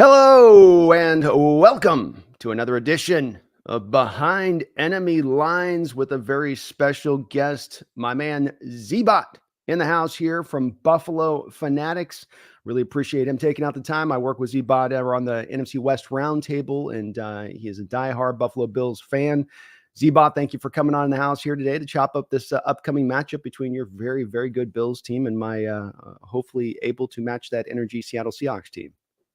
Hello and welcome to another edition of Behind Enemy Lines with a very special guest, my man Zbot in the house here from Buffalo Fanatics. Really appreciate him taking out the time. I work with Zbot on the NFC West Roundtable, and he is a diehard Buffalo Bills fan. Zbot, thank you for coming on in the house here today to chop up this upcoming matchup between your very, very good Bills team and my hopefully able to match that energy Seattle Seahawks team.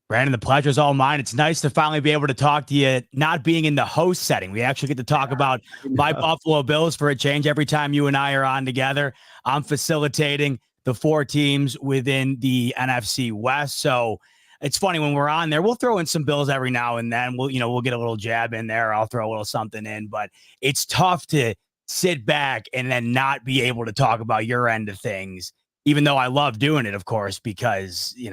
Brandon, the pleasure is all mine. It's nice to finally be able to talk to you, not being in the host setting. We actually get to talk about my Buffalo Bills for a change every time you and I are on together. I'm facilitating the four teams within the NFC West. So it's funny when we're on there, we'll throw in some Bills every now and then. We'll get a little jab in there. I'll throw a little something in, but it's tough to sit back and then not be able to talk about your end of things. Even though I love doing it, of course, because, you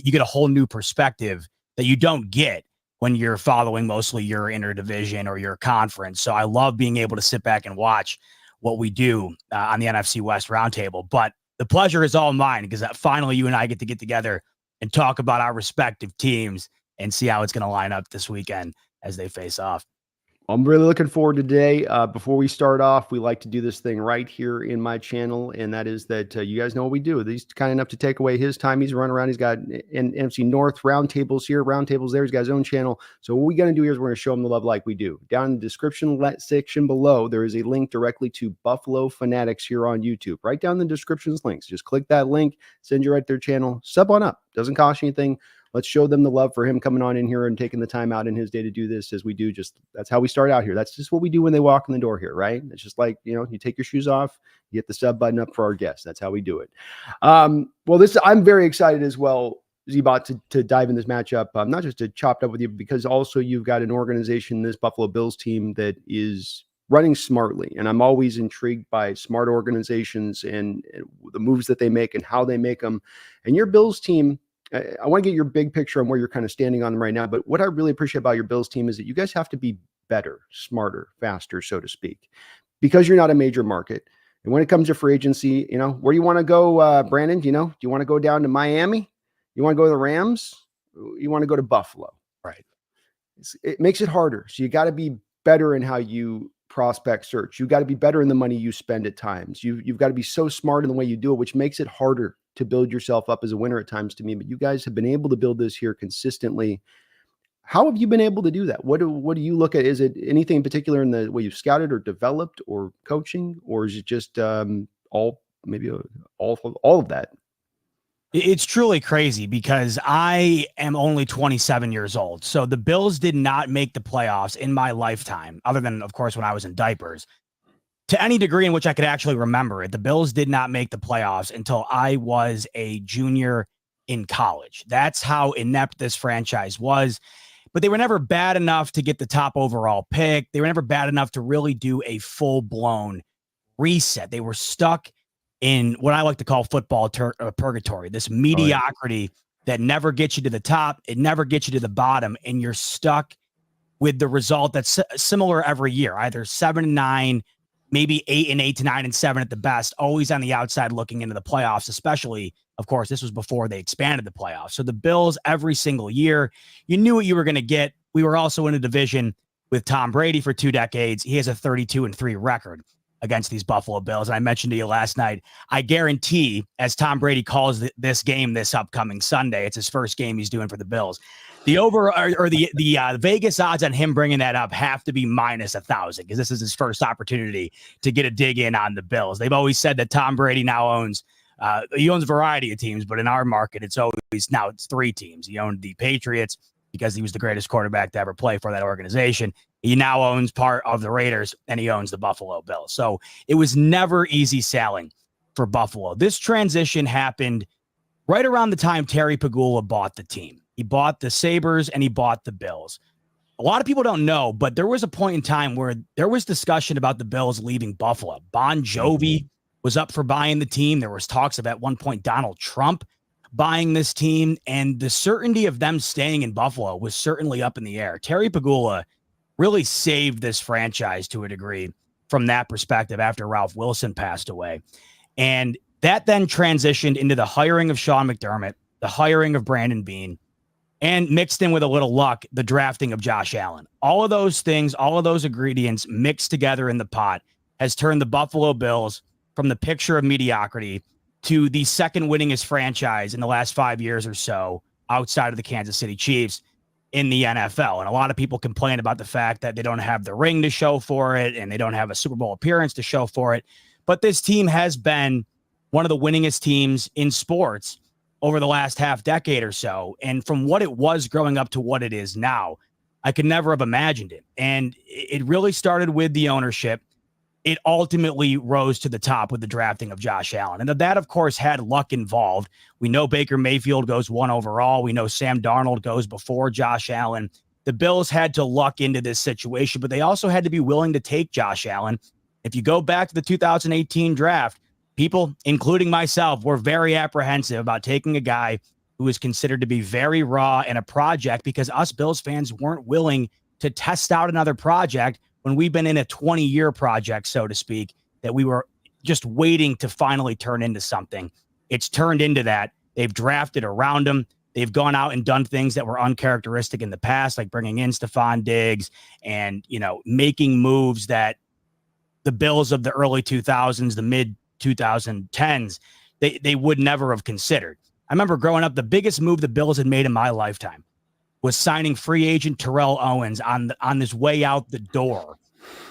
get a whole new perspective that you don't get when you're following mostly your interdivision or your conference. So I love being able to sit back and watch what we do on the NFC West Roundtable. But the pleasure is all mine because finally you and I get to get together and talk about our respective teams and see how it's going to line up this weekend as they face off. I'm really looking forward to today. Before we start off, we like to do this thing right here in my channel, and that is that you guys know what we do. He's kind enough to take away his time. He's running around. He's got NFC North roundtables here, roundtables there. He's got his own channel. So what we're going to do here is we're going to show him the love like we do. Down in the description section below, there is a link directly to Buffalo Fanatics here on YouTube. Right down in the description's links. Just click that link, send you right to their channel, sub on up. Doesn't cost you anything. Let's show them the love for him coming on in here and taking the time out in his day to do this as we do. That's how we start out here. That's just what we do when they walk in the door here, right? It's just like, you take your shoes off, you hit the sub button up for our guests. That's how we do it. I'm very excited as well, Zbot, to dive in this matchup, not just to chop it up with you, because also you've got an organization, this Buffalo Bills team, that is running smartly. And I'm always intrigued by smart organizations and the moves that they make and how they make them. And your Bills team, I want to get your big picture on where you're kind of standing on them right now. But what I really appreciate about your Bills team is that you guys have to be better, smarter, faster, so to speak, because you're not a major market. And when it comes to free agency, where do you want to go, Brandon? Do you want to go down to Miami? You want to go to the Rams? You want to go to Buffalo? Right. It makes it harder. So you got to be better in how you prospect search. You got to be better in the money you spend at times. You've got to be so smart in the way you do it, which makes it harder to build yourself up as a winner at times to me. But you guys have been able to build this here consistently. How have you been able to do that? What do you look at? Is it anything in particular in the way you've scouted or developed or coaching, or is it just all of that? It's truly crazy because I am only 27 years old. So the Bills did not make the playoffs in my lifetime, other than, of course, when I was in diapers. To any degree in which I could actually remember it, the Bills did not make the playoffs until I was a junior in college. That's how inept this franchise was. But they were never bad enough to get the top overall pick. They were never bad enough to really do a full-blown reset. They were stuck in what I like to call football purgatory, this mediocrity that never gets you to the top. It never gets you to the bottom, and you're stuck with the result that's similar every year, either 7-9, maybe 8-8 to 9-7 at the best, always on the outside looking into the playoffs, especially, of course, this was before they expanded the playoffs. So the Bills, every single year, you knew what you were going to get. We were also in a division with Tom Brady for 2 decades. He has a 32-3 record against these Buffalo Bills. And I mentioned to you last night, I guarantee as Tom Brady calls this game this upcoming Sunday, it's his first game he's doing for the Bills. The over or the Vegas odds on him bringing that up have to be minus 1,000 because this is his first opportunity to get a dig in on the Bills. They've always said that Tom Brady now owns he owns a variety of teams, but in our market, it's 3 teams. He owned the Patriots because he was the greatest quarterback to ever play for that organization. He now owns part of the Raiders, and he owns the Buffalo Bills. So it was never easy sailing for Buffalo. This transition happened right around the time Terry Pegula bought the team. He bought the Sabres, and he bought the Bills. A lot of people don't know, but there was a point in time where there was discussion about the Bills leaving Buffalo. Bon Jovi was up for buying the team. There was talks of at one point Donald Trump buying this team, and the certainty of them staying in Buffalo was certainly up in the air. Terry Pegula really saved this franchise to a degree from that perspective after Ralph Wilson passed away. And that then transitioned into the hiring of Sean McDermott, the hiring of Brandon Beane, and mixed in with a little luck, the drafting of Josh Allen. All of those things, all of those ingredients mixed together in the pot has turned the Buffalo Bills from the picture of mediocrity to the second winningest franchise in the last 5 years or so outside of the Kansas City Chiefs in the NFL. And a lot of people complain about the fact that they don't have the ring to show for it and they don't have a Super Bowl appearance to show for it. But this team has been one of the winningest teams in sports over the last half decade or so. And from what it was growing up to what it is now, I could never have imagined it. And it really started with the ownership. It ultimately rose to the top with the drafting of Josh Allen. And that, of course, had luck involved. We know Baker Mayfield goes 1 overall. We know Sam Darnold goes before Josh Allen. The Bills had to luck into this situation, but they also had to be willing to take Josh Allen. If you go back to the 2018 draft, people, including myself, were very apprehensive about taking a guy who was considered to be very raw and a project because us Bills fans weren't willing to test out another project when we've been in a 20-year project, so to speak, that we were just waiting to finally turn into something. It's turned into that. They've drafted around him. They've gone out and done things that were uncharacteristic in the past, like bringing in Stephon Diggs and, making moves that the Bills of the early 2000s, the mid 2010s, they would never have considered. I remember growing up, the biggest move the Bills had made in my lifetime was signing free agent Terrell Owens on his way out the door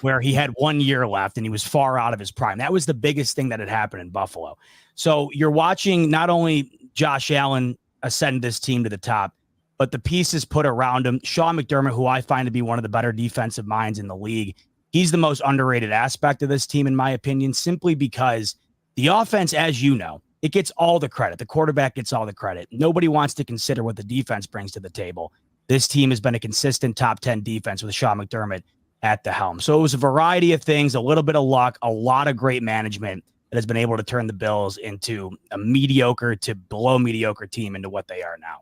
where he had 1 year left and he was far out of his prime. That was the biggest thing that had happened in Buffalo. So you're watching not only Josh Allen ascend this team to the top, but the pieces put around him. Sean McDermott, who I find to be one of the better defensive minds in the league, he's the most underrated aspect of this team, in my opinion, simply because the offense, as you know, it gets all the credit. The quarterback gets all the credit. Nobody wants to consider what the defense brings to the table. This team has been a consistent top 10 defense with Sean McDermott at the helm. So it was a variety of things, a little bit of luck, a lot of great management that has been able to turn the Bills into a mediocre to below mediocre team into what they are now.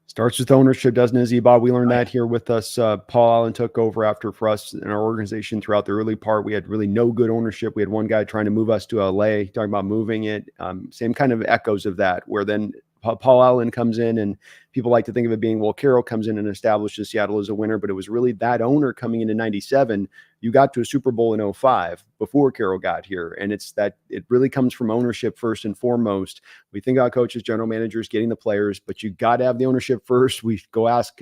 Starts with ownership, doesn't it, Zbot? We learned that here with us. Paul Allen took over for us in our organization throughout the early part. We had really no good ownership. We had one guy trying to move us to LA, talking about moving it. Same kind of echoes of that, where then Paul Allen comes in and people like to think of it being, well, Carroll comes in and establishes Seattle as a winner, but it was really that owner coming into 97. You got to a Super Bowl in 05 before Carroll got here. And it's that it really comes from ownership first and foremost. We think about coaches, general managers, getting the players, but you got to have the ownership first. We go ask,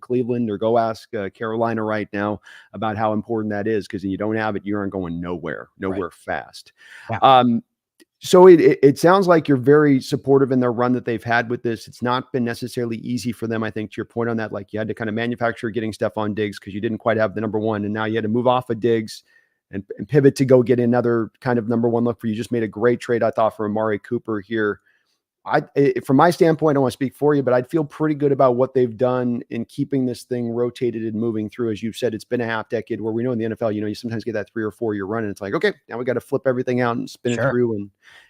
Cleveland or go ask Carolina right now about how important that is. Because you don't have it, you aren't going nowhere right. Fast. Yeah. So it sounds like you're very supportive in their run that they've had with this. It's not been necessarily easy for them. I think to your point on that, like you had to kind of manufacture getting Stephon Diggs because you didn't quite have the number one. And now you had to move off of Diggs and pivot to go get another kind of number one look for you. Just made a great trade, I thought, for Amari Cooper here. From my standpoint, I don't want to speak for you, but I'd feel pretty good about what they've done in keeping this thing rotated and moving through. As you've said, it's been a half decade where we know in the NFL, you sometimes get that 3 or 4 year run and it's like, okay, now we got to flip everything out and spin it through.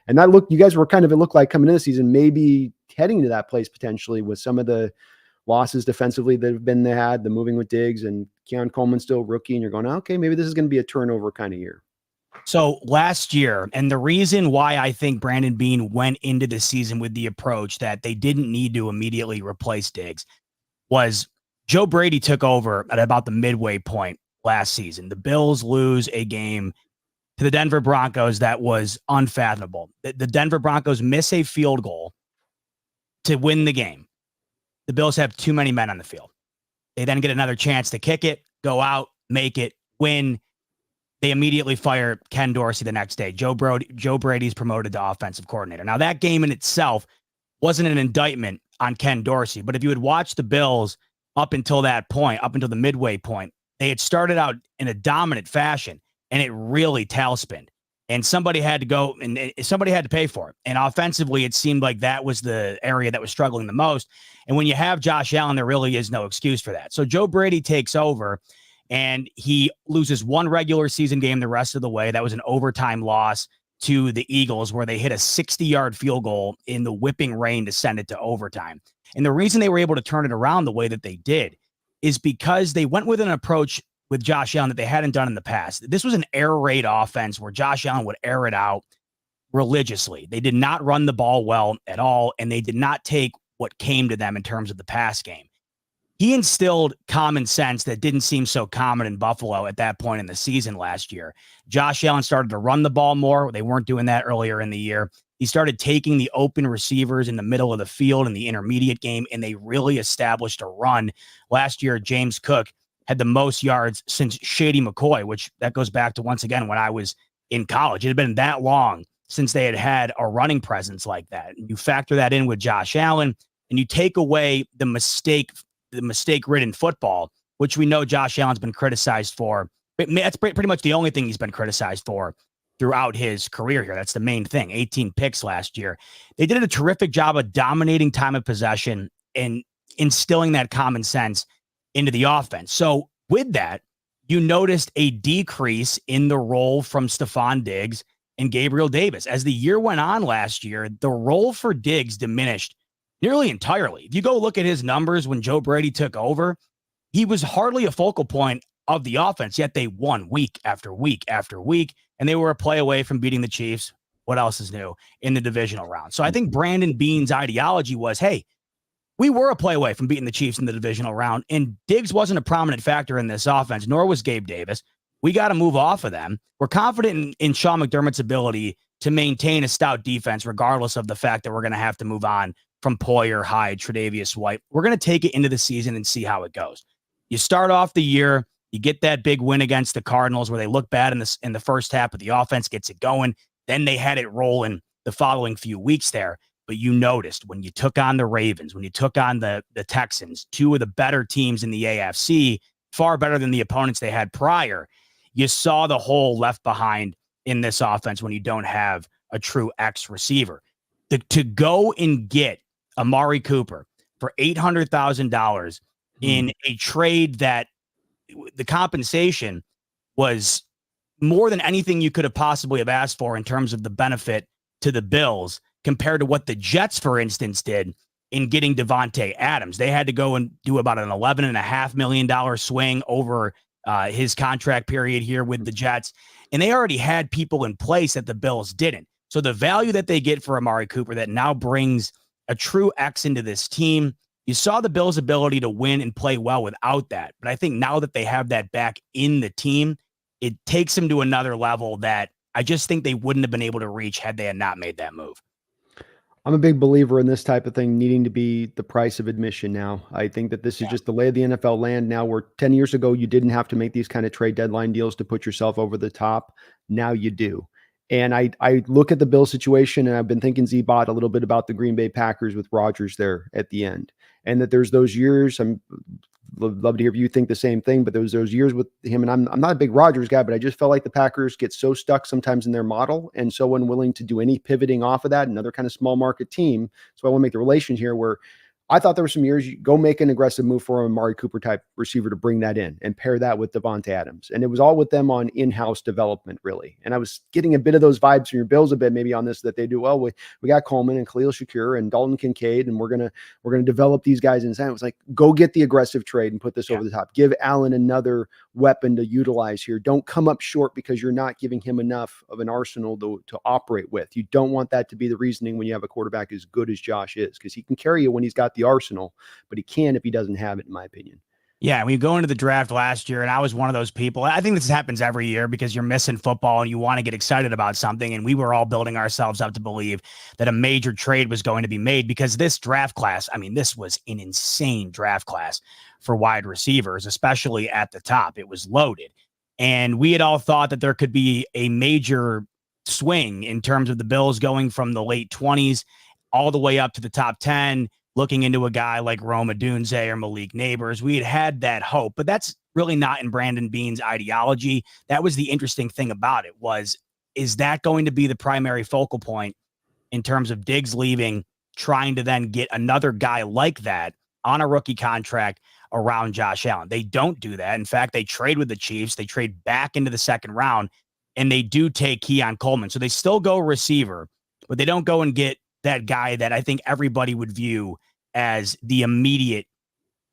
And that you guys were kind of, it looked like coming into the season, maybe heading to that place potentially with some of the losses defensively that have been had, the moving with Diggs and Keon Coleman still rookie. And you're going, okay, maybe this is going to be a turnover kind of year. So last year, and the reason why I think Brandon Beane went into the season with the approach that they didn't need to immediately replace Diggs was Joe Brady took over at about the midway point last season. The Bills lose a game to the Denver Broncos that was unfathomable. The Denver Broncos miss a field goal to win the game. The Bills have too many men on the field. They then get another chance to kick it, go out, make it, win. They immediately fire Ken Dorsey the next day. Joe Brady's promoted to offensive coordinator. Now, that game in itself wasn't an indictment on Ken Dorsey, but if you had watched the Bills up until that point, up until the midway point, they had started out in a dominant fashion, and it really tailspinned. And somebody had to go, and somebody had to pay for it. And offensively, it seemed like that was the area that was struggling the most. And when you have Josh Allen, there really is no excuse for that. So Joe Brady takes over, and he loses one regular season game the rest of the way. That was an overtime loss to the Eagles where they hit a 60-yard field goal in the whipping rain to send it to overtime. And the reason they were able to turn it around the way that they did is because they went with an approach with Josh Allen that they hadn't done in the past. This was an air raid offense where Josh Allen would air it out religiously. They did not run the ball well at all, and they did not take what came to them in terms of the pass game. He instilled common sense that didn't seem so common in Buffalo at that point in the season last year. Josh Allen started to run the ball more. They weren't doing that earlier in the year. He started taking the open receivers in the middle of the field in the intermediate game, and they really established a run. Last year, James Cook had the most yards since Shady McCoy, which that goes back to, once again, when I was in college. It had been that long since they had had a running presence like that. And you factor that in with Josh Allen, and you take away the mistake-ridden football, which we know Josh Allen's been criticized for. That's pretty much the only thing he's been criticized for throughout his career here. That's the main thing. 18 picks last year. They did a terrific job of dominating time of possession and instilling that common sense into the offense. So with that, you noticed a decrease in the role from Stephon Diggs and Gabriel Davis. As the year went on last year, the role for Diggs diminished nearly entirely. If you go look at his numbers when Joe Brady took over, he was hardly a focal point of the offense, yet they won week after week after week, and they were a play away from beating the Chiefs. What else is new in the divisional round? So I think Brandon Beane's ideology was, hey, we were a play away from beating the Chiefs in the divisional round, and Diggs wasn't a prominent factor in this offense, nor was Gabe Davis. We got to move off of them. We're confident in Sean McDermott's ability to maintain a stout defense, regardless of the fact that we're going to have to move on from Poyer, Hyde, Tre'Davious White. We're going to take it into the season and see how it goes. You start off the year, you get that big win against the Cardinals where they look bad in the first half, but the offense gets it going. Then they had it rolling the following few weeks there. But you noticed when you took on the Ravens, when you took on the Texans, two of the better teams in the AFC, far better than the opponents they had prior, you saw the hole left behind in this offense when you don't have a true X receiver. To go and get Amari Cooper for $800,000 in a trade that the compensation was more than anything you could have possibly have asked for in terms of the benefit to the Bills compared to what the Jets, for instance, did in getting Devontae Adams. They had to go and do about an $11.5 million swing over his contract period here with the Jets. And they already had people in place that the Bills didn't. So the value that they get for Amari Cooper that now brings a true X into this team, you saw the Bills' ability to win and play well without that. But I think now that they have that back in the team, it takes them to another level that I just think they wouldn't have been able to reach had they had not made that move. I'm a big believer in this type of thing needing to be the price of admission now. I think that this is just the lay of the NFL land now, where 10 years ago you didn't have to make these kind of trade deadline deals to put yourself over the top. Now you do. And I look at the Bill situation, and I've been thinking Zbot a little bit about the Green Bay Packers with Rodgers there at the end. And that there's those years, I'm love to hear if you think the same thing, but those years with him, and I'm not a big Rodgers guy, but I just felt like the Packers get so stuck sometimes in their model and so unwilling to do any pivoting off of that, another kind of small market team. So I want to make the relation here where I thought there were some years you go make an aggressive move for a Amari Cooper type receiver to bring that in and pair that with Devontae Adams. And it was all with them on in-house development, really. And I was getting a bit of those vibes from your Bills a bit, maybe on this, that they do, well, we got Coleman and Khalil Shakir and Dalton Kincaid, and we're gonna develop these guys inside. It was like, go get the aggressive trade and put this over the top. Give Allen another weapon to utilize here. Don't come up short because you're not giving him enough of an arsenal to operate with. You don't want that to be the reasoning when you have a quarterback as good as Josh is, because he can carry you when he's got the arsenal, but he can if he doesn't have it, in my opinion. Yeah, we go into the draft last year, and I was one of those people. I think this happens every year because you're missing football and you want to get excited about something. And we were all building ourselves up to believe that a major trade was going to be made because this draft class, I mean, this was an insane draft class for wide receivers, especially at the top. It was loaded. And we had all thought that there could be a major swing in terms of the Bills going from the late 20s all the way up to the top 10, looking into a guy like Rome Odunze or Malik Neighbors. We had that hope, but that's really not in Brandon Beane's ideology. That was the interesting thing about it was, is that going to be the primary focal point in terms of Diggs leaving, trying to then get another guy like that on a rookie contract around Josh Allen? They don't do that. In fact, they trade with the Chiefs. They trade back into the second round, and they do take Keon Coleman. So they still go receiver, but they don't go and get that guy that I think everybody would view as the immediate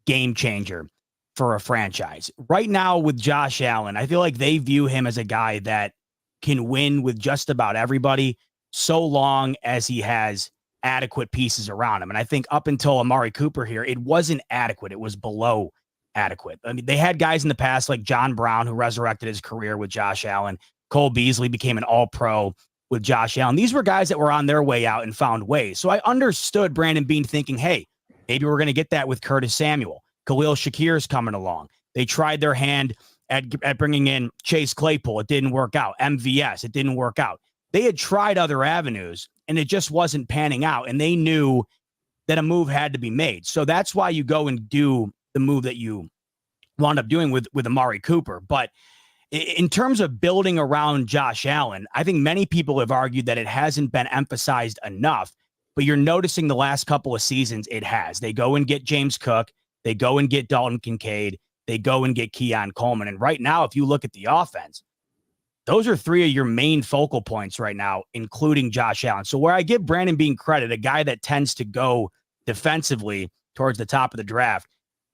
game changer for a franchise. Right now with Josh Allen, I feel like they view him as a guy that can win with just about everybody so long as he has adequate pieces around him. And I think up until Amari Cooper here, it wasn't adequate. It was below adequate. I mean, they had guys in the past like John Brown, who resurrected his career with Josh Allen. Cole Beasley became an all-pro with Josh Allen. These were guys that were on their way out and found ways. So I understood Brandon Beane thinking, hey, maybe we're going to get that with Curtis Samuel. Khalil Shakir's coming along. They tried their hand at bringing in Chase Claypool. It didn't work out. MVS, it didn't work out. They had tried other avenues, and it just wasn't panning out. And they knew that a move had to be made. So that's why you go and do the move that you wound up doing with Amari Cooper. But in terms of building around Josh Allen, I think many people have argued that it hasn't been emphasized enough. But you're noticing the last couple of seasons it has. They go and get James Cook. They go and get Dalton Kincaid. They go and get Keon Coleman. And right now, if you look at the offense, those are three of your main focal points right now, including Josh Allen. So where I give Brandon Beane credit, a guy that tends to go defensively towards the top of the draft,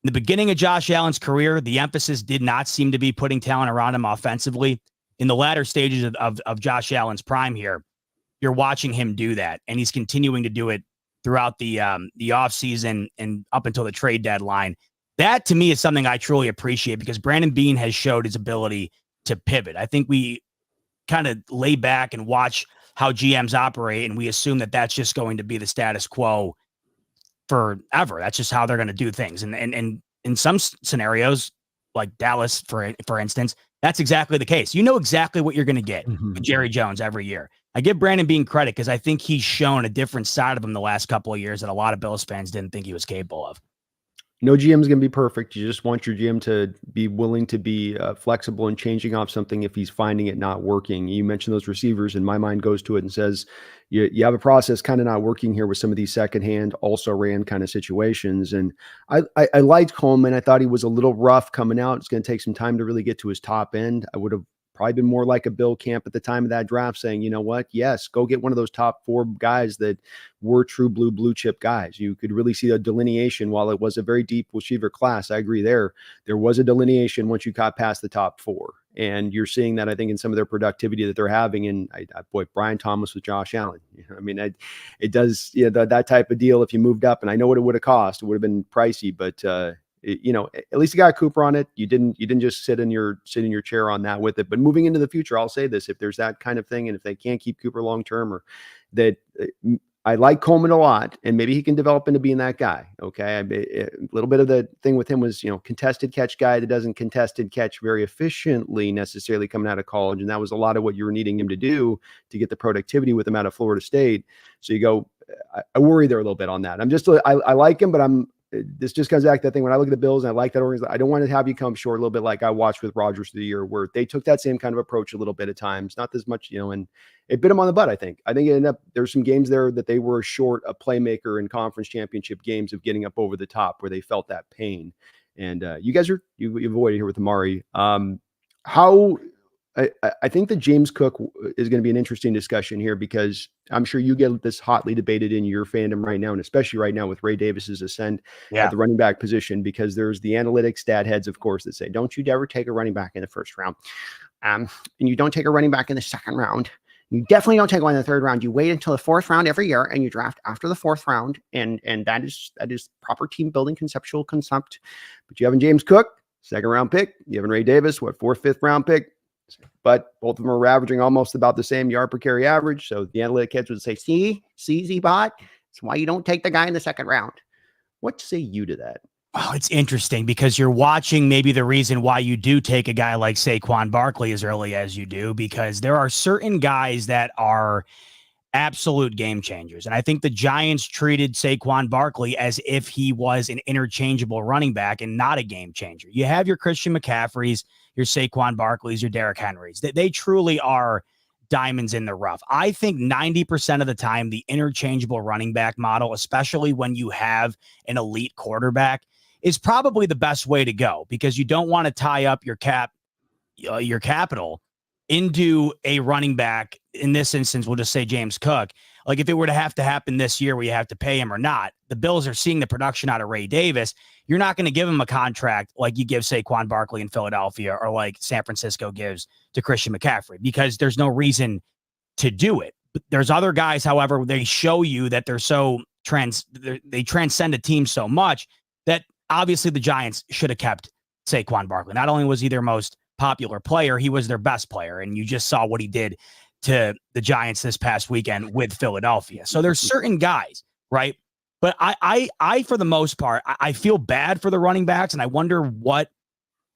in the beginning of Josh Allen's career, the emphasis did not seem to be putting talent around him offensively. In the latter stages of Josh Allen's prime here, you're watching him do that, and he's continuing to do it throughout the offseason and up until the trade deadline. That, to me, is something I truly appreciate because Brandon Beane has showed his ability to pivot. I think we kind of lay back and watch how GMs operate, and we assume that that's just going to be the status quo forever. That's just how they're going to do things. And in some scenarios, like Dallas, for instance, that's exactly the case. You know exactly what you're going to get with Jerry Jones every year. I give Brandon Beane credit because I think he's shown a different side of him the last couple of years that a lot of Bills fans didn't think he was capable of. No GM is going to be perfect. You just want your GM to be willing to be flexible and changing off something if he's finding it not working. You mentioned those receivers, and my mind goes to it and says, you have a process kind of not working here with some of these secondhand, also ran kind of situations. And I liked Coleman. I thought he was a little rough coming out. It's going to take some time to really get to his top end. I would have probably been more like a Bill Camp at the time of that draft saying, you know what? Yes, go get one of those top 4 guys that were true blue chip guys. You could really see the delineation while it was a very deep receiver class. I agree there was a delineation once you got past the top 4. And you're seeing that, I think, in some of their productivity that they're having. And boy, Brian Thomas with Josh Allen. I mean, it does, that type of deal. If you moved up, and I know what it would have cost, it would have been pricey, but at least you got Cooper on it. You didn't just sit in your chair on that with it. But moving into the future, I'll say this: if there's that kind of thing, and if they can't keep Cooper long term, or that, I like Coleman a lot, and maybe he can develop into being that guy. Okay, a little bit of the thing with him was contested catch guy that doesn't contested catch very efficiently necessarily coming out of college, and that was a lot of what you were needing him to do to get the productivity with him out of Florida State. So you go, I worry there a little bit on that. I like him, but this just comes back to that thing when I look at the Bills and I like that organization. I don't want to have you come short a little bit like I watched with Rodgers through the year, where they took that same kind of approach a little bit at times, not as much, and it bit them on the butt. I think it ended up, there's some games there that they were short a playmaker in conference championship games of getting up over the top where they felt that pain. And you avoided here with Amari. I think that James Cook is going to be an interesting discussion here because I'm sure you get this hotly debated in your fandom right now, and especially right now with Ray Davis's ascent at the running back position, because there's the analytics stat heads, of course, that say, don't you ever take a running back in the first round. And you don't take a running back in the second round. You definitely don't take one in the third round. You wait until the 4th round every year and you draft after the 4th round. And that is proper team building conceptual concept. But you have James Cook, 2nd round pick. You have Ray Davis, 4th, 5th round pick. But both of them are averaging almost about the same yard per carry average. So the analytic heads would say, see, Zbot, that's why you don't take the guy in the 2nd round. What say you to that? Oh, it's interesting because you're watching maybe the reason why you do take a guy like Saquon Barkley as early as you do, because there are certain guys that are absolute game changers. And I think the Giants treated Saquon Barkley as if he was an interchangeable running back and not a game changer. You have your Christian McCaffreys, your Saquon Barkleys, your Derrick Henrys. They truly are diamonds in the rough. I think 90% of the time, the interchangeable running back model, especially when you have an elite quarterback, is probably the best way to go, because you don't want to tie up your capital into a running back. In this instance, we'll just say James Cook. Like, if it were to happen this year where you have to pay him or not, the Bills are seeing the production out of Ray Davis. You're not going to give him a contract like you give Saquon Barkley in Philadelphia or like San Francisco gives to Christian McCaffrey, because there's no reason to do it. There's other guys, however, they show you that they transcend a team so much that obviously the Giants should have kept Saquon Barkley. Not only was he their most popular player, he was their best player. And you just saw what he did to the Giants this past weekend with Philadelphia. So there's certain guys, right? But I for the most part, I feel bad for the running backs, and I wonder what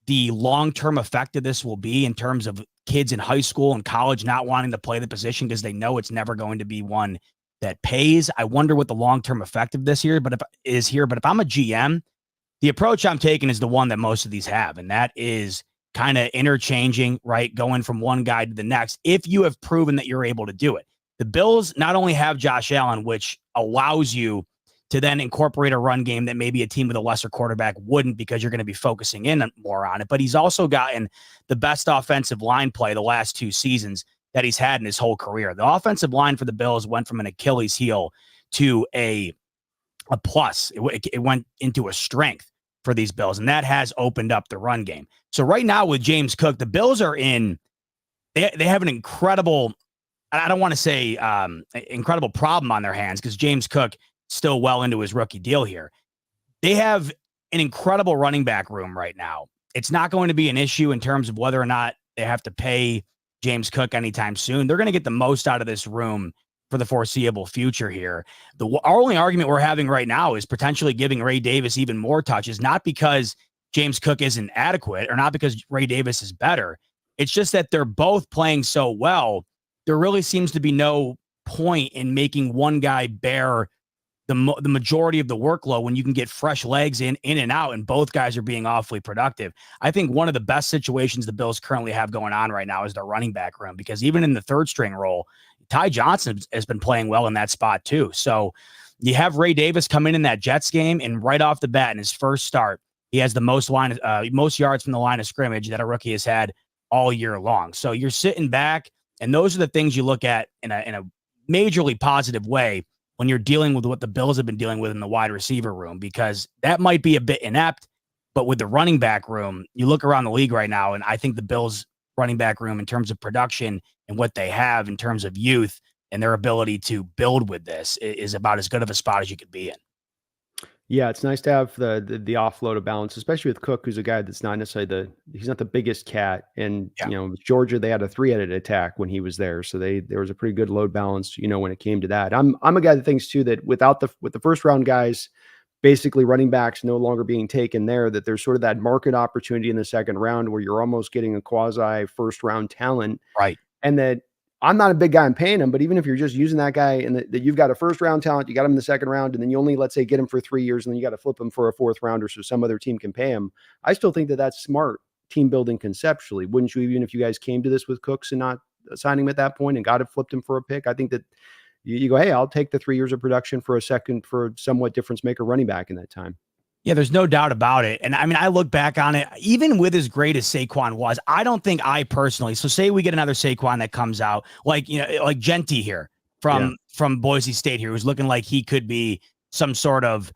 the long-term effect of this will be in terms of kids in high school and college not wanting to play the position because they know it's never going to be one that pays. I wonder what the long-term effect of this but if I'm a GM, the approach I'm taking is the one that most of these have, and that is kind of interchanging, right? Going from one guy to the next, if you have proven that you're able to do it. The Bills not only have Josh Allen, which allows you to then incorporate a run game that maybe a team with a lesser quarterback wouldn't, because you're going to be focusing in more on it. But he's also gotten the best offensive line play the last 2 seasons that he's had in his whole career. The offensive line for the Bills went from an Achilles heel to a plus. It went into a strength for these Bills, and that has opened up the run game. So right now with James Cook, the Bills are they have an incredible, I don't want to say incredible problem on their hands, because James Cook still well into his rookie deal here. They have an incredible running back room right now. It's not going to be an issue in terms of whether or not they have to pay James Cook anytime soon. They're going to get the most out of this room for the foreseeable future here. Our only argument we're having right now is potentially giving Ray Davis even more touches, not because James Cook isn't adequate or not because Ray Davis is better. It's just that they're both playing so well. There really seems to be no point in making one guy bear the majority of the workload when you can get fresh legs in and out, and both guys are being awfully productive. I think one of the best situations the Bills currently have going on right now is their running back room, because even in the third string role, Ty Johnson has been playing well in that spot too. So you have Ray Davis come in that Jets game, and right off the bat in his first start, he has the most yards from the line of scrimmage that a rookie has had all year long. So you're sitting back, and those are the things you look at in a majorly positive way when you're dealing with what the Bills have been dealing with in the wide receiver room, because that might be a bit inept, but with the running back room, you look around the league right now, and I think the Bills running back room in terms of production and what they have in terms of youth and their ability to build with this is about as good of a spot as you could be in. Yeah, it's nice to have the offload of balance, especially with Cook, who's a guy that's not necessarily he's not the biggest cat. And with Georgia, they had a 3-headed attack when he was there, so there was a pretty good load balance, when it came to that. I'm a guy that thinks too that with the first round guys, basically running backs no longer being taken there, that there's sort of that market opportunity in the second round where you're almost getting a quasi first round talent, right? And that I'm not a big guy in paying him, but even if you're just using that guy and that you've got a first round talent, you got him in the second round, and then you only, let's say, get him for 3 years, and then you got to flip him for a fourth rounder so some other team can pay him. I still think that that's smart team building conceptually. Wouldn't you, even if you guys came to this with Cooks and not signing him at that point and got it flipped him for a pick? I think that you go, hey, I'll take the 3 years of production for a somewhat difference maker running back in that time. Yeah, there's no doubt about it. And I mean, I look back on it, even with as great as Saquon was, I don't think I personally, so say we get another Saquon that comes out, like Genty here from Boise State here, who's looking like he could be some sort of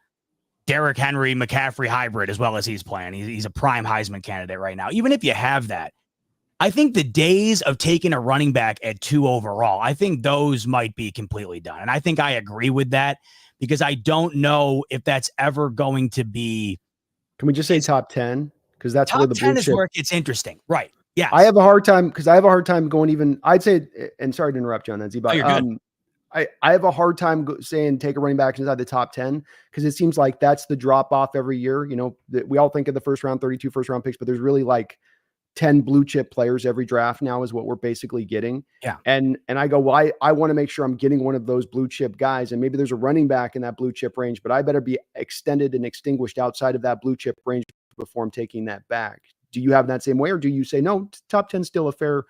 Derrick Henry, McCaffrey hybrid as well as he's playing. He's a prime Heisman candidate right now. Even if you have that, I think the days of taking a running back at 2 overall, I think those might be completely done. And I think I agree with that, because I don't know if that's ever going to be. Can we just say top 10? Because that's top where the 10 is where it gets interesting. Right. Yeah. I have a hard time going even, I'd say, and sorry to interrupt you on that, Zbot. Oh, you're good. I have a hard time saying take a running back inside the top 10, because it seems like that's the drop off every year. We all think of the first round, 32 first round picks, but there's really like 10 blue chip players every draft now is what we're basically getting. Yeah. And I go, well, I want to make sure I'm getting one of those blue chip guys. And maybe there's a running back in that blue chip range, but I better be extended and extinguished outside of that blue chip range before I'm taking that back. Do you have that same way? Or do you say, no, top 10 still a fair,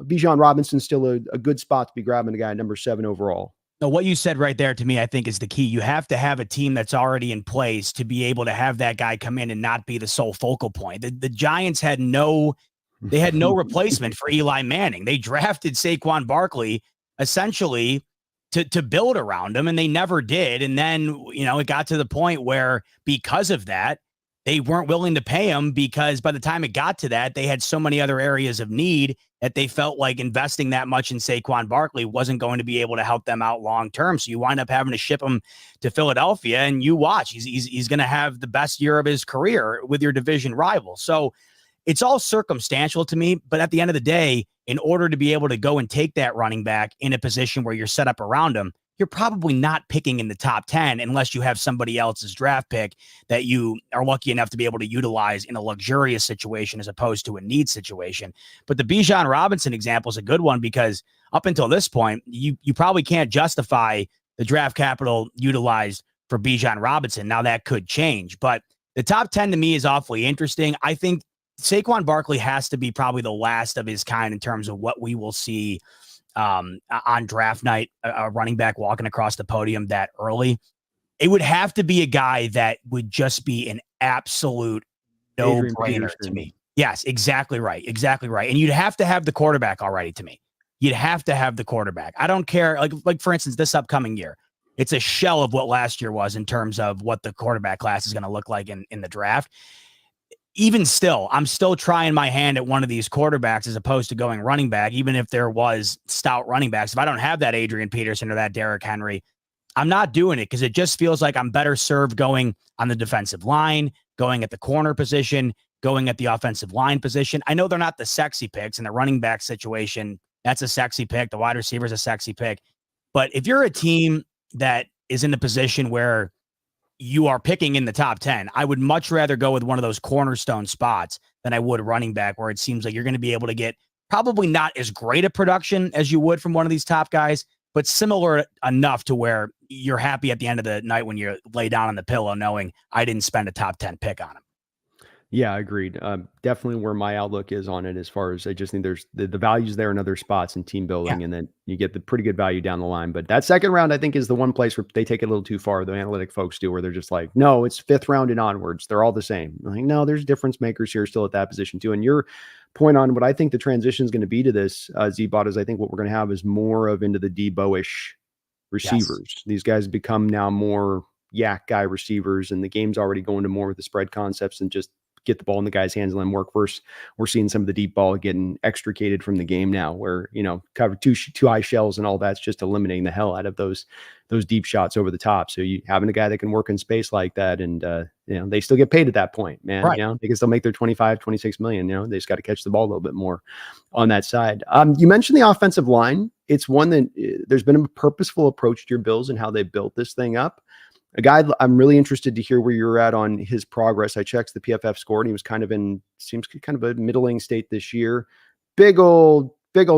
Bijan Robinson's still a good spot to be grabbing a guy at number 7 overall? No, what you said right there to me, I think is the key. You have to have a team that's already in place to be able to have that guy come in and not be the sole focal point. The Giants had no replacement for Eli Manning. They drafted Saquon Barkley essentially to build around him, and they never did. And then, it got to the point where because of that, they weren't willing to pay him because by the time it got to that, they had so many other areas of need that they felt like investing that much in Saquon Barkley wasn't going to be able to help them out long term. So you wind up having to ship him to Philadelphia, and you watch, he's going to have the best year of his career with your division rival. So it's all circumstantial to me, but at the end of the day, in order to be able to go and take that running back in a position where you're set up around him, you're probably not picking in the top 10 unless you have somebody else's draft pick that you are lucky enough to be able to utilize in a luxurious situation as opposed to a need situation. But the Bijan Robinson example is a good one because up until this point, you probably can't justify the draft capital utilized for Bijan Robinson. Now that could change, but the top 10 to me is awfully interesting. I think Saquon Barkley has to be probably the last of his kind in terms of what we will see on draft night, a running back walking across the podium that early. It would have to be a guy that would just be an absolute no-brainer to me. Yes, exactly right. Exactly right. And you'd have to have the quarterback already to me. You'd have to have the quarterback. I don't care. Like for instance, this upcoming year, it's a shell of what last year was in terms of what the quarterback class is going to look like in the draft. Even still, I'm still trying my hand at one of these quarterbacks as opposed to going running back, even if there was stout running backs. If I don't have that Adrian Peterson or that Derrick Henry, I'm not doing it because it just feels like I'm better served going on the defensive line, going at the corner position, going at the offensive line position. I know they're not the sexy picks in the running back situation. That's a sexy pick. The wide receiver is a sexy pick. But if you're a team that is in the position where you are picking in the top 10, I would much rather go with one of those cornerstone spots than I would running back, where it seems like you're going to be able to get probably not as great a production as you would from one of these top guys, but similar enough to where you're happy at the end of the night when you lay down on the pillow knowing I didn't spend a top 10 pick on him. Yeah, agreed. Definitely where my outlook is on it, as far as I just think there's the values there in other spots in team building, and then you get the pretty good value down the line. But that second round, I think, is the one place where they take it a little too far. The analytic folks do, where they're just like, no, it's fifth round and onwards. They're all the same. I'm like, no, there's difference makers here still at that position too. And your point on what I think the transition is going to be to this, Zbot, is I think what we're going to have is more of into the Debo-ish receivers. Yes. These guys become now more yak guy receivers, and the game's already going to more with the spread concepts and just get the ball in the guy's hands and let him work. First, we're seeing some of the deep ball getting extricated from the game now, where, cover two high shells and all that's just eliminating the hell out of those deep shots over the top. So you having a guy that can work in space like that, and they still get paid at that point, man. Right. They can still make their 25, 26 million. They just got to catch the ball a little bit more on that side. You mentioned the offensive line. It's one that there's been a purposeful approach to your Bills and how they built this thing up. A guy I'm really interested to hear where you're at on his progress. I checked the PFF score, and he was seems kind of a middling state this year. Big old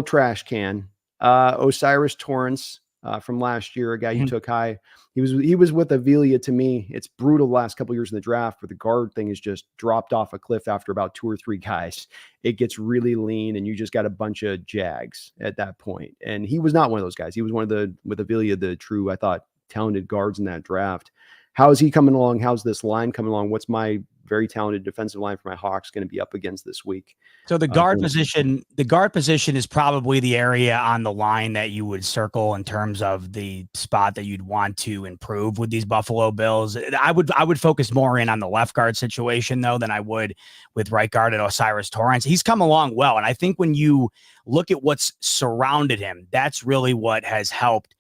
trash can. Osiris Torrance from last year, a guy you took high. He was with Avilia. To me, it's brutal the last couple of years in the draft where the guard thing is just dropped off a cliff after about 2 or 3 guys. It gets really lean, and you just got a bunch of Jags at that point. And he was not one of those guys. He was one of with Avilia, the true, I thought, talented guards in that draft. How is he coming along? How's this line coming along? What's my very talented defensive line for my Hawks going to be up against this week? So the guard position is probably the area on the line that you would circle in terms of the spot that you'd want to improve with these Buffalo Bills. I would focus more in on the left guard situation though than I would with right guard at Osiris Torrance. He's come along well, and I think when you look at what's surrounded him, that's really what has helped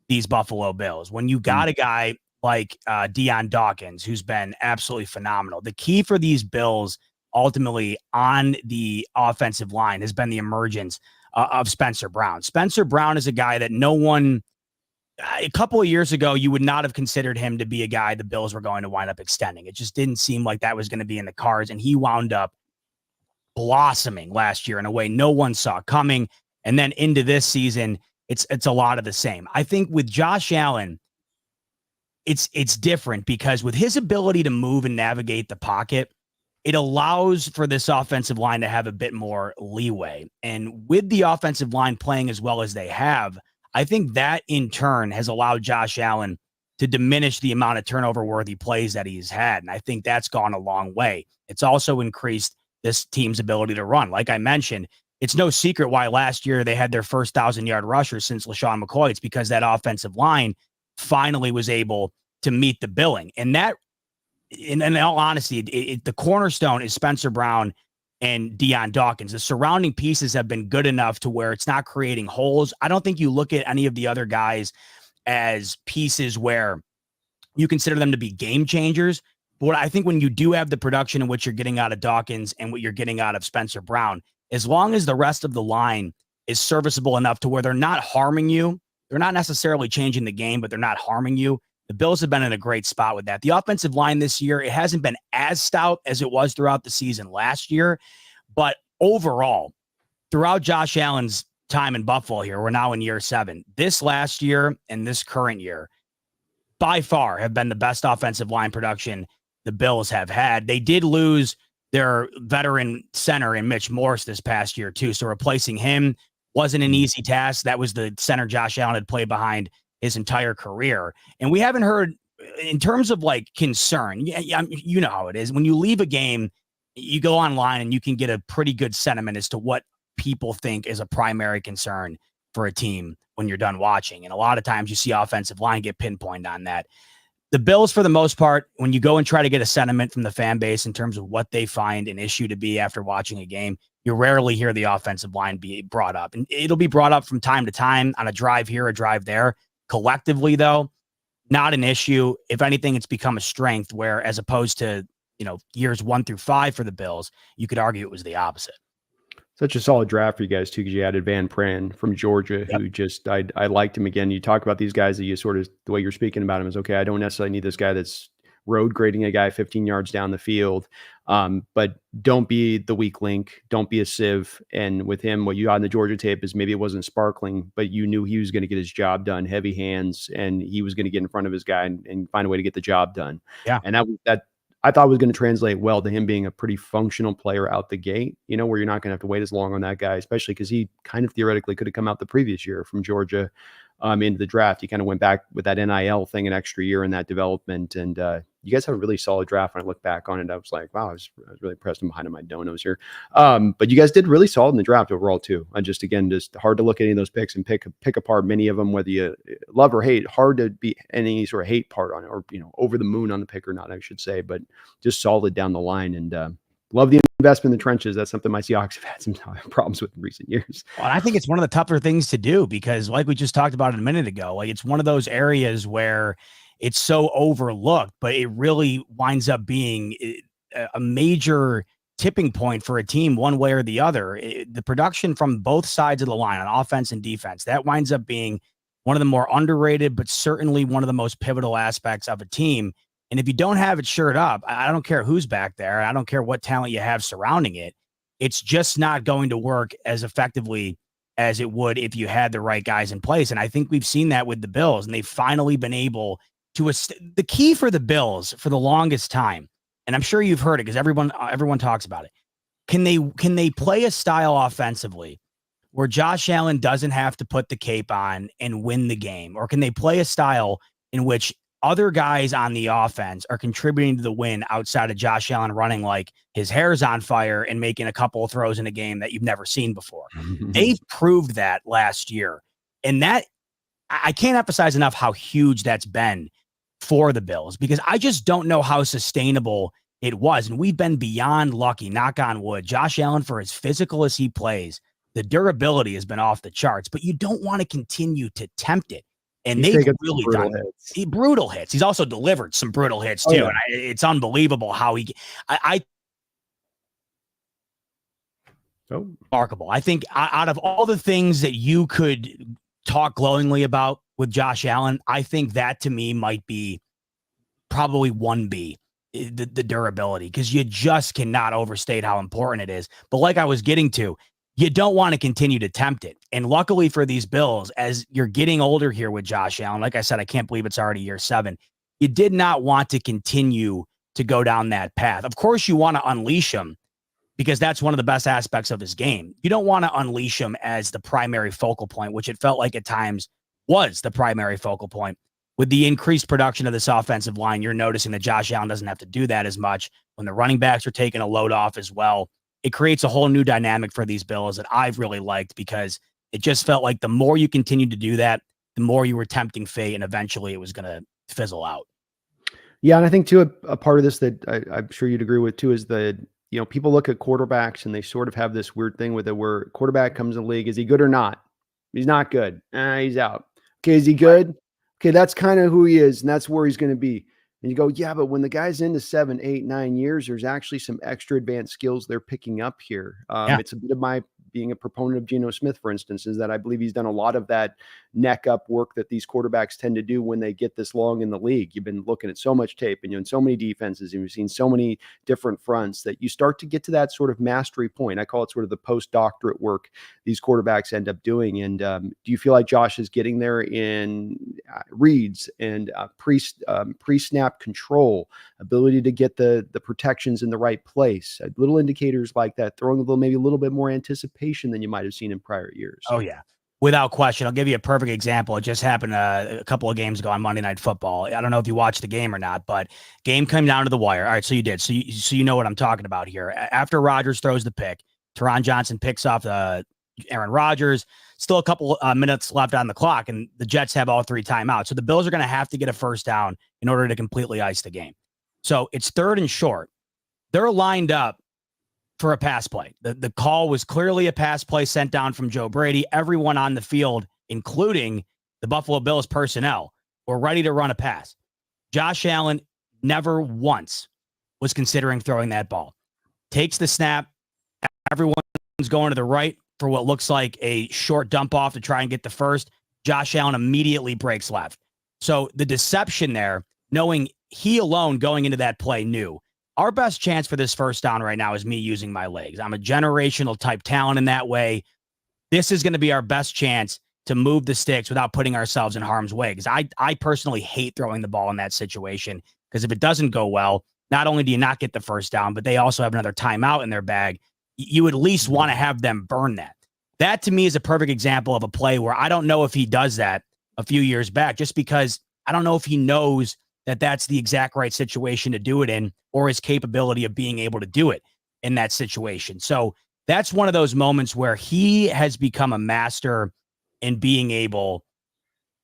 these Buffalo Bills. When you got a guy like Deion Dawkins, who's been absolutely phenomenal, the key for these Bills ultimately on the offensive line has been the emergence of Spencer Brown. Spencer Brown is a guy that no one, a couple of years ago, you would not have considered him to be a guy the Bills were going to wind up extending. It just didn't seem like that was going to be in the cards, and he wound up blossoming last year in a way no one saw coming. And then into this season, it's a lot of the same. I think with Josh Allen, it's different because with his ability to move and navigate the pocket, it allows for this offensive line to have a bit more leeway. And with the offensive line playing as well as they have, I think that in turn has allowed Josh Allen to diminish the amount of turnover-worthy plays that he's had. And I think that's gone a long way. It's also increased this team's ability to run. Like I mentioned, it's no secret why last year they had their first 1,000-yard rusher since LaShawn McCoy. It's because that offensive line finally was able to meet the billing. And that in all honesty, the cornerstone is Spencer Brown and Deion Dawkins. The surrounding pieces have been good enough to where it's not creating holes. I don't think you look at any of the other guys as pieces where you consider them to be game changers. But I think when you do have the production in what you're getting out of Dawkins and what you're getting out of Spencer Brown, as long as the rest of the line is serviceable enough to where they're not harming you, they're not necessarily changing the game, but they're not harming you. The Bills have been in a great spot with that. The offensive line this year, it hasn't been as stout as it was throughout the season last year. But overall, throughout Josh Allen's time in Buffalo here, we're now in year 7. This last year and this current year, by far, have been the best offensive line production the Bills have had. They did lose their veteran center in Mitch Morse this past year, too. So replacing him wasn't an easy task. That was the center Josh Allen had played behind his entire career. And we haven't heard, in terms of like concern, you know how it is. When you leave a game, you go online and you can get a pretty good sentiment as to what people think is a primary concern for a team when you're done watching. And a lot of times you see offensive line get pinpointed on that. The Bills, for the most part, when you go and try to get a sentiment from the fan base in terms of what they find an issue to be after watching a game, you rarely hear the offensive line be brought up. And it'll be brought up from time to time on a drive here, a drive there. Collectively, though, not an issue. If anything, it's become a strength where, as opposed to, years 1 through 5 for the Bills, you could argue it was the opposite. Such a solid draft for you guys too, because you added Van Pran from Georgia, who just I liked him again. You talk about these guys that you sort of, the way you're speaking about him is, okay, I don't necessarily need this guy that's road grading a guy 15 yards down the field, but don't be the weak link, don't be a sieve. And with him, what you got in the Georgia tape is maybe it wasn't sparkling, but you knew he was going to get his job done, heavy hands, and he was going to get in front of his guy and find a way to get the job done. Yeah, and that I thought was going to translate well to him being a pretty functional player out the gate, where you're not going to have to wait as long on that guy, especially because he kind of theoretically could have come out the previous year from Georgia into the draft. He kind of went back with that NIL thing, an extra year in that development. And you guys have a really solid draft. When I look back on it, I was like, wow, I was really impressed. I'm behind on my donos here. But you guys did really solid in the draft overall too. Just hard to look at any of those picks and pick apart many of them, whether you love or hate. Hard to be any sort of hate part on it, or over the moon on the pick or not, I should say. But just solid down the line, and love the investment in the trenches. That's something my Seahawks have had some problems with in recent years. Well, I think it's one of the tougher things to do because, like we just talked about a minute ago, like it's one of those areas where it's so overlooked, but it really winds up being a major tipping point for a team one way or the other. The production from both sides of the line on offense and defense, that winds up being one of the more underrated, but certainly one of the most pivotal aspects of a team. And if you don't have it shored up, I don't care who's back there. I don't care what talent you have surrounding it. It's just not going to work as effectively as it would if you had the right guys in place. And I think we've seen that with the Bills, and they've finally been able to the key for the Bills for the longest time. And I'm sure you've heard it because everyone talks about it. Can they play a style offensively where Josh Allen doesn't have to put the cape on and win the game? Or can they play a style in which other guys on the offense are contributing to the win outside of Josh Allen running like his hair's on fire and making a couple of throws in a game that you've never seen before? They've proved that last year. And that, I can't emphasize enough how huge that's been for the Bills, because I just don't know how sustainable it was. And we've been beyond lucky, knock on wood. Josh Allen, for as physical as he plays, the durability has been off the charts, but you don't want to continue to tempt it. And they've really done brutal hits. He's also delivered some brutal hits too. And it's unbelievable how remarkable. I think out of all the things that you could talk glowingly about with Josh Allen, I think that to me might be probably 1B, the durability, because you just cannot overstate how important it is. But like I was getting to, you don't want to continue to tempt it. And luckily for these Bills, as you're getting older here with Josh Allen, like I said, I can't believe it's already year 7. You did not want to continue to go down that path. Of course, you want to unleash him because that's one of the best aspects of his game. You don't want to unleash him as the primary focal point, which it felt like at times was the primary focal point. With the increased production of this offensive line, you're noticing that Josh Allen doesn't have to do that as much. When the running backs are taking a load off as well, it creates a whole new dynamic for these Bills that I've really liked, because it just felt like the more you continued to do that, the more you were tempting fate, and eventually it was going to fizzle out. Yeah, and I think too a part of this that I'm sure you'd agree with too is the people look at quarterbacks and they sort of have this weird thing with it where quarterback comes in the league. Is he good or not? He's not good. He's out. Okay, is he Right. good? Okay, that's kind of who he is, and that's where he's going to be. And you go, yeah, but when the guy's into 7, 8, 9 years, there's actually some extra advanced skills they're picking up here. Yeah. It's a bit of my being a proponent of Geno Smith, for instance, is that I believe he's done a lot of that neck up work that these quarterbacks tend to do when they get this long in the league. You've been looking at so much tape and you're in so many defenses and you've seen so many different fronts that you start to get to that sort of mastery point. I call it sort of the post-doctorate work these quarterbacks end up doing. And do you feel like Josh is getting there in reads and pre-snap control, ability to get the protections in the right place, little indicators like that, throwing maybe a little bit more anticipation than you might have seen in prior years? Oh, yeah. Without question. I'll give you a perfect example. It just happened a couple of games ago on Monday Night Football. I don't know if you watched the game or not, but game came down to the wire. All right, so you did. So you know what I'm talking about here. After Rodgers throws the pick, Teron Johnson picks off Aaron Rodgers. Still a couple minutes left on the clock, and the Jets have all 3 timeouts. So the Bills are going to have to get a first down in order to completely ice the game. So it's 3rd and short. They're lined up for a pass play. The call was clearly a pass play sent down from Joe Brady. Everyone on the field, including the Buffalo Bills personnel, were ready to run a pass. Josh Allen never once was considering throwing that ball. Takes the snap. Everyone's going to the right for what looks like a short dump off to try and get the first. Josh Allen immediately breaks left. So the deception there, knowing he alone going into that play knew, our best chance for this first down right now is me using my legs. I'm a generational type talent in that way. This is going to be our best chance to move the sticks without putting ourselves in harm's way. Because I personally hate throwing the ball in that situation, because if it doesn't go well, not only do you not get the first down, but they also have another timeout in their bag. You at least want to have them burn that. That to me is a perfect example of a play where I don't know if he does that a few years back, just because I don't know if he knows that that's the exact right situation to do it in, or his capability of being able to do it in that situation. So that's one of those moments where he has become a master in being able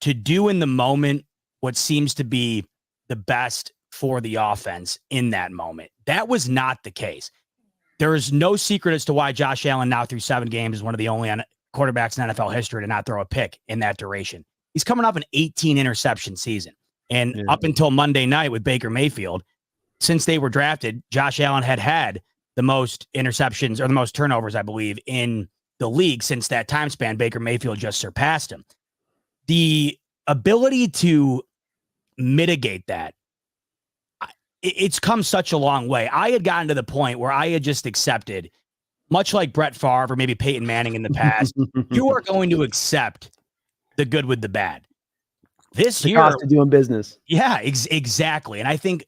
to do in the moment what seems to be the best for the offense in that moment. That was not the case. There is no secret as to why Josh Allen now through 7 games is one of the only quarterbacks in NFL history to not throw a pick in that duration. He's coming off an 18 interception season. And up until Monday night with Baker Mayfield, since they were drafted, Josh Allen had the most interceptions or the most turnovers, I believe, in the league since that time span. Baker Mayfield just surpassed him. The ability to mitigate that, it's come such a long way. I had gotten to the point where I had just accepted, much like Brett Favre or maybe Peyton Manning in the past, you are going to accept the good with the bad. This year, cost of doing business. Yeah, exactly. And I think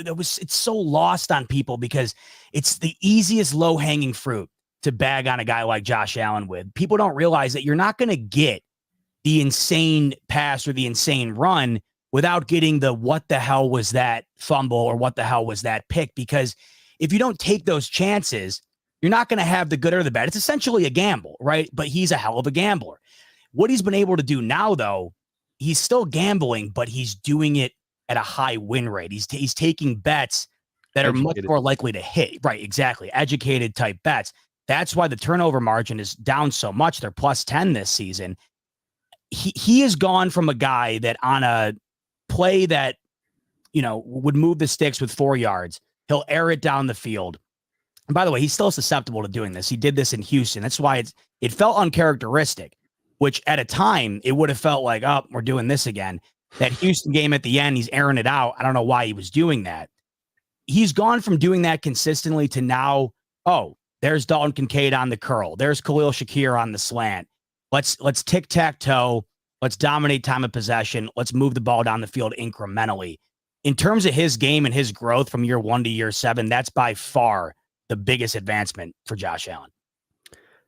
it's so lost on people because it's the easiest low-hanging fruit to bag on a guy like Josh Allen with. People don't realize that you're not going to get the insane pass or the insane run without getting the what the hell was that fumble or what the hell was that pick, because if you don't take those chances, you're not going to have the good or the bad. It's essentially a gamble, right? But he's a hell of a gambler. What he's been able to do now, though, he's still gambling, but he's doing it at a high win rate. He's taking bets that are much more likely to hit. Right, exactly. Educated type bets. That's why the turnover margin is down so much. They're plus 10 this season. He has gone from a guy that on a play that, would move the sticks with 4 yards, he'll air it down the field. And by the way, he's still susceptible to doing this. He did this in Houston. That's why it felt uncharacteristic, which at a time it would have felt like, oh, we're doing this again. That Houston game at the end, he's airing it out. I don't know why he was doing that. He's gone from doing that consistently to now, oh, there's Dalton Kincaid on the curl. There's Khalil Shakir on the slant. Let's tic-tac-toe. Let's dominate time of possession. Let's move the ball down the field incrementally. In terms of his game and his growth from year 1 to year 7, that's by far the biggest advancement for Josh Allen.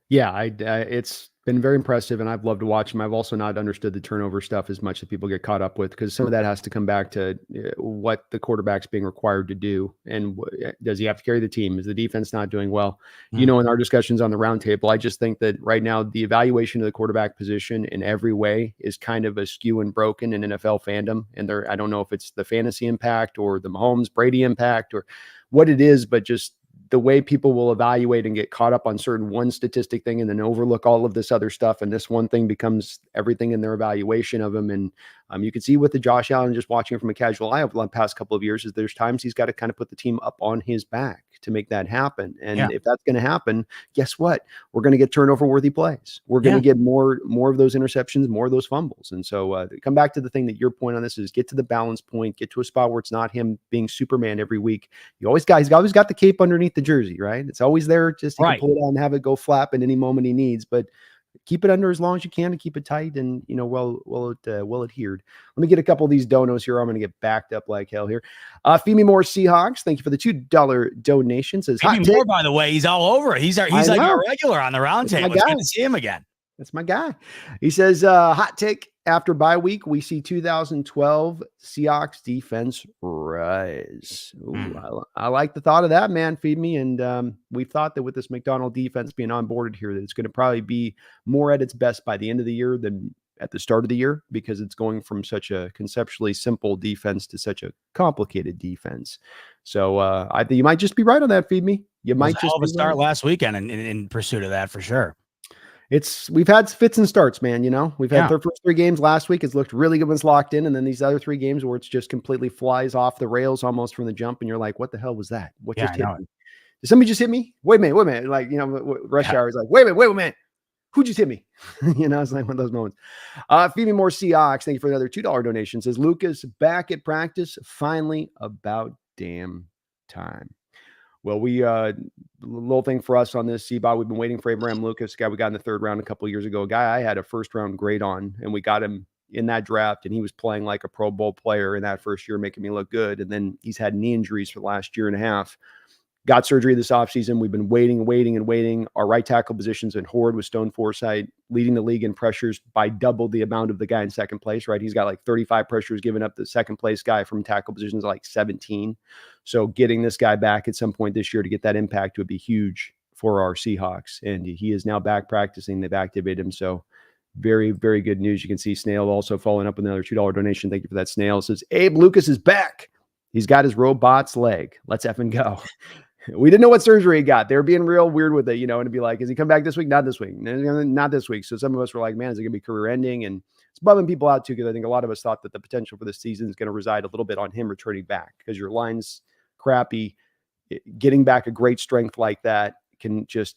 Yeah, it's Been very impressive, and I've loved to watch him. I've also not understood the turnover stuff as much that people get caught up with, because some of that has to come back to what the quarterback's being required to do, and does he have to carry the team? Is the defense not doing well? In our discussions on the roundtable, I just think that right now the evaluation of the quarterback position in every way is kind of askew and broken in NFL fandom. And I don't know if it's the fantasy impact or the Mahomes Brady impact or what it is, but just the way people will evaluate and get caught up on certain one statistic thing and then overlook all of this other stuff. And this one thing becomes everything in their evaluation of him. And you can see with the Josh Allen, just watching him from a casual eye over the past couple of years, is there's times he's got to kind of put the team up on his back to make that happen. And if that's going to happen, guess what? We're going to get turnover worthy plays. We're going to get more of those interceptions, more of those fumbles. And so come back to the thing that your point on this is, get to the balance point, get to a spot where it's not him being Superman every week. He's always got the cape underneath the jersey, right? It's always there. Just he can pull it out and have it go flap at any moment he needs, but keep it under as long as you can to keep it tight and, well adhered. Let me get a couple of these donos here. I'm going to get backed up like hell here. Feed Me More Seahawks. Thank you for the $2 donation. Says Feed Me More, by the way, he's all over it. He's like a regular on the roundtable. It's good to see him again. That's my guy. He says, hot take, after bye week, we see 2012 Seahawks defense rise. Ooh, I like the thought of that, man. Feed me. And we thought that with this McDonald defense being onboarded here, that it's going to probably be more at its best by the end of the year than at the start of the year, because it's going from such a conceptually simple defense to such a complicated defense. So I think you might just be right on that, Feed me. You might just have a start last weekend in pursuit of that for sure. We've had fits and starts, man. We've had the first 3 games last week. It's looked really good when it's locked in. And then these other 3 games where it's just completely flies off the rails almost from the jump. And you're like, what the hell was that? What just hit me? Did somebody just hit me? Wait a minute. Like, rush hour is like, wait a minute. Who just hit me? It's like one of those moments. Feed Me More Seahawks. Thank you for another $2 donation. Says Lucas, back at practice. Finally, about damn time. Well, little thing for us on this Zbot, we've been waiting for Abraham Lucas, guy we got in the 3rd round a couple of years ago, a guy I had a 1st round grade on, and we got him in that draft, and he was playing like a Pro Bowl player in that first year, making me look good. And then he's had knee injuries for the last year and a half. Got surgery this offseason. We've been waiting. Our right tackle position's in Horde with Stone Forsythe, leading the league in pressures by double the amount of the guy in 2nd place, right? He's got like 35 pressures, giving up the 2nd place guy from tackle positions like 17. So getting this guy back at some point this year to get that impact would be huge for our Seahawks. And he is now back practicing. They've activated him. So very, very good news. You can see Snail also following up with another $2 donation. Thank you for that, Snail. It says, Abe Lucas is back. He's got his robot's leg. Let's effing go. We didn't know what surgery he got. They were being real weird with it, and it'd be like, is he come back this week? Not this week. Not this week. So some of us were like, man, is it going to be career ending? And it's bumming people out too, because I think a lot of us thought that the potential for this season is going to reside a little bit on him returning back, because your line's crappy. Getting back a great strength like that can just,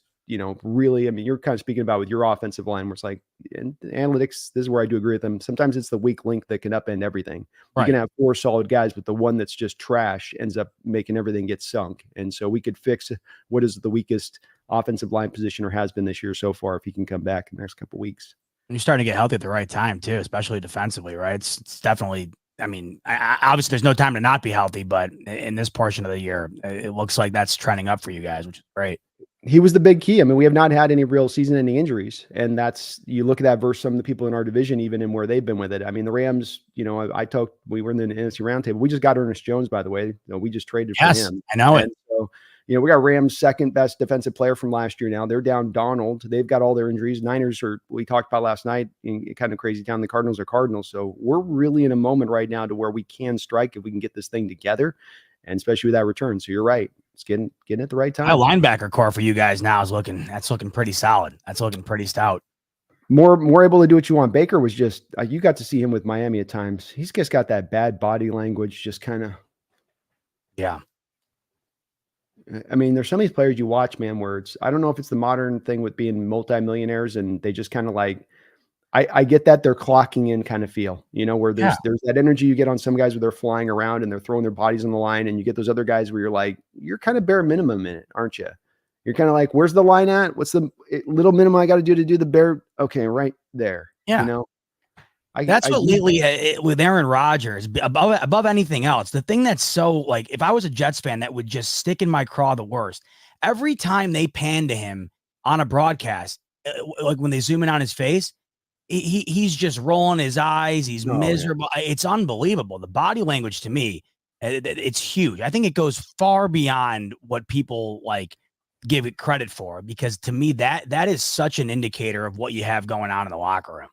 really, I mean, you're kind of speaking about with your offensive line where it's like, and analytics, this is where I do agree with them. Sometimes it's the weak link that can upend everything. You can have 4 solid guys, but the one that's just trash ends up making everything get sunk. And so we could fix what is the weakest offensive line position or has been this year so far if he can come back in the next couple of weeks. And you're starting to get healthy at the right time too, especially defensively, right? It's definitely, I mean, obviously there's no time to not be healthy, but in this portion of the year, it looks like that's trending up for you guys, which is great. He was the big key. I mean, we have not had any real season-ending injuries, and you look at that versus some of the people in our division, even in where they've been with it. I mean, the Rams, we were in the NFC roundtable. We just got Ernest Jones, by the way. We just traded for him. I know it. So, we got Rams' 2nd best defensive player from last year now. They're down Donald. They've got all their injuries. Niners we talked about last night, in kind of crazy town. The Cardinals are Cardinals. So we're really in a moment right now to where we can strike if we can get this thing together, and especially with that return. So you're right. It's getting at the right time. My linebacker core for you guys now is looking pretty solid. That's looking pretty stout. More able to do what you want. Baker was just, you got to see him with Miami at times. He's just got that bad body language, just kind of. Yeah. I mean, there's some of these players you watch, man, where I don't know if it's the modern thing with being multimillionaires and they just kind of like, I get that they're clocking in kind of feel, where there's that energy you get on some guys where they're flying around and they're throwing their bodies on the line, and you get those other guys where you're like, you're kind of bare minimum in it, aren't you? You're kind of like, where's the line at? What's the little minimum I got to do the bare? Okay, right there. Yeah. That's what lately with Aaron Rodgers, above anything else, the thing that's so like, if I was a Jets fan, that would just stick in my craw the worst. Every time they pan to him on a broadcast, like when they zoom in on his face, he's just rolling his eyes. He's miserable. Yeah. It's unbelievable. The body language to me, it's huge. I think it goes far beyond what people like give it credit for, because to me that is such an indicator of what you have going on in the locker room.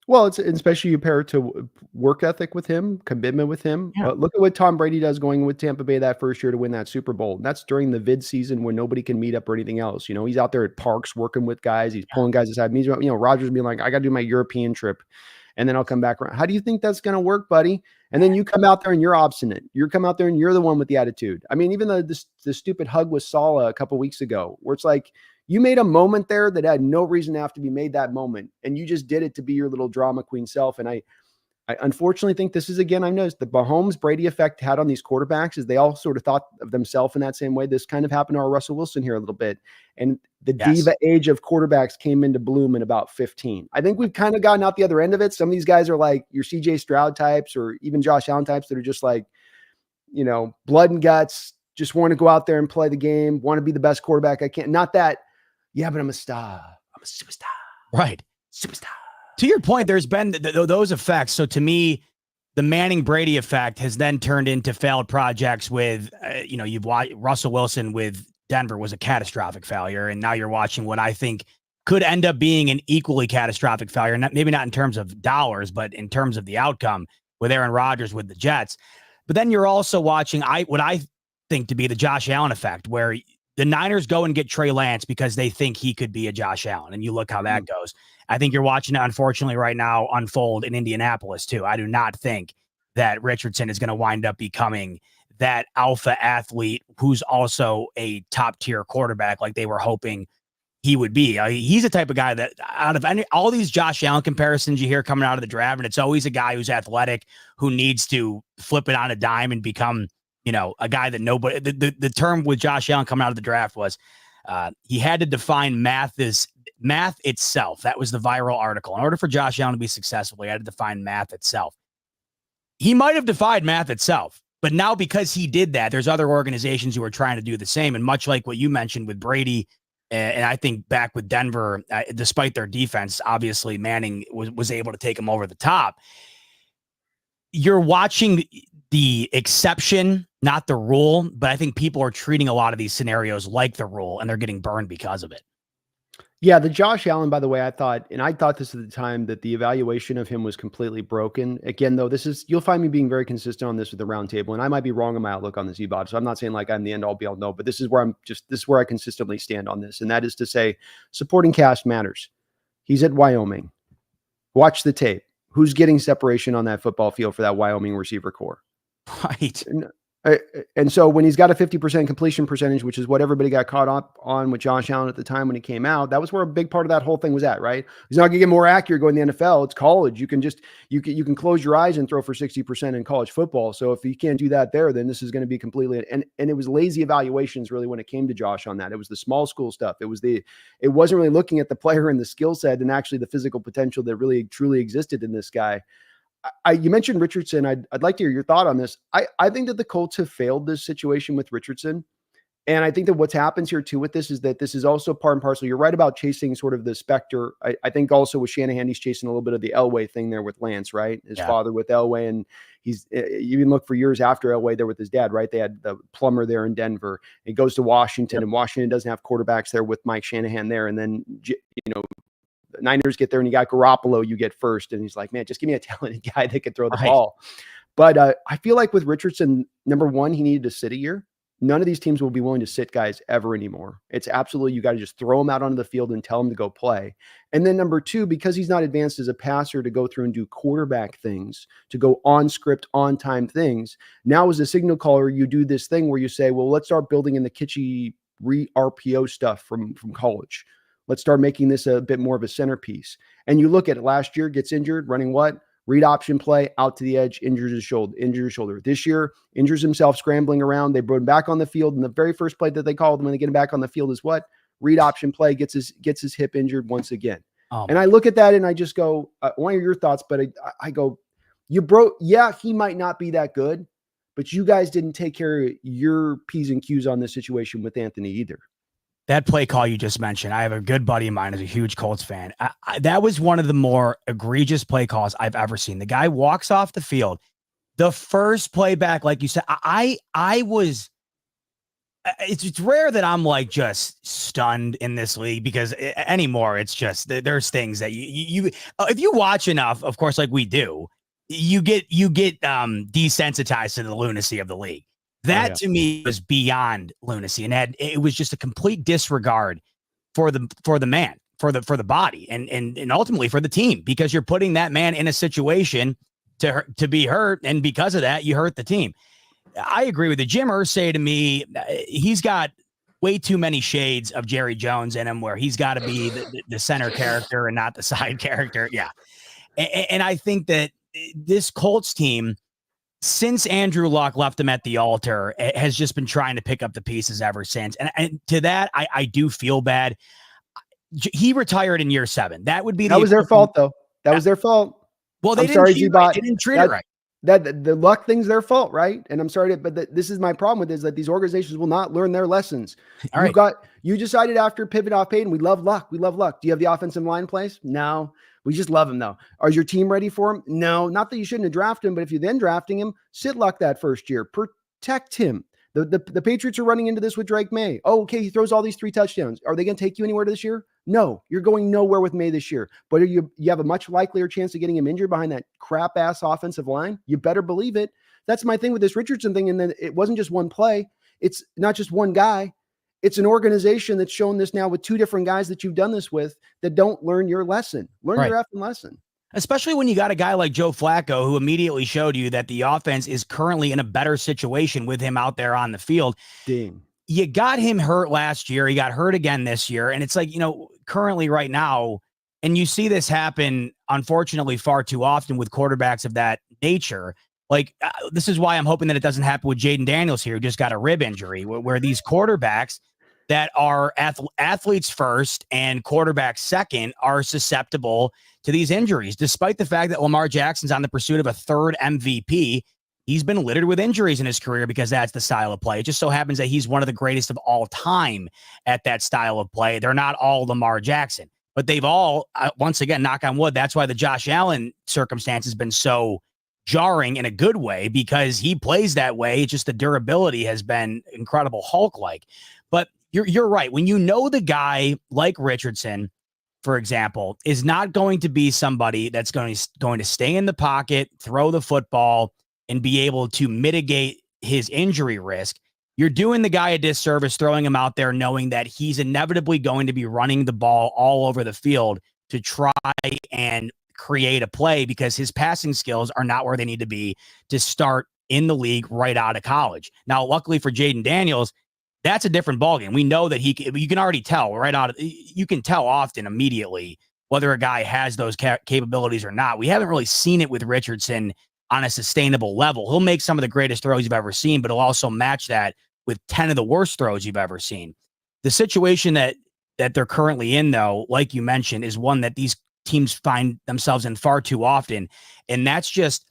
Well, it's especially you pair it to work ethic with him, commitment with him. Yeah. Look at what Tom Brady does going with Tampa Bay that first year to win that Super Bowl. And that's during the vid season when nobody can meet up or anything else. You know, he's out there at parks working with guys. He's pulling guys aside. He's, you know, Rodgers being like, I got to do my European trip, and then I'll come back around. How do you think that's going to work, buddy? And then you come out there and you're obstinate. You come out there and you're the one with the attitude. I mean, even the stupid hug with Saleh a couple weeks ago, where it's like, you made a moment there that had no reason to have to be made that moment. And you just did it to be your little drama queen self. And I unfortunately think this is, again, I've noticed the Mahomes Brady effect had on these quarterbacks is they all sort of thought of themselves in that same way. This kind of happened to our Russell Wilson here a little bit. And the diva age of quarterbacks came into bloom in about 15. I think we've kind of gotten out the other end of it. Some of these guys are like your CJ Stroud types or even Josh Allen types that are just like, you know, blood and guts, just want to go out there and play the game, want to be the best quarterback I can. Not that, yeah, but I'm a star. I'm a superstar. Right. Superstar. To your point, there's been those effects. So to me, the Manning Brady effect has then turned into failed projects with, you know, you've watched Russell Wilson with Denver was a catastrophic failure. And now you're watching what I think could end up being an equally catastrophic failure. Maybe not in terms of dollars, but in terms of the outcome with Aaron Rodgers with the Jets. But then you're also watching what I think to be the Josh Allen effect, where the Niners go and get Trey Lance because they think he could be a Josh Allen. And you look how that goes. I think you're watching it, unfortunately, right now unfold in Indianapolis, too. I do not think that Richardson is going to wind up becoming that alpha athlete who's also a top-tier quarterback like they were hoping he would be. He's the type of guy that out of all these Josh Allen comparisons you hear coming out of the draft, and it's always a guy who's athletic, who needs to flip it on a dime and become, you know, a guy that nobody, the term with Josh Allen coming out of the draft was he had to define math itself. That was the viral article. In order for Josh Allen to be successful, he had to define math itself. He might have defined math itself, but now because he did that, there's other organizations who are trying to do the same. And much like what you mentioned with Brady, and I think back with Denver, despite their defense, obviously Manning was able to take him over the top. You're watching the exception, not the rule, but I think people are treating a lot of these scenarios like the rule, and they're getting burned because of it. Yeah, the Josh Allen, by the way, I thought this at the time, that the evaluation of him was completely broken. Again, though, you'll find me being very consistent on this with the round table, and I might be wrong on my outlook on the Zbot. So I'm not saying like I'm the end all be all, no, but this is where I consistently stand on this. And that is to say, supporting cast matters. He's at Wyoming. Watch the tape. Who's getting separation on that football field for that Wyoming receiver core? Right. And so when he's got a 50% completion percentage, which is what everybody got caught up on with Josh Allen at the time when he came out, that was where a big part of that whole thing was at, right? He's not going to get more accurate going to the NFL. It's college. You can close your eyes and throw for 60% in college football. So if you can't do that there, then this is going to be completely, and it was lazy evaluations really when it came to Josh on that. It was the small school stuff. It wasn't really looking at the player and the skill set and actually the physical potential that really truly existed in this guy. You mentioned Richardson. I'd like to hear your thought on this. I think that the Colts have failed this situation with Richardson. And I think that what's happens here too with this is that this is also part and parcel. You're right about chasing sort of the specter. I think also with Shanahan, he's chasing a little bit of the Elway thing there with Lance, right? His father with Elway. And you even look for years after Elway there with his dad, right? They had the plumber there in Denver. It goes to Washington, and Washington doesn't have quarterbacks there with Mike Shanahan there. And then, the Niners get there and you got Garoppolo, you get first. And he's like, man, just give me a talented guy that could throw the ball. But I feel like with Richardson, number one, he needed to sit a year. None of these teams will be willing to sit guys ever anymore. It's absolutely, you got to just throw him out onto the field and tell him to go play. And then number two, because he's not advanced as a passer to go through and do quarterback things, to go on script, on time things. Now as a signal caller, you do this thing where you say, well, let's start building in the kitschy RPO stuff from college. Let's start making this a bit more of a centerpiece. And you look at it, last year, gets injured, running what? Read option play, out to the edge, injures his shoulder. This year, injures himself scrambling around. They brought him back on the field. And the very first play that they called when they get him back on the field is what? Read option play, gets his hip injured once again. And I look at that and I just go, I want to hear your thoughts, but I go, he might not be that good, but you guys didn't take care of your P's and Q's on this situation with Anthony either. That play call you just mentioned, I have a good buddy of mine who's a huge Colts fan. That was one of the more egregious play calls I've ever seen. The guy walks off the field. The first play back, like you said, I was. It's rare that I'm like just stunned in this league because anymore it's just there's things that you if you watch enough, of course, like we do, you get desensitized to the lunacy of the league. That to me was beyond lunacy, and it was just a complete disregard for the man, for the body, and ultimately for the team, because you're putting that man in a situation to be hurt, and because of that, you hurt the team. I agree with you. Jim Irsay, to me, he's got way too many shades of Jerry Jones in him, where he's got to be the center character and not the side character. Yeah, and I think that this Colts team, since Andrew Luck left him at the altar, has just been trying to pick up the pieces ever since. And to that, I do feel bad. He retired in year 7. That would be that was their fault, though. That was their fault. Well, they didn't treat it right. That the luck thing's their fault, right? And I'm sorry but this is my problem with this, that these organizations will not learn their lessons. You decided after pivot off Payton, we love Luck. Do you have the offensive line in place? No. We just love him, though. Is your team ready for him? No. Not that you shouldn't have drafted him, but if you're then drafting him, sit Luck that first year. Protect him. The Patriots are running into this with Drake May. Oh, okay, he throws all these 3 touchdowns. Are they going to take you anywhere this year? No, you're going nowhere with May this year. But you have a much likelier chance of getting him injured behind that crap-ass offensive line. You better believe it. That's my thing with this Richardson thing, and then it wasn't just one play. It's not just one guy. It's an organization that's shown this now with 2 different guys that you've done this with that don't learn your lesson. Learn your effing lesson. Especially when you got a guy like Joe Flacco, who immediately showed you that the offense is currently in a better situation with him out there on the field. Dang. You got him hurt last year. He got hurt again this year. And it's like, currently right now, and you see this happen, unfortunately, far too often with quarterbacks of that nature. Like, this is why I'm hoping that it doesn't happen with Jaden Daniels here, who just got a rib injury, where these quarterbacks that are athletes first and quarterbacks second are susceptible to these injuries, despite the fact that Lamar Jackson's on the pursuit of a 3rd MVP. He's been littered with injuries in his career because that's the style of play. It just so happens that he's one of the greatest of all time at that style of play. They're not all Lamar Jackson, but they've all, once again, knock on wood, that's why the Josh Allen circumstance has been so jarring in a good way, because he plays that way. It's just the durability has been incredible, Hulk-like. But you're right. When you know the guy like Richardson, for example, is not going to be somebody that's going to stay in the pocket, throw the football, and be able to mitigate his injury risk, you're doing the guy a disservice throwing him out there knowing that he's inevitably going to be running the ball all over the field to try and create a play, because his passing skills are not where they need to be to start in the league right out of college. Now, luckily for Jaden Daniels, that's a different ballgame. We know that you can already tell you can tell often immediately whether a guy has those capabilities or not. We haven't really seen it with Richardson on a sustainable level. He'll make some of the greatest throws you've ever seen, but he'll also match that with 10 of the worst throws you've ever seen. The situation that they're currently in, though, like you mentioned, is one that these teams find themselves in far too often. And that's just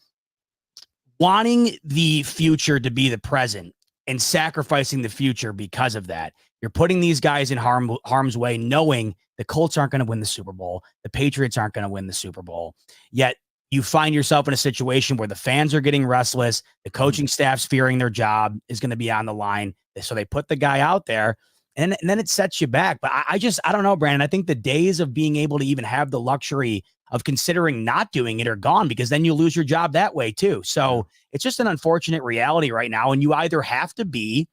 wanting the future to be the present and sacrificing the future because of that. You're putting these guys in harm's way, knowing the Colts aren't going to win the Super Bowl. The Patriots aren't going to win the Super Bowl. Yet you find yourself in a situation where the fans are getting restless. The coaching staff's fearing their job is going to be on the line. So they put the guy out there, and then it sets you back. But I don't know, Brandon. I think the days of being able to even have the luxury of considering not doing it are gone, because then you lose your job that way too. So it's just an unfortunate reality right now. And you either have to be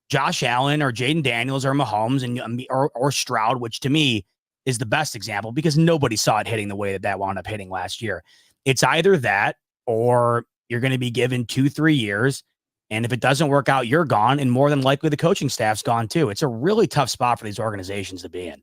Josh Allen or Jaden Daniels or Mahomes or Stroud, which to me is the best example, because nobody saw it hitting the way that wound up hitting last year. It's either that, or you're going to be given 2-3 years. And if it doesn't work out, you're gone. And more than likely the coaching staff's gone too. It's a really tough spot for these organizations to be in.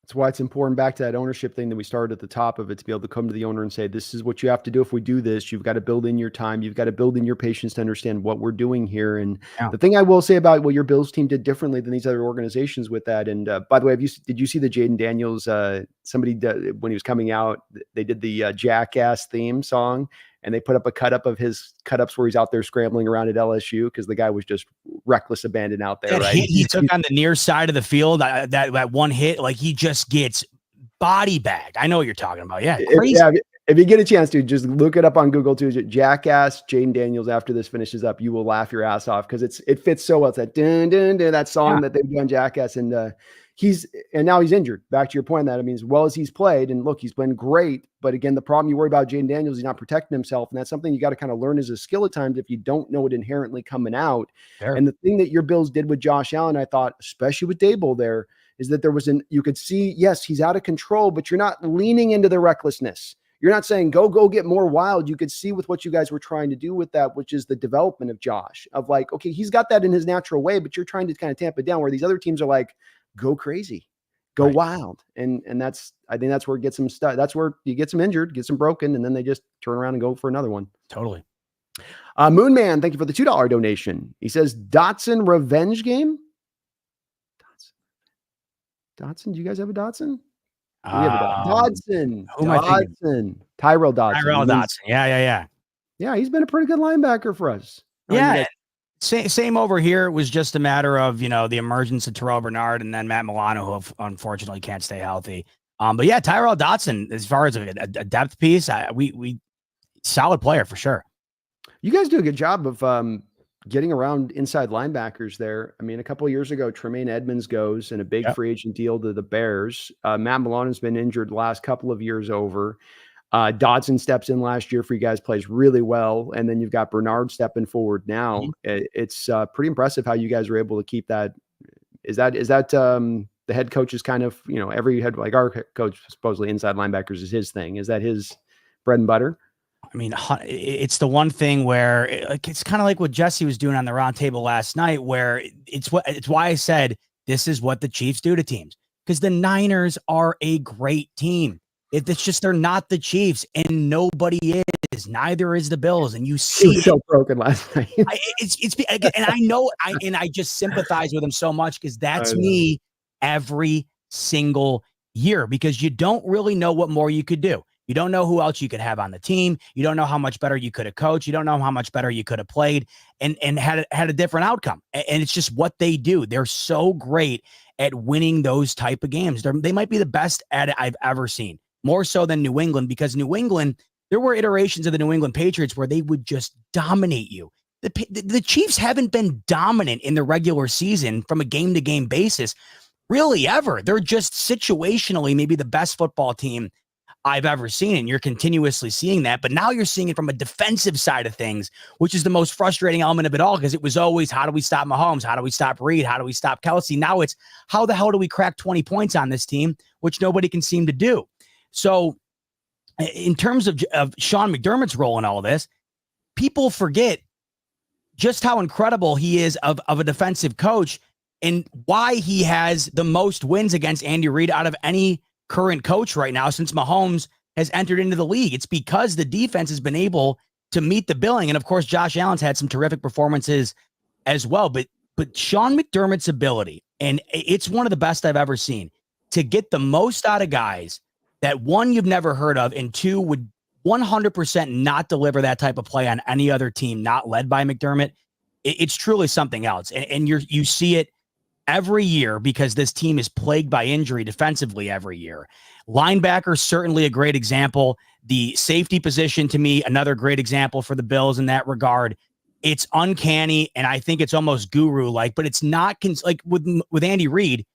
That's why it's important, back to that ownership thing that we started at the top of it, to be able to come to the owner and say, this is what you have to do. If we do this, you've got to build in your time. You've got to build in your patience to understand what we're doing here. And the thing I will say about what your Bills team did differently than these other organizations with that. And by the way, did you see the Jaden Daniels, somebody did, when he was coming out, they did the Jackass theme song, and they put up a cut-up of his cut-ups where he's out there scrambling around at LSU because the guy was just reckless abandon out there, right? He took on the near side of the field, that one hit, like he just gets body bagged. I know what you're talking about. Yeah, crazy. If you get a chance to, just look it up on Google too. Jackass Jaden Daniels. After this finishes up, you will laugh your ass off because it fits so well. It's that dun, dun, dun, that song that they do on Jackass, and now he's injured. Back to your point, that I mean, as well as he's played, and look, he's been great. But again, the problem you worry about Jaden Daniels, he's not protecting himself, and that's something you got to kind of learn as a skill at times if you don't know it inherently coming out. Sure. And the thing that your Bills did with Josh Allen, I thought, especially with Dable there, is that there was you could see, yes, he's out of control, but you're not leaning into the recklessness. You're not saying go get more wild. You could see with what you guys were trying to do with that, which is the development of Josh, of like, okay, he's got that in his natural way, but you're trying to kind of tamp it down, where these other teams are like, go crazy, go wild. And I think that's where it gets them stuck. That's where you get them injured, gets them broken, and then they just turn around and go for another one. Totally. Moonman, thank you for the $2 donation. He says, Dotson revenge game. Dotson, do you guys have a Dotson? Dodson. Who am I thinking? Tyrell Dodson. Tyrell Dodson. Yeah. Yeah, he's been a pretty good linebacker for us. Yeah. Same over here. It was just a matter of, the emergence of Terrell Bernard and then Matt Milano, who unfortunately can't stay healthy. But yeah, Tyrell Dodson, as far as a depth piece, we solid player for sure. You guys do a good job of getting around inside linebackers there. I mean, a couple of years ago, Tremaine Edmonds goes in a big free agent deal to the Bears. Matt Milano's been injured the last couple of years over. Dodson steps in last year for you guys, plays really well. And then you've got Bernard stepping forward now. Mm-hmm. It's pretty impressive how you guys are able to keep that. Is that the head coach's kind of, every head, like our coach, supposedly inside linebackers is his thing. Is that his bread and butter? I mean, it's the one thing where it's kind of like what Jesse was doing on the round table last night, where it's why I said this is what the Chiefs do to teams, because the Niners are a great team. It's just they're not the Chiefs, and nobody is. Neither is the Bills, and you see it so broken last night. And I know, I just sympathize with him so much because that's me every single year, because you don't really know what more you could do. You don't know who else you could have on the team. You don't know how much better you could have coached. You don't know how much better you could have played and had a different outcome. And it's just what they do. They're so great at winning those type of games. They might be the best at it I've ever seen, more so than New England, because New England, there were iterations of the New England Patriots where they would just dominate you. The Chiefs haven't been dominant in the regular season from a game-to-game basis, really ever. They're just situationally maybe the best football team I've ever seen, and you're continuously seeing that. But now you're seeing it from a defensive side of things, which is the most frustrating element of it all, because it was always, how do we stop Mahomes? How do we stop Reed? How do we stop Kelsey? Now it's, how the hell do we crack 20 points on this team, which nobody can seem to do? So in terms of Sean McDermott's role in all this, people forget just how incredible he is of a defensive coach and why he has the most wins against Andy Reid out of any current coach right now since Mahomes has entered into the league. It's because the defense has been able to meet the billing. And of course, Josh Allen's had some terrific performances as well. But Sean McDermott's ability, and it's one of the best I've ever seen, to get the most out of guys that, one, you've never heard of, and two, would 100% not deliver that type of play on any other team not led by McDermott. It's truly something else. And you see it every year, because this team is plagued by injury defensively every year. Linebacker, certainly a great example. The safety position, to me, another great example for the Bills in that regard. It's uncanny, and I think it's almost guru-like, but it's not like with Andy Reid.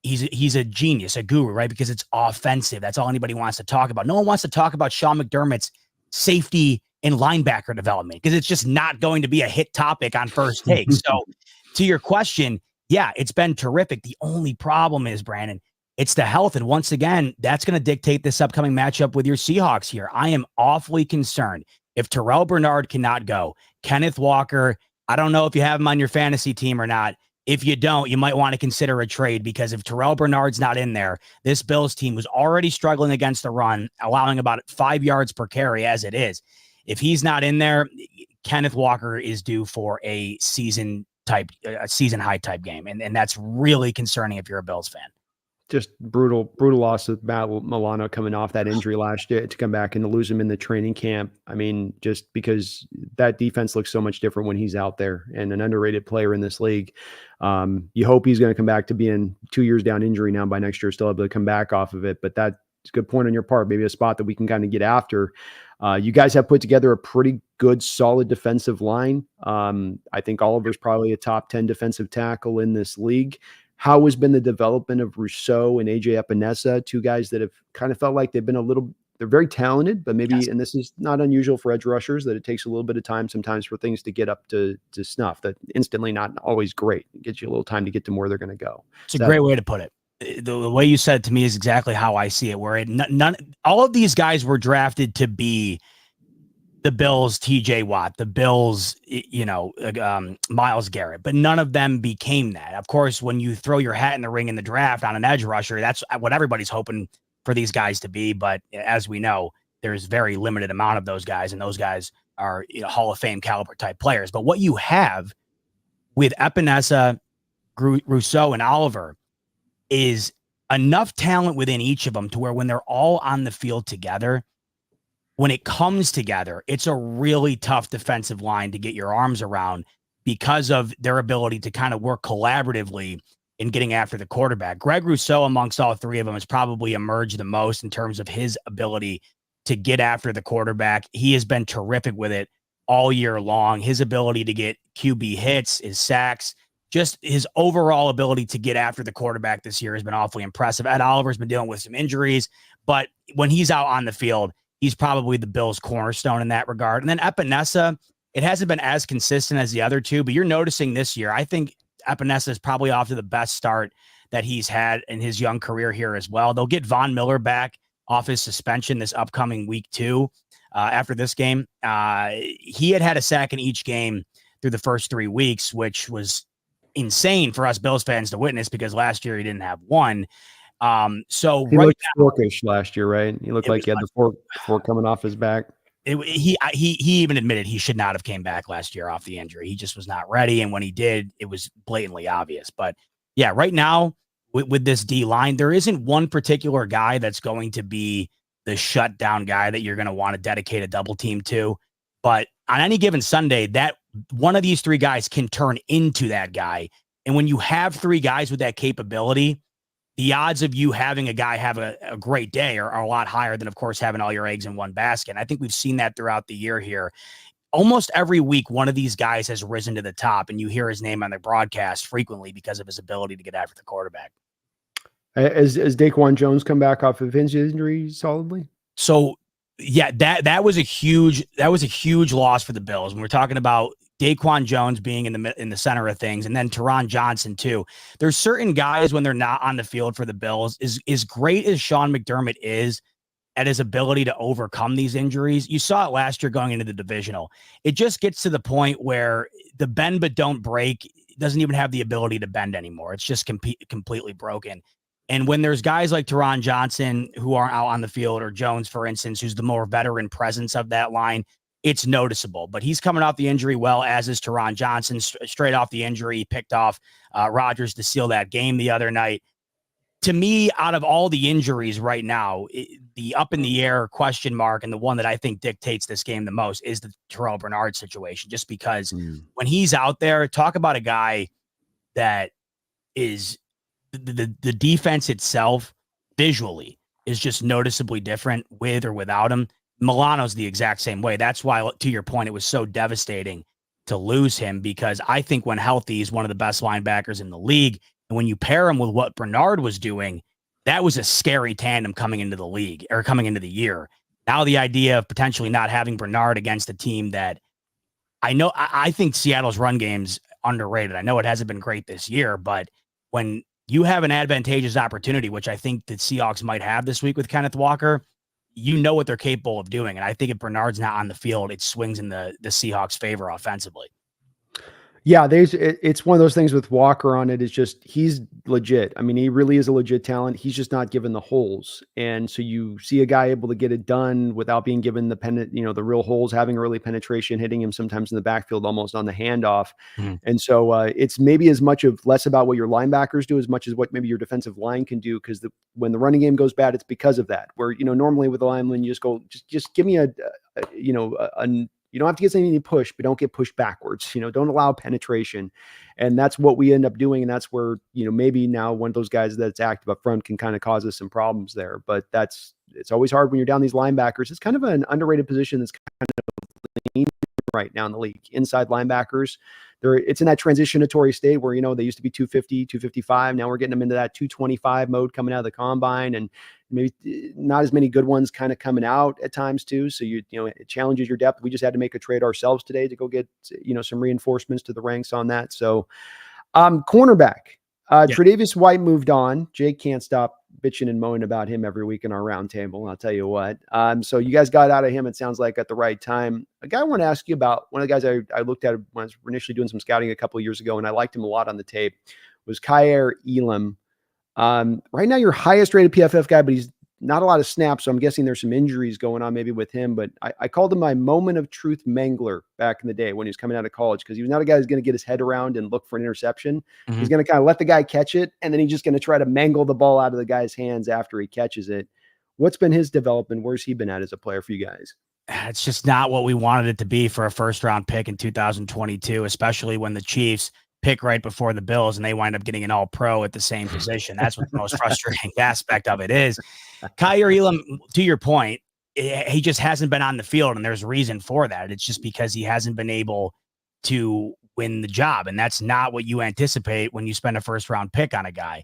He's a genius, a guru, right? Because it's offensive. That's all anybody wants to talk about. No one wants to talk about Sean McDermott's safety and linebacker development, because it's just not going to be a hit topic on First Take. So to your question, yeah, it's been terrific. The only problem is, Brandon, it's the health. And once again, that's going to dictate this upcoming matchup with your Seahawks here. I am awfully concerned if Terrell Bernard cannot go. Kenneth Walker, I don't know if you have him on your fantasy team or not. If you don't, you might want to consider a trade, because if Terrell Bernard's not in there, this Bills team was already struggling against the run, allowing about 5 yards per carry as it is. If he's not in there, Kenneth Walker is due for a season high type game. And that's really concerning if you're a Bills fan. just brutal loss with Matt Milano coming off that injury last year to come back and to lose him in the training camp. I mean, just because that defense looks so much different when he's out there, and an underrated player in this league. You hope he's going to come back to being 2 years down injury now by next year, still able to come back off of it. But that's a good point on your part. Maybe a spot that we can kind of get after. You guys have put together a pretty good, solid defensive line. I think Oliver's probably a top 10 defensive tackle in this league. How has been the development of Rousseau and AJ Epinesa, two guys that have kind of felt like they've been they're very talented, but maybe, and this is not unusual for edge rushers, that it takes a little bit of time sometimes for things to get up to snuff, that instantly not always great. It gives you a little time to get to where they're going to go. It's a great way to put it. The way you said it to me is exactly how I see it, where all of these guys were drafted to be the Bills, TJ Watt, the Bills, Myles Garrett, but none of them became that. Of course, when you throw your hat in the ring in the draft on an edge rusher, that's what everybody's hoping for these guys to be. But as we know, there's very limited amount of those guys, and those guys are Hall of Fame caliber type players. But what you have with Epinesa, Rousseau, and Oliver is enough talent within each of them to where when they're all on the field together, when it comes together, it's a really tough defensive line to get your arms around because of their ability to kind of work collaboratively in getting after the quarterback. Greg Rousseau, amongst all three of them, has probably emerged the most in terms of his ability to get after the quarterback. He has been terrific with it all year long. His ability to get QB hits, his sacks, just his overall ability to get after the quarterback this year has been awfully impressive. Ed Oliver's been dealing with some injuries, but when he's out on the field, he's probably the Bills' cornerstone in that regard. And then Epinesa, it hasn't been as consistent as the other two, but you're noticing this year, I think Epinesa is probably off to the best start that he's had in his young career here as well. They'll get Von Miller back off his suspension this upcoming week 2 after this game. He had a sack in each game through the first 3 weeks, which was insane for us Bills fans to witness because last year he didn't have one. So he looked forkish last year, right? He looked like he had the fork coming off his back. He even admitted he should not have came back last year off the injury. He just was not ready, and when he did, it was blatantly obvious. But yeah, right now with this D line, there isn't one particular guy that's going to be the shutdown guy that you're going to want to dedicate a double team to. But on any given Sunday, that one of these three guys can turn into that guy. And when you have three guys with that capability, the odds of you having a guy have a great day are a lot higher than, of course, having all your eggs in one basket. And I think we've seen that throughout the year here. Almost every week, one of these guys has risen to the top, and you hear his name on the broadcast frequently because of his ability to get after the quarterback. As Daquan Jones come back off of his injury solidly? So, yeah, that was a huge loss for the Bills. When we're talking about Daquan Jones being in the center of things, and then Teron Johnson too. There's certain guys when they're not on the field for the Bills, as great as Sean McDermott is at his ability to overcome these injuries. You saw it last year going into the divisional. It just gets to the point where the bend but don't break doesn't even have the ability to bend anymore. It's just completely broken. And when there's guys like Teron Johnson who aren't out on the field, or Jones, for instance, who's the more veteran presence of that line, it's noticeable. But he's coming off the injury well, as is Teron Johnson. Straight off the injury, he picked off Rodgers to seal that game the other night. To me, out of all the injuries right now, the up in the air question mark, and the one that I think dictates this game the most, is the Terrell Bernard situation. Just because when he's out there, talk about a guy that is the defense itself visually is just noticeably different with or without him. Milano's the exact same way. That's why, to your point, it was so devastating to lose him, because I think when healthy, he's one of the best linebackers in the league. And when you pair him with what Bernard was doing, that was a scary tandem coming into the league, or coming into the year. Now the idea of potentially not having Bernard against a team that I think Seattle's run game's underrated. I know it hasn't been great this year, but when you have an advantageous opportunity, which I think the Seahawks might have this week with Kenneth Walker, you know what they're capable of doing. And I think if Bernard's not on the field, it swings in the Seahawks' favor offensively. Yeah, it's one of those things with Walker on it. It's just he's legit. I mean, he really is a legit talent. He's just not given the holes, and so you see a guy able to get it done without being given the real holes, having early penetration, hitting him sometimes in the backfield, almost on the handoff. Mhm. And so it's maybe as much of less about what your linebackers do as much as what maybe your defensive line can do. Because when the running game goes bad, it's because of that. Where normally with the lineman, you just go, just give me you don't have to get any push, but don't get pushed backwards. Don't allow penetration. And that's what we end up doing. And that's where, maybe now one of those guys that's active up front can kind of cause us some problems there. But it's always hard when you're down these linebackers. It's kind of an underrated position that's kind of right now in the league. Inside linebackers, it's in that transitionatory state where, they used to be 250, 255. Now we're getting them into that 225 mode coming out of the combine, and maybe not as many good ones kind of coming out at times too. So it challenges your depth. We just had to make a trade ourselves today to go get, some reinforcements to the ranks on that. So cornerback, Yeah. Tre'Davious White moved on. Jake can't stop bitching and moaning about him every week in our roundtable. I'll tell you what. So you guys got out of him, it sounds like, at the right time. A guy I want to ask you about, one of the guys I looked at when I was initially doing some scouting a couple of years ago, and I liked him a lot on the tape, was Kaiir Elam. Right now, your highest rated PFF guy, but he's not a lot of snaps. So I'm guessing there's some injuries going on maybe with him. But I called him my moment of truth mangler back in the day when he was coming out of college, because he was not a guy who's going to get his head around and look for an interception. Mhm. He's going to kind of let the guy catch it, and then he's just going to try to mangle the ball out of the guy's hands after he catches it. What's been his development? Where's he been at as a player for you guys? It's just not what we wanted it to be for a first round pick in 2022, especially when the Chiefs pick right before the Bills and they wind up getting an all pro at the same position. That's what the most frustrating aspect of it is. Kaiir Elam, to your point, he just hasn't been on the field, and there's reason for that. It's just because he hasn't been able to win the job, and that's not what you anticipate when you spend a first round pick on a guy.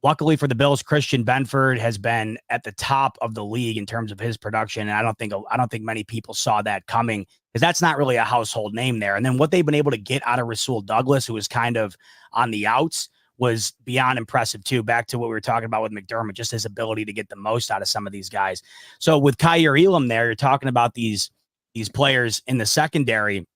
Luckily for the Bills, Christian Benford has been at the top of the league in terms of his production, and I don't think many people saw that coming, because that's not really a household name there. And then what they've been able to get out of Rasul Douglas, who was kind of on the outs, was beyond impressive too. Back to what we were talking about with McDermott, just his ability to get the most out of some of these guys. So with Kaiir Elam there, you're talking about these players in the secondary.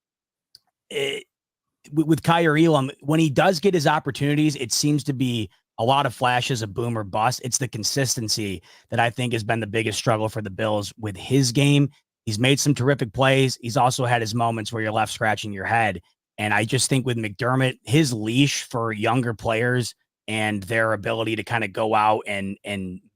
With Kaiir Elam, when he does get his opportunities, it seems to be a lot of flashes of boom or bust. It's the consistency that I think has been the biggest struggle for the Bills with his game. He's made some terrific plays. He's also had his moments where you're left scratching your head. And I just think with McDermott, his leash for younger players and their ability to kind of go out and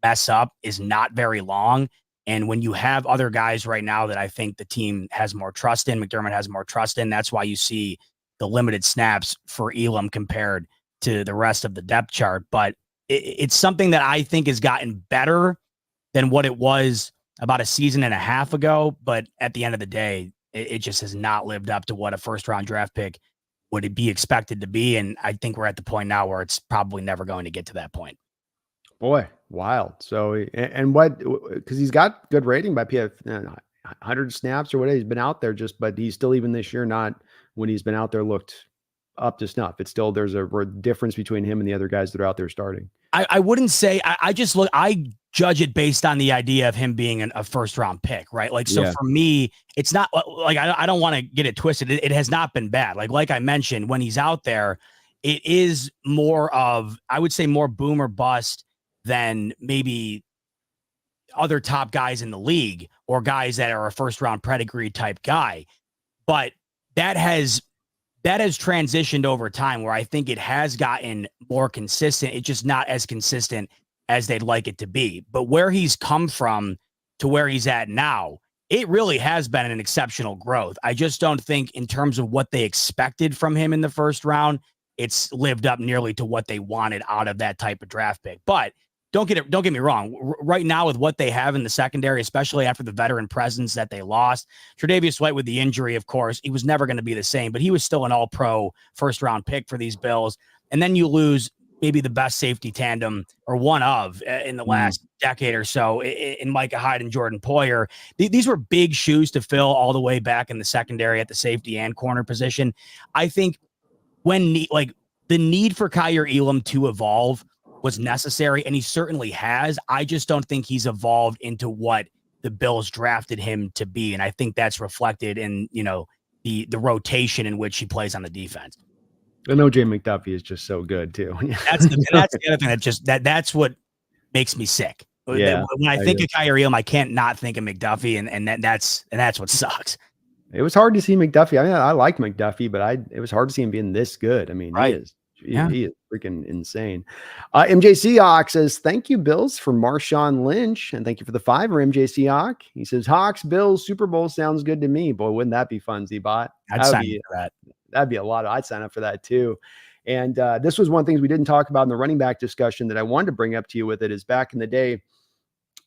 mess up is not very long. And when you have other guys right now that I think the team has more trust in, McDermott has more trust in, that's why you see the limited snaps for Elam compared to the rest of the depth chart. But it's something that I think has gotten better than what it was about a season and a half ago. But at the end of the day, it just has not lived up to what a first round draft pick would be expected to be. And I think we're at the point now where it's probably never going to get to that point. Boy, wild. So, and what, because he's got good rating by PF, 100 snaps or whatever. He's been out there but he's still, even this year, not when he's been out there, looked up to snuff. It's still, there's a difference between him and the other guys that are out there starting. I wouldn't say, I judge it based on the idea of him being a first round pick, right? Like, so for me, it's not like, I don't want to get it twisted. It has not been bad. Like I mentioned, when he's out there, it is more of, I would say, more boom or bust than maybe other top guys in the league or guys that are a first round pedigree type guy. But that has transitioned over time, where I think it has gotten more consistent. It's just not as consistent as they'd like it to be. But where he's come from to where he's at now, it really has been an exceptional growth. I just don't think, in terms of what they expected from him in the first round, it's lived up nearly to what they wanted out of that type of draft pick. But don't get me wrong. Right now, with what they have in the secondary, especially after the veteran presence that they lost, Tre'Davious White with the injury, of course, he was never going to be the same, but he was still an all-pro first-round pick for these Bills. And then you lose maybe the best safety tandem, or one of, in the last decade or so, in Micah Hyde and Jordan Poyer. These were big shoes to fill all the way back in the secondary at the safety and corner position. I think the need for Kaiir Elam to evolve was necessary, and he certainly has. I just don't think he's evolved into what the Bills drafted him to be. And I think that's reflected in, the rotation in which he plays on the defense. I know Jay McDuffie is just so good too. That's the other thing that's what makes me sick. Yeah, when I think of Kyrie Elam, I can't not think of McDuffie, and that's what sucks. It was hard to see McDuffie. I mean, I like McDuffie, but it was hard to see him being this good. I mean, right. he is freaking insane. MJ Seahawks says, thank you, Bills, for Marshawn Lynch. And thank you for the $5, MJ Seahawk. He says, Hawks, Bills, Super Bowl sounds good to me. Boy, wouldn't that be fun, Zbot? I'd sign up for that. That'd be a lot. I'd sign up for that too. And this was one of the things we didn't talk about in the running back discussion that I wanted to bring up to you with it is back in the day,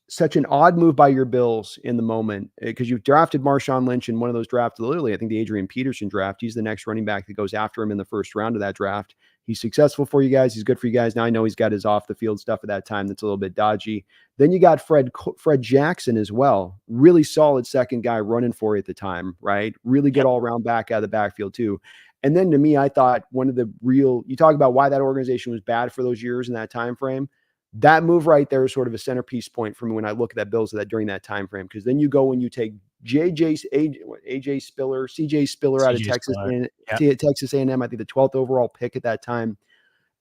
such an odd move by your Bills in the moment because you drafted Marshawn Lynch in one of those drafts, literally, I think the Adrian Peterson draft. He's the next running back that goes after him in the first round of that draft. He's successful for you guys. He's good for you guys. Now I know he's got his off the field stuff at that time that's a little bit dodgy. Then you got Fred Jackson as well. Really solid second guy running for you at the time, right? Really good all around back out of the backfield too. And then to me, I thought one of the you talk about why that organization was bad for those years in that time frame. That move right there is sort of a centerpiece point for me when I look at that Bills during that time frame. Because then you go and you take CJ Spiller out of Texas A&M. I think the 12th overall pick at that time.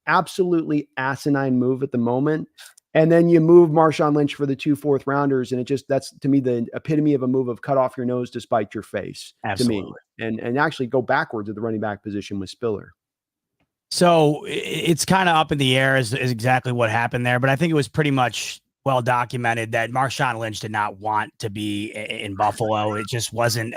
Absolutely asinine move at the moment. And then you move Marshawn Lynch for the 2 4th rounders, and that's to me the epitome of a move of cut off your nose to spite your face. Absolutely. To me, and actually go backwards at the running back position with Spiller. So it's kind of up in the air is exactly what happened there. But I think it was pretty much well documented that Marshawn Lynch did not want to be in Buffalo. It just wasn't.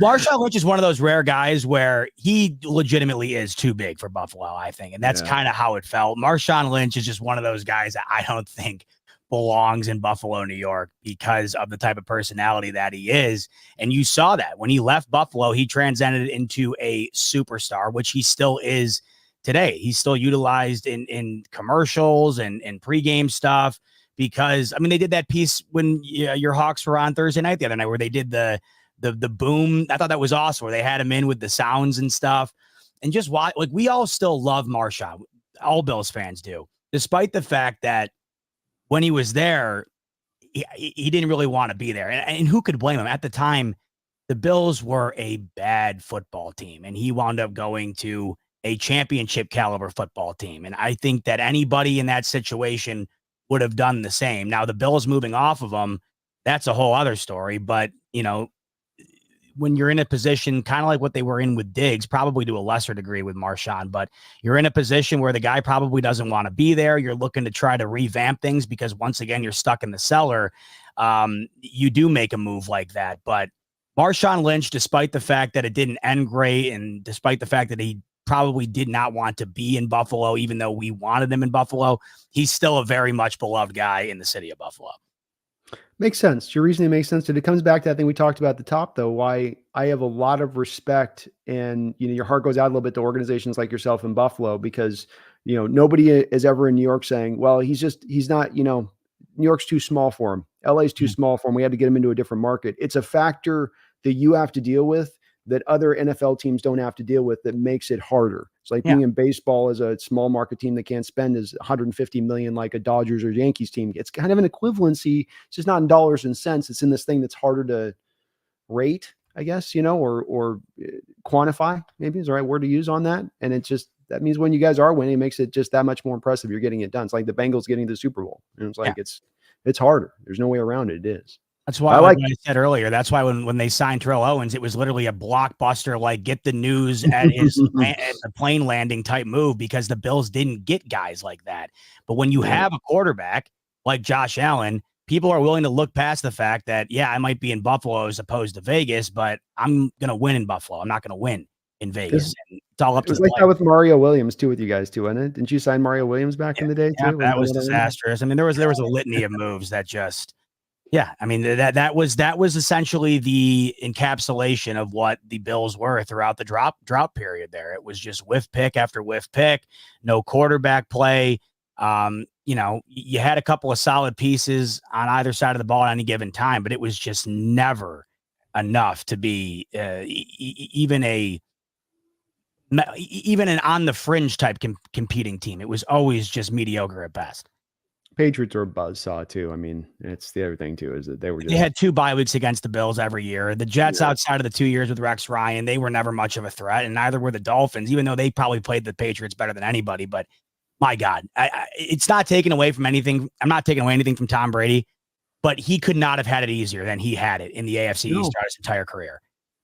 Marshawn Lynch is one of those rare guys where he legitimately is too big for Buffalo, I think. And that's kind of how it felt. Marshawn Lynch is just one of those guys that I don't think belongs in Buffalo, New York, because of the type of personality that he is. And you saw that when he left Buffalo, he transcended into a superstar, which he still is today. He's still utilized in commercials and pregame stuff because, I mean, they did that piece when your Hawks were on Thursday night the other night where they did the boom. I thought that was awesome, where they had him in with the sounds and stuff. And just why, like, we all still love Marshawn. All Bills fans do, despite the fact that when he was there, he didn't really want to be there. And who could blame him? At the time, the Bills were a bad football team, and he wound up going to a championship caliber football team. And I think that anybody in that situation would have done the same. Now, the Bills moving off of him, that's a whole other story. But, you know, when you're in a position kind of like what they were in with Diggs, probably to a lesser degree with Marshawn, but you're in a position where the guy probably doesn't want to be there. You're looking to try to revamp things because once again, you're stuck in the cellar. You do make a move like that. But Marshawn Lynch, despite the fact that it didn't end great and despite the fact that he probably did not want to be in Buffalo, even though we wanted him in Buffalo, he's still a very much beloved guy in the city of Buffalo. Makes sense. Your reasoning makes sense. And it comes back to that thing we talked about at the top, though, why I have a lot of respect and, you know, your heart goes out a little bit to organizations like yourself in Buffalo, because, you know, nobody is ever in New York saying, well, he's not, you know, New York's too small for him. LA is too small for him. We had to get him into a different market. It's a factor that you have to deal with that other NFL teams don't have to deal with that makes it harder. It's like being in baseball as a small market team that can't spend as 150 million like a Dodgers or Yankees team. It's kind of an equivalency. It's just not in dollars and cents. It's in this thing that's harder to rate, I guess, you know, or quantify, maybe is the right word to use on that. And it's just, that means when you guys are winning, it makes it just that much more impressive. You're getting it done. It's like the Bengals getting to the Super Bowl. And it's like, it's harder. There's no way around it. It is. That's why, like I said earlier, that's why when they signed Terrell Owens, it was literally a blockbuster, like get the news at his at the plane landing type move, because the Bills didn't get guys like that. But when you have a quarterback like Josh Allen, people are willing to look past the fact that, I might be in Buffalo as opposed to Vegas, but I'm going to win in Buffalo. I'm not going to win in Vegas. And it's all up to the like that with Mario Williams too, with you guys too, wasn't it? Didn't you sign Mario Williams back in the day too? That was disastrous. I mean, there was a litany of moves that just. Yeah, I mean, that was essentially the encapsulation of what the Bills were throughout the drought period there. It was just whiff pick after whiff pick, no quarterback play. You know, you had a couple of solid pieces on either side of the ball at any given time, but it was just never enough to be even an on the fringe type competing team. It was always just mediocre at best. Patriots are a buzzsaw too. I mean, it's the other thing too, is that they were They just, had 2 bye weeks against the Bills every year. The Jets, yeah. outside of the 2 years with Rex Ryan, they were never much of a threat, and neither were the Dolphins, even though they probably played the Patriots better than anybody. But my God, it's not taking away from anything. I'm not taking away anything from Tom Brady, but he could not have had it easier than he had it in the AFC East No. throughout his entire career.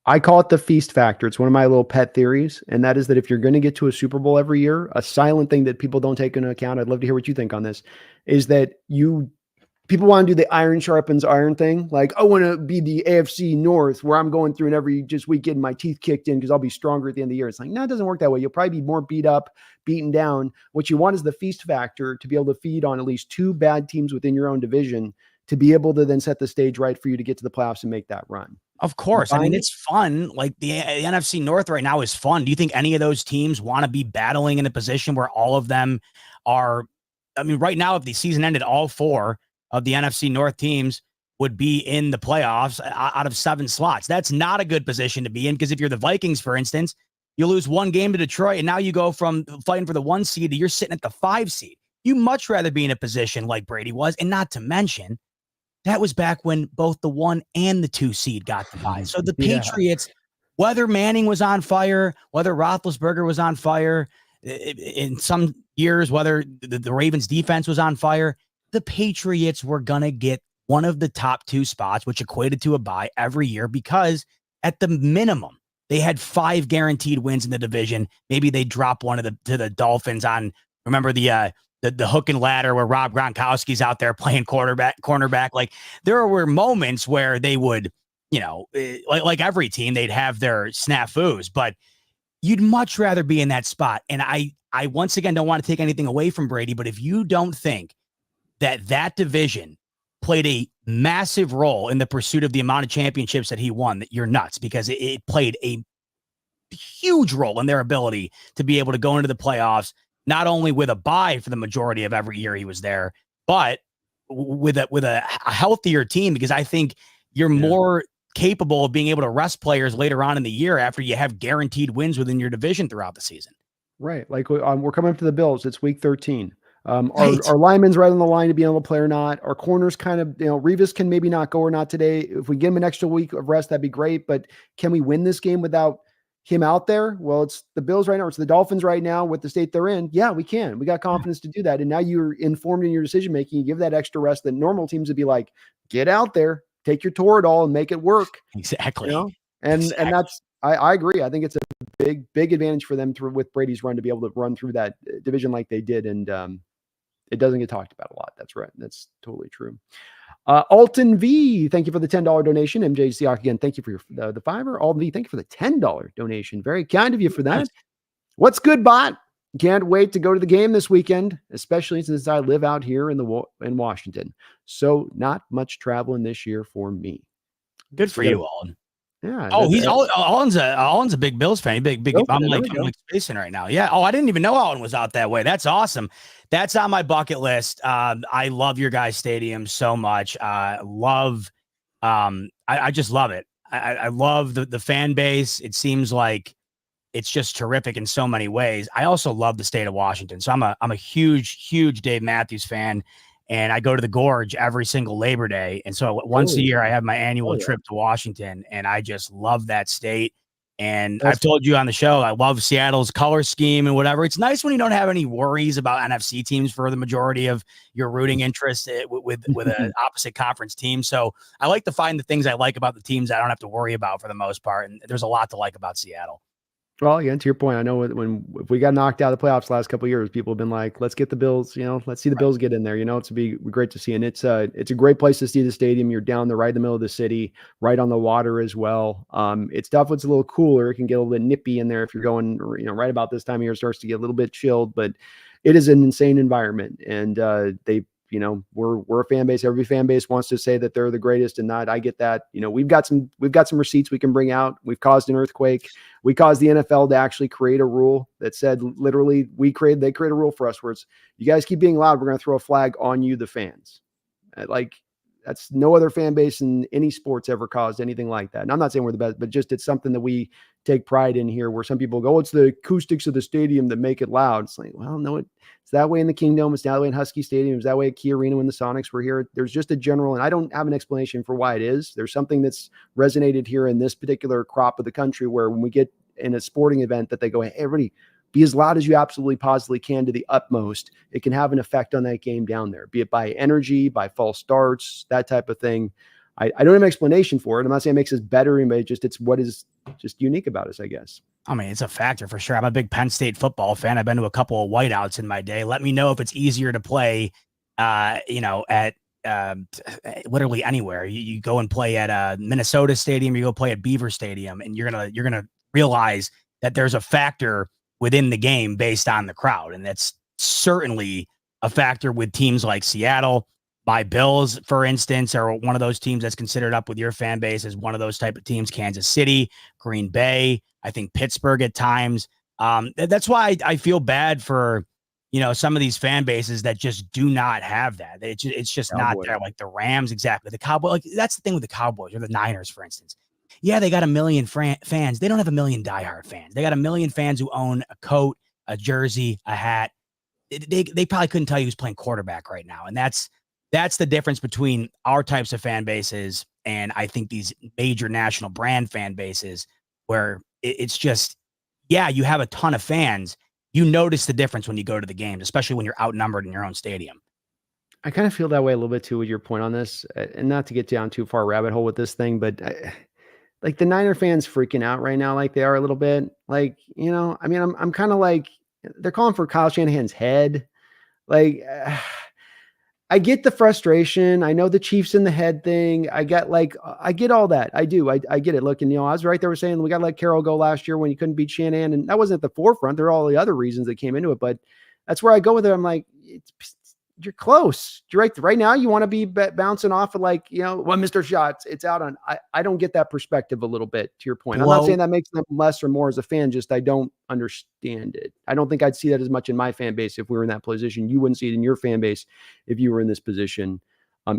I call it the feast factor. It's one of my little pet theories, and that is that if you're going to get to a Super Bowl every year, a silent thing that people don't take into account, I'd love to hear what you think on this, is that people want to do the iron sharpens iron thing. Like, I want to be the AFC North where I'm going through and every just week getting my teeth kicked in because I'll be stronger at the end of the year. It's like, no, it doesn't work that way. You'll probably be more beat up, beaten down. What you want is the feast factor to be able to feed on at least 2 bad teams within your own division to be able to then set the stage right for you to get to the playoffs and make that run. Of course. I mean, it's fun. Like the NFC North right now is fun. Do you think any of those teams want to be battling in a position where all of them are? I mean, right now, if the season ended, all 4 of the NFC North teams would be in the playoffs out of 7 slots. That's not a good position to be in, because if you're the Vikings, for instance, you lose 1 game to Detroit, and now you go from fighting for the 1 seed to you're sitting at the 5 seed. You much rather be in a position like Brady was, and not to mention, that was back when both the 1 and the 2 seed got the bye. So the Patriots, whether Manning was on fire, whether Roethlisberger was on fire, in some years, whether the Ravens defense was on fire, the Patriots were going to get one of the top 2 spots, which equated to a bye every year, because at the minimum, they had 5 guaranteed wins in the division. Maybe they drop one to the Dolphins on, remember the hook and ladder where Rob Gronkowski's out there playing cornerback. Like, there were moments where they would, like every team, they'd have their snafus, but you'd much rather be in that spot. And I once again don't want to take anything away from Brady, but if you don't think that division played a massive role in the pursuit of the amount of championships that he won, that you're nuts, because it played a huge role in their ability to be able to go into the playoffs, not only with a bye for the majority of every year he was there, but with a healthier team, because I think you're more capable of being able to rest players later on in the year after you have guaranteed wins within your division throughout the season. Right. Like, we're coming up to the Bills. It's week 13. Our linemen's right on the line to be able to play or not. Our corners kind of, Revis can maybe not go or not today. If we give him an extra week of rest, that'd be great. But can we win this game without him out there? Well, it's the Bills right now. It's the Dolphins right now with the state they're in. Yeah, we can. We got confidence to do that. And now you're informed in your decision making. You give that extra rest that normal teams would be like, get out there, take your Toradol and make it work. Exactly. And that's, I agree. I think it's a big advantage for them with Brady's run to be able to run through that division like they did. And it doesn't get talked about a lot. That's right. That's totally true. Alton V, thank you for the $10 donation. MJ Seahawk again, thank you for the $5. Alton V, thank you for the $10 donation. Very kind of you for that. Nice. What's good, bot? Can't wait to go to the game this weekend, especially since I live out here in Washington. So not much traveling this year for me. Good for you, Alton. Yeah. Oh, Alton's a big Bills fan. Big. I'm like spacing right now. Yeah. Oh, I didn't even know Alton was out that way. That's awesome. That's on my bucket list. I love your guys' stadium so much. I just love it. I love the fan base. It seems like it's just terrific in so many ways. I also love the state of Washington. So I'm a huge Dave Matthews fan. And I go to the Gorge every single Labor Day. And so once a year, I have my annual trip to Washington. And I just love that state. And I've told you on the show, I love Seattle's color scheme and whatever. It's nice when you don't have any worries about NFC teams for the majority of your rooting interest with an opposite conference team. So I like to find the things I like about the teams I don't have to worry about for the most part. And there's a lot to like about Seattle. Well, again, to your point, I know if we got knocked out of the playoffs the last couple of years, people have been like, let's get the Bills, let's see the Bills get in there. It's be great to see. And it's a great place to see the stadium. You're down right in the middle of the city, right on the water as well. It's tough. It's a little cooler. It can get a little bit nippy in there if you're going, right about this time of year, it starts to get a little bit chilled, but it is an insane environment. And we're a fan base. Every fan base wants to say that they're the greatest, and not. I get that. We've got some receipts we can bring out. We've caused an earthquake. We caused the NFL to actually create a rule that said literally they create a rule for us where it's, you guys keep being loud, we're going to throw a flag on you, the fans. That's no other fan base in any sports ever caused anything like that. And I'm not saying we're the best, but just it's something that we take pride in here, where some people go, oh, it's the acoustics of the stadium that make it loud. It's like, well, no, it's that way in the Kingdome. It's that way in Husky Stadium. It's that way at Key Arena when the Sonics were here. There's just a general, and I don't have an explanation for why it is. There's something that's resonated here in this particular crop of the country, where when we get in a sporting event that they go, hey, everybody, be as loud as you absolutely positively can to the utmost. It can have an effect on that game down there, be it by energy, by false starts, that type of thing. I don't have an explanation for it. I'm not saying it makes us better, but it's what is just unique about us, I guess. I mean, it's a factor for sure. I'm a big Penn State football fan. I've been to a couple of whiteouts in my day. Let me know if it's easier to play, at literally anywhere. You go and play at Minnesota Stadium, you go play at Beaver Stadium, and you're gonna realize that there's a factor within the game based on the crowd. And that's certainly a factor with teams like Seattle. My Bills, for instance, are one of those teams that's considered up with your fan base as one of those type of teams. Kansas City, Green Bay, I think Pittsburgh at times. That's why I feel bad for, some of these fan bases that just do not have that. It's just not there. Like the Rams, exactly. The Cowboys, like that's the thing with the Cowboys or the Niners, for instance. Yeah, they got 1 million fans. They don't have 1 million diehard fans. They got 1 million fans who own a coat, a jersey, a hat. They probably couldn't tell you who's playing quarterback right now. And that's the difference between our types of fan bases and I think these major national brand fan bases, where it's just, yeah, you have a ton of fans. You notice the difference when you go to the games, especially when you're outnumbered in your own stadium. I kind of feel that way a little bit too with your point on this, and not to get down too far rabbit hole with this thing, but like the Niner fans freaking out right now, like they are a little bit. Like, I mean, I'm kind of like, they're calling for Kyle Shanahan's head. Like, I get the frustration. I know the Chiefs in the head thing. I get all that. I do. I get it. Look, and I was right there saying we got to let Carroll go last year when you couldn't beat Shanahan, and that wasn't at the forefront. There are all the other reasons that came into it, but that's where I go with it. I'm like, you're close. You're right now. You want to be bouncing off of Mr. Shots. It's out on. I don't get that perspective a little bit. To your point, I'm not saying that makes them less or more as a fan. Just I don't understand it. I don't think I'd see that as much in my fan base if we were in that position. You wouldn't see it in your fan base if you were in this position,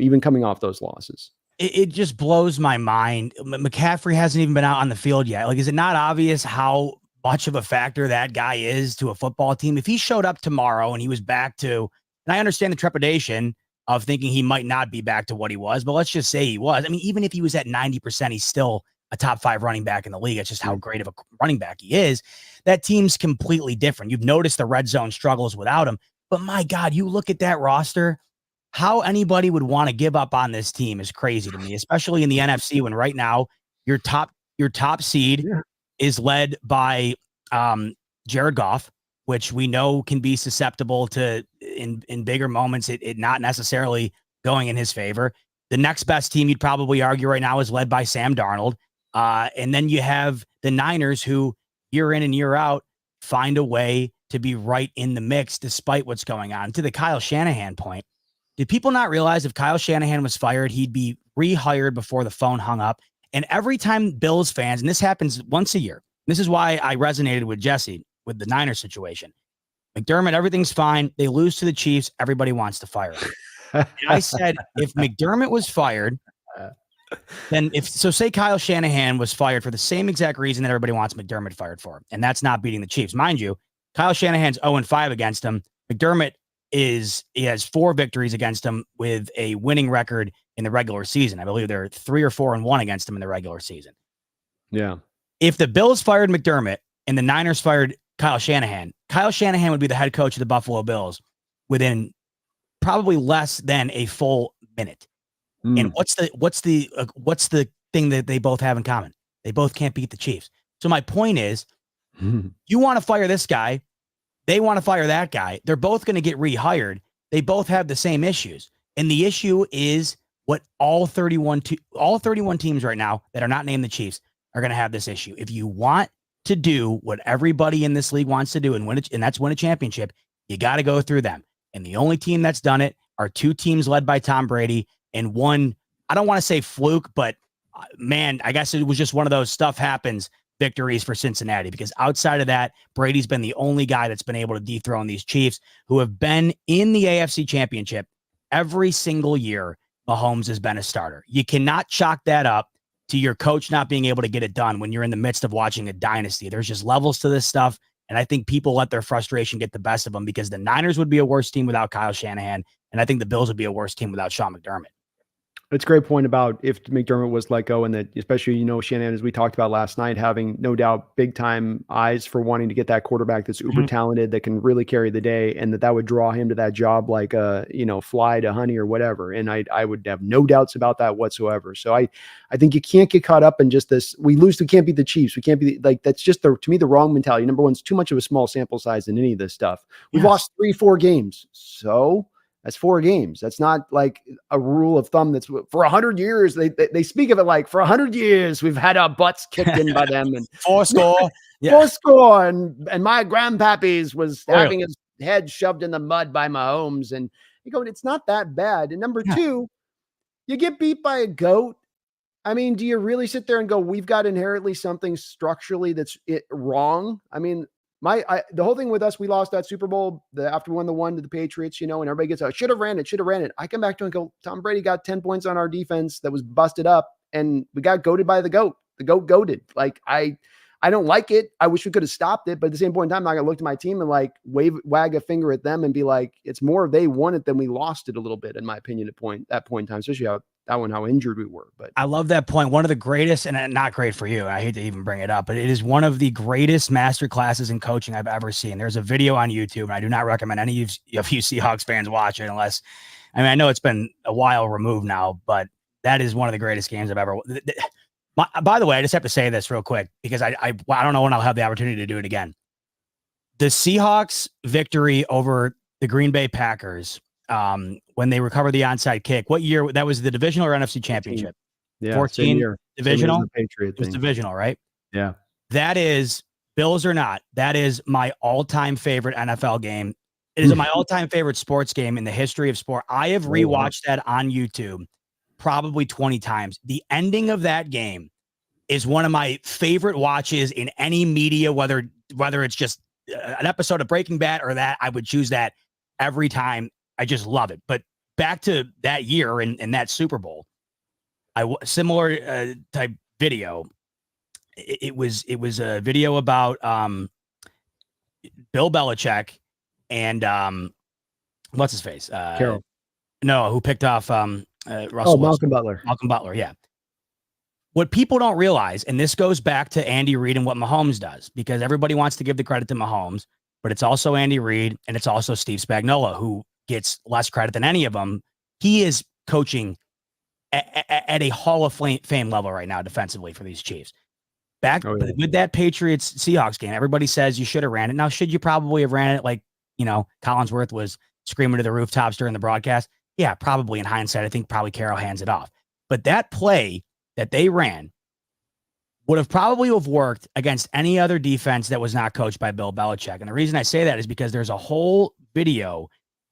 even coming off those losses. It just blows my mind. McCaffrey hasn't even been out on the field yet. Like, is it not obvious how much of a factor that guy is to a football team? If he showed up tomorrow and he was back to, and I understand the trepidation of thinking he might not be back to what he was, but let's just say he was. I mean, even if he was at 90%, he's still a top 5 running back in the league. It's just how great of a running back he is. That team's completely different. You've noticed the red zone struggles without him, but my God, you look at that roster, how anybody would want to give up on this team is crazy to me, especially in the NFC when right now your top seed is led by Jared Goff, which we know can be susceptible to in bigger moments, it not necessarily going in his favor. The next best team you'd probably argue right now is led by Sam Darnold. And then you have the Niners who year in and year out find a way to be right in the mix despite what's going on. To the Kyle Shanahan point, did people not realize if Kyle Shanahan was fired, he'd be rehired before the phone hung up? And every time Bills fans, and this happens once a year, this is why I resonated with Jesse with the Niners situation. McDermott, everything's fine. They lose to the Chiefs. Everybody wants to fire him. And I said, if McDermott was fired, then say Kyle Shanahan was fired for the same exact reason that everybody wants McDermott fired for, and that's not beating the Chiefs. Mind you, Kyle Shanahan's 0-5 against him. McDermott he has 4 victories against him with a winning record in the regular season. I believe they're 3 or 4-1 against him in the regular season. Yeah. If the Bills fired McDermott and the Niners fired Kyle Shanahan would be the head coach of the Buffalo Bills within probably less than a full minute. And what's the thing that they both have in common? They both can't beat the Chiefs. So my point is, you want to fire this guy, they want to fire that guy. They're both going to get rehired. They both have the same issues. And the issue is what all 31 teams right now that are not named the Chiefs are going to have this issue. If you want to do what everybody in this league wants to do and that's win a championship, you got to go through them. And the only team that's done it are 2 teams led by Tom Brady and one, I don't want to say fluke, but man, I guess it was just one of those stuff happens victories for Cincinnati, because outside of that, Brady's been the only guy that's been able to dethrone these Chiefs who have been in the AFC Championship every single year. Mahomes has been a starter. You cannot chalk that up to your coach not being able to get it done when you're in the midst of watching a dynasty. There's just levels to this stuff. And I think people let their frustration get the best of them because the Niners would be a worse team without Kyle Shanahan. And I think the Bills would be a worse team without Sean McDermott. It's a great point about if McDermott was let go, and that especially, Shanahan, as we talked about last night, having no doubt big time eyes for wanting to get that quarterback that's uber talented, that can really carry the day, and that would draw him to that job like a, fly to honey or whatever. And I would have no doubts about that whatsoever. So I think you can't get caught up in just this. We can't beat the Chiefs. We can't be like, that's just to me, the wrong mentality. Number one, it's too much of a small sample size in any of this stuff. We've lost 3-4 games. So that's 4 games. That's not like a rule of thumb. That's for 100 years. They speak of it like for 100 years we've had our butts kicked in by them and 4 score, 4 score, and my grandpappy's was having his head shoved in the mud by Mahomes, and you go, it's not that bad. And number two, you get beat by a goat. I mean, do you really sit there and go, we've got inherently something structurally that's wrong? I mean, the whole thing with us, we lost that Super Bowl after we won the one to the Patriots, and everybody gets out, should have ran it. I come back to it and go, Tom Brady got 10 points on our defense that was busted up, and we got goated by the goat. The goat goated. Like, I don't like it. I wish we could have stopped it, but at the same point in time, I'm not gonna look to my team and like wag a finger at them and be like, it's more they won it than we lost it a little bit, in my opinion, that point in time, especially how injured we were. But I love that point. One of the greatest, and not great for you, I hate to even bring it up, but it is one of the greatest master classes in coaching I've ever seen. There's a video on YouTube, and I do not recommend any of you Seahawks fans watch it unless, I know it's been a while removed now, but that is one of the greatest games I've ever. By the way, I just have to say this real quick because I don't know when I'll have the opportunity to do it again. The Seahawks victory over the Green Bay Packers, when they recovered the onside kick, what year? That was the divisional or NFC championship? 14 divisional. It was divisional, right? Yeah. That is, Bills or not, that is my all-time favorite NFL game. It is my all-time favorite sports game in the history of sport. I have rewatched that on YouTube probably 20 times. The ending of that game is one of my favorite watches in any media, whether it's just an episode of Breaking Bad or that. I would choose that every time. I just love it. But back to that year and that Super Bowl, similar type video. It was a video about Bill Belichick and what's his face? Carroll. No, who picked off Russell Malcolm Wilson. Butler. Malcolm Butler, yeah. What people don't realize, and this goes back to Andy Reid and what Mahomes does, because everybody wants to give the credit to Mahomes, but it's also Andy Reid and it's also Steve Spagnuolo, who gets less credit than any of them. He is coaching at a Hall of Fame level right now defensively for these Chiefs. With that Patriots Seahawks game, everybody says you should have ran it. Now, should you probably have ran it like, Collinsworth was screaming to the rooftops during the broadcast? Yeah, probably in hindsight, I think probably Carroll hands it off. But that play that they ran would have probably worked against any other defense that was not coached by Bill Belichick. And the reason I say that is because there's a whole video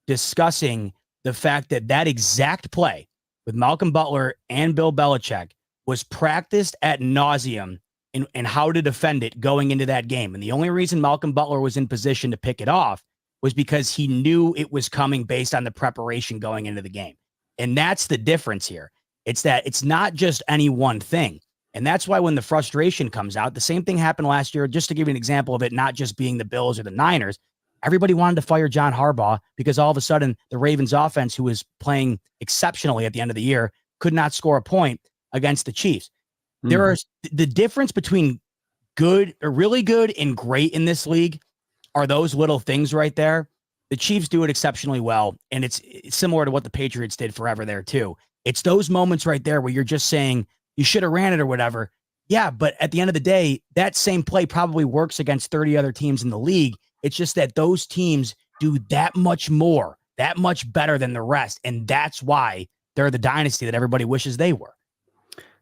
discussing the fact that exact play with Malcolm Butler and Bill Belichick was practiced ad nauseum in how to defend it going into that game. And the only reason Malcolm Butler was in position to pick it off was because he knew it was coming based on the preparation going into the game. And that's the difference here. It's that it's not just any one thing. And that's why when the frustration comes out, the same thing happened last year, just to give you an example of it, not just being the Bills or the Niners. Everybody wanted to fire John Harbaugh because all of a sudden the Ravens offense, who was playing exceptionally at the end of the year, could not score a point against the Chiefs. There are the difference between good or really good and great in this league are those little things right there. The Chiefs do it exceptionally well. And it's similar to what the Patriots did forever there too. It's those moments right there where you're just saying you should have ran it or whatever. Yeah. But at the end of the day, that same play probably works against 30 other teams in the league. It's just that those teams do that much more, that much better than the rest. And that's why they're the dynasty that everybody wishes they were.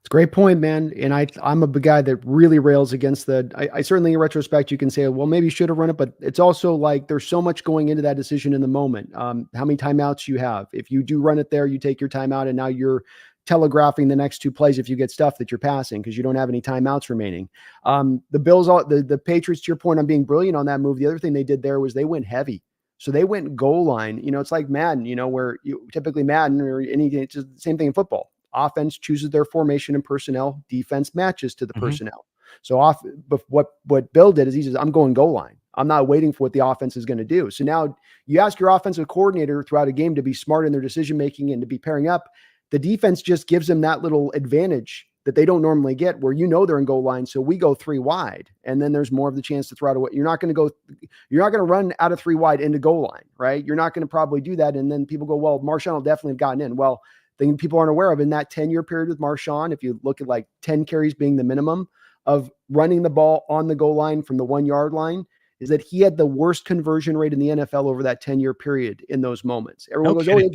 It's a great point, man. And I'm a big guy that really rails against I certainly in retrospect, you can say, well, maybe you should have run it, but it's also like, there's so much going into that decision in the moment. How many timeouts you have. If you do run it there, you take your timeout and now you're telegraphing the next 2 plays if you get stuff that you're passing because you don't have any timeouts remaining. The Bills, the Patriots, to your point on being brilliant on that move, the other thing they did there was they went heavy. So they went goal line. It's like Madden, where you typically Madden or anything, it's just the same thing in football. offense chooses their formation and personnel, defense matches to the personnel. So but what Bill did is he says, I'm going goal line. I'm not waiting for what the offense is going to do. So now you ask your offensive coordinator throughout a game to be smart in their decision-making and to be pairing up. The defense just gives them that little advantage that they don't normally get, where they're in goal line. So we go 3 wide, and then there's more of the chance to throw it away. You're not going to run out of 3 wide into goal line, right? You're not going to probably do that. And then people go, well, Marshawn will definitely have gotten in. Well, thing people aren't aware of, in that 10-year period with Marshawn, if you look at like 10 carries being the minimum of running the ball on the goal line from the 1-yard line, is that he had the worst conversion rate in the NFL over that 10-year period in those moments. Everyone goes, oh, he'll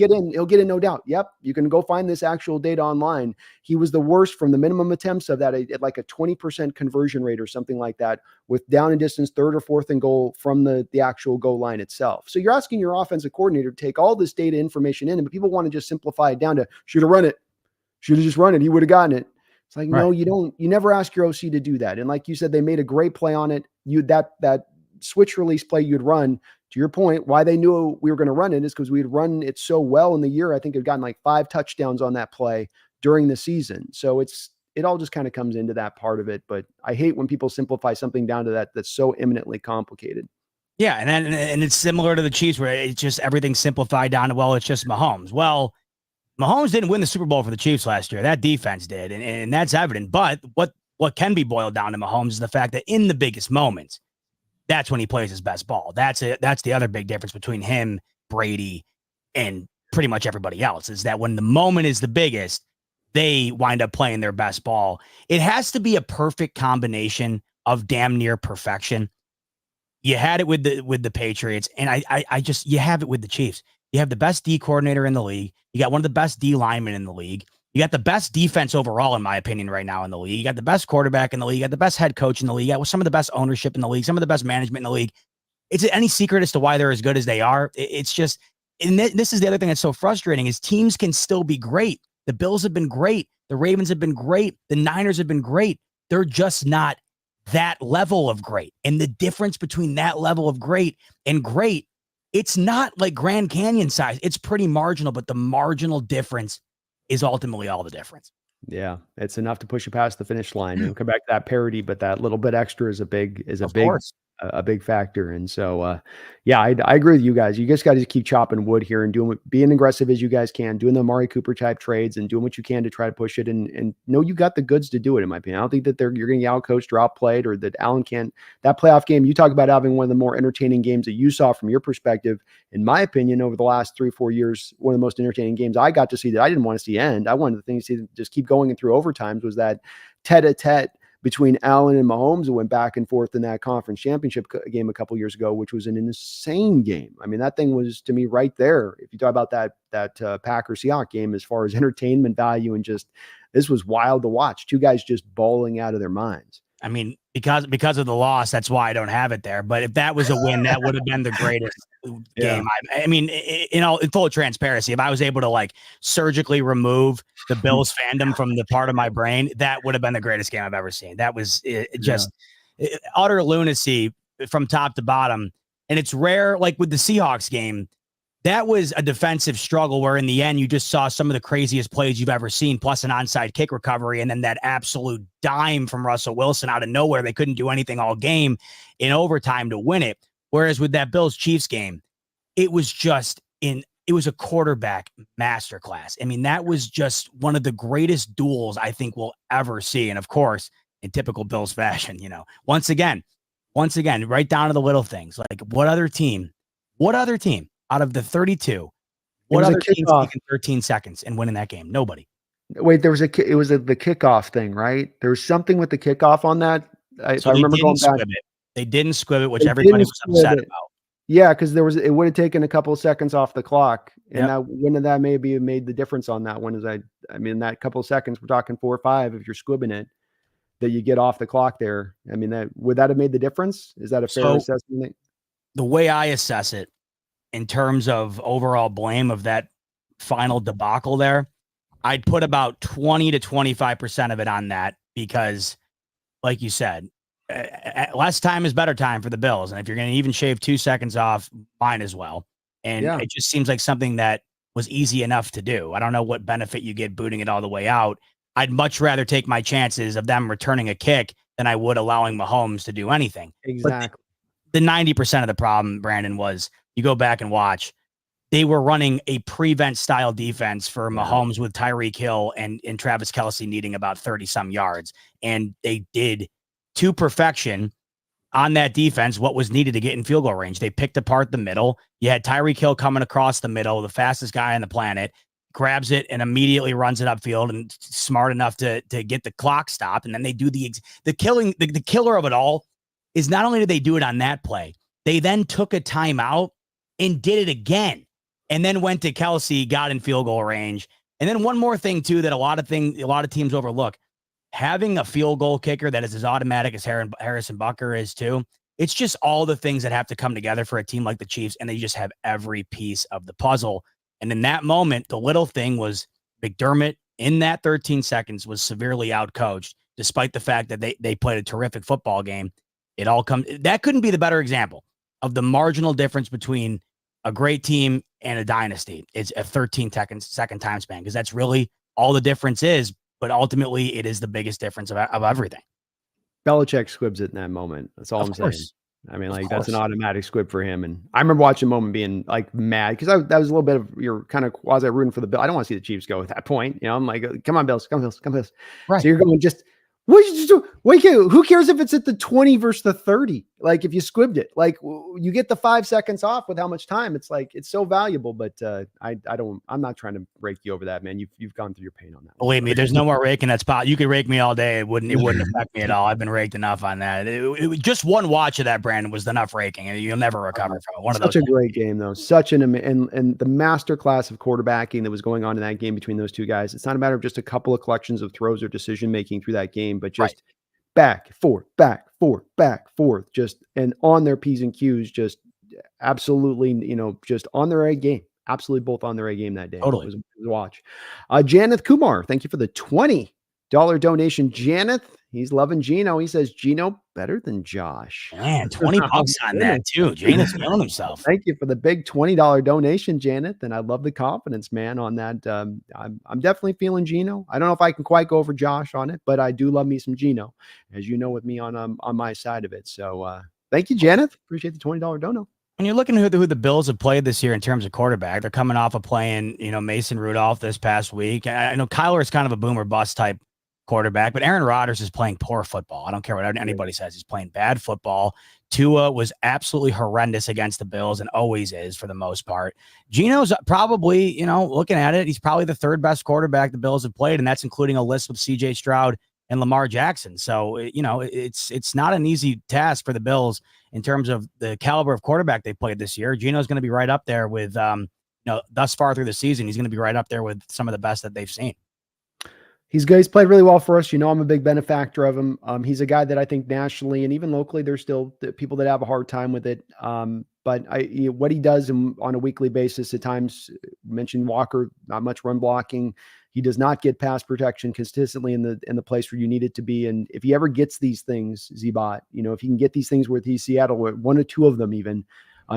get in, no doubt. Yep. You can go find this actual data online. He was the worst from the minimum attempts of that at like a 20% conversion rate or something like that, with down and distance, 3rd or 4th and goal from the actual goal line itself. So you're asking your offensive coordinator to take all this data information in, but people want to just simplify it down to should have run it. Should have just run it. He would have gotten it. It's like, no, you don't. You never ask your OC to do that. And like you said, they made a great play on it. That switch release play you'd run, to your point, why they knew we were going to run it is because we'd run it so well in the year. I think it'd gotten like 5 touchdowns on that play during the season. So it all just kind of comes into that part of it. But I hate when people simplify something down to that's so eminently complicated. Yeah. And it's similar to the Chiefs, where it's just everything's simplified down to, well, it's just Mahomes. Well, Mahomes didn't win the Super Bowl for the Chiefs last year. That defense did. And that's evident. But what can be boiled down to Mahomes is the fact that in the biggest moments, that's when he plays his best ball. That's it. That's the other big difference between him, Brady, and pretty much everybody else, is that when the moment is the biggest, they wind up playing their best ball. It has to be a perfect combination of damn near perfection. You had it with the Patriots, and I just, you have it with the Chiefs. You have the best D coordinator in the league. You got one of the best D linemen in the league. You got the best defense overall, in my opinion, right now in the league. You got the best quarterback in the league. You got the best head coach in the league. You got some of the best ownership in the league, some of the best management in the league. Is it any secret as to why they're as good as they are? It's just, and this is the other thing that's so frustrating, is teams can still be great. The Bills have been great. The Ravens have been great. The Niners have been great. They're just not that level of great. And the difference between that level of great and great, it's not like Grand Canyon size. It's pretty marginal, but the marginal difference is ultimately all the difference. Yeah, it's enough to push you past the finish line. You'll come back to that parity, but that little bit extra is a big factor. And so, yeah, I agree with you guys. You just got to keep chopping wood here and being aggressive as you guys can, doing the Amari Cooper type trades and doing what you can to try to push it and know you got the goods to do it, in my opinion. I don't think that you're going to get outcoached or outplayed, or that Allen can't. That playoff game, you talk about having one of the more entertaining games that you saw from your perspective. In my opinion, over the last 3-4 years, one of the most entertaining games I got to see that I didn't want to see end. I wanted the things to just keep going and through overtimes was that tete-a-tete between Allen and Mahomes, who went back and forth in that conference championship game a couple years ago, which was an insane game. I mean, that thing was, to me, right there. If you talk about that Packers-Seahawks game, as far as entertainment value, and just, this was wild to watch. 2 guys just bawling out of their minds. I mean, because of the loss, that's why I don't have it there. But if that was a win, that would have been the greatest game. I mean, in full transparency, if I was able to like surgically remove the Bills fandom from the part of my brain, that would have been the greatest game I've ever seen. That was utter lunacy from top to bottom. And it's rare, like with the Seahawks game, that was a defensive struggle where in the end you just saw some of the craziest plays you've ever seen, plus an onside kick recovery, and then that absolute dime from Russell Wilson out of nowhere. They couldn't do anything all game in overtime to win it. Whereas with that Bills-Chiefs game, it was a quarterback masterclass. I mean, that was just one of the greatest duels I think we'll ever see. And of course, in typical Bills fashion, once again, right down to the little things. Like what other team out of the 32, what other team's taking 13 seconds and winning that game? Nobody. Wait, it was the kickoff thing, right? There was something with the kickoff on that. If I remember going back, they didn't squib it, which everybody was upset about. Yeah, because it would have taken a couple of seconds off the clock, and that maybe made the difference on that one. I mean, that couple of seconds, we're talking 4 or 5. If you're squibbing it, that you get off the clock there. I mean, would that have made the difference? Is that a fair assessment? The way I assess it, in terms of overall blame of that final debacle there, I'd put about 20 to 25% of it on that, because like you said, less time is better time for the Bills. And if you're going to even shave 2 seconds off, mine as well. And it just seems like something that was easy enough to do. I don't know what benefit you get booting it all the way out. I'd much rather take my chances of them returning a kick than I would allowing Mahomes to do anything. Exactly. But the 90% of the problem, Brandon, was you go back and watch, they were running a prevent style defense for Mahomes with Tyreek Hill and Travis Kelce needing about 30 some yards. And they did to perfection on that defense what was needed to get in field goal range. They picked apart the middle. You had Tyreek Hill coming across the middle, the fastest guy on the planet, grabs it and immediately runs it upfield and smart enough to get the clock stopped. And then they do the killer of it all is not only did they do it on that play, they then took a timeout and did it again. And then went to Kelce, got in field goal range. And then one more thing, too, that a lot of teams overlook. Having a field goal kicker that is as automatic as Harrison Butker is, too. It's just all the things that have to come together for a team like the Chiefs, and they just have every piece of the puzzle. And in that moment, the little thing was McDermott, in that 13 seconds, was severely outcoached, despite the fact that they played a terrific football game. That couldn't be the better example of the marginal difference between a great team and a dynasty. It's a 13-second time span, because that's really all the difference is. But ultimately, it is the biggest difference of everything. Belichick squibs it in that moment. That's all I'm saying. I mean, like, that's an course. automatic squib for him. And I remember watching the moment being like mad, because that was a little bit of your kind of quasi rooting for the Bill. I don't want to see the Chiefs go at that point. You know, I'm like, come on, Bills, come Bills, come Bills. Right. So you're going just, what did you do? Who cares if it's at the 20 versus the 30? Like, if you squibbed it, like, you get the 5 seconds off with how much time. It's like, it's so valuable. But I'm not trying to rake you over that, man. You've gone through your pain on that. Believe me, there's no more raking that spot. You could rake me all day. It wouldn't affect me at all. I've been raked enough on that. Just one watch of that, Brandon, was enough raking, and you'll never recover from it. Such a great game, though. And the master class of quarterbacking that was going on in that game between those two guys. It's not a matter of just a couple of collections of throws or decision making through that game, but just back, forth, just and on their P's and Q's, just absolutely, just on their A game. Absolutely both on their A game that day. Totally. It was a watch. Janeth Kumar, thank you for the $20 donation. Janeth, he's loving Geno. He says, Geno better than Josh. Man, $20 on that, too. Janeth's feeling himself. Thank you for the big $20 donation, Janet. And I love the confidence, man, on that. I'm definitely feeling Geno. I don't know if I can quite go over Josh on it, but I do love me some Geno, as you know, with me on my side of it. So thank you, Janet. Appreciate the $20 dono. When you're looking at who the Bills have played this year in terms of quarterback, they're coming off of playing, Mason Rudolph this past week. I know Kyler is kind of a boomer bust type quarterback, but Aaron Rodgers is playing poor football. I don't care what anybody says. He's playing bad football. Tua was absolutely horrendous against the Bills and always is for the most part. Geno's probably, looking at it, he's probably the third best quarterback the Bills have played, and that's including a list with CJ Stroud and Lamar Jackson. So, it's not an easy task for the Bills in terms of the caliber of quarterback they played this year. Geno's going to be right up there with, thus far through the season, he's going to be right up there with some of the best that they've seen. He's good. He's played really well for us. I'm a big benefactor of him. He's a guy that I think nationally and even locally, there's still people that have a hard time with it. But what he does on a weekly basis, at times, mentioned Walker, not much run blocking. He does not get pass protection consistently in the place where you need it to be. And if he ever gets these things, Zbot, if he can get these things with Seattle, one or two of them even,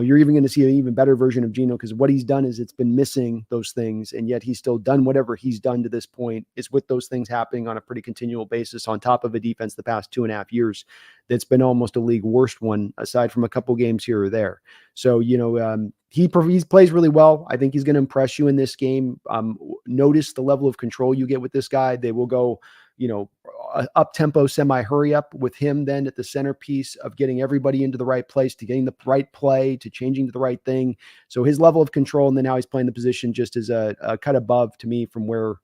you're even going to see an even better version of Geno, because what he's done is it's been missing those things, and yet he's still done whatever he's done to this point. It's with those things happening on a pretty continual basis on top of a defense the past 2.5 years that's been almost a league worst one, aside from a couple games here or there. So, he plays really well. I think he's going to impress you in this game. Notice the level of control you get with this guy. They will go, up tempo, semi hurry up with him then at the centerpiece of getting everybody into the right place, to getting the right play, to changing to the right thing. So his level of control, and then how he's playing the position, just is a cut above to me from where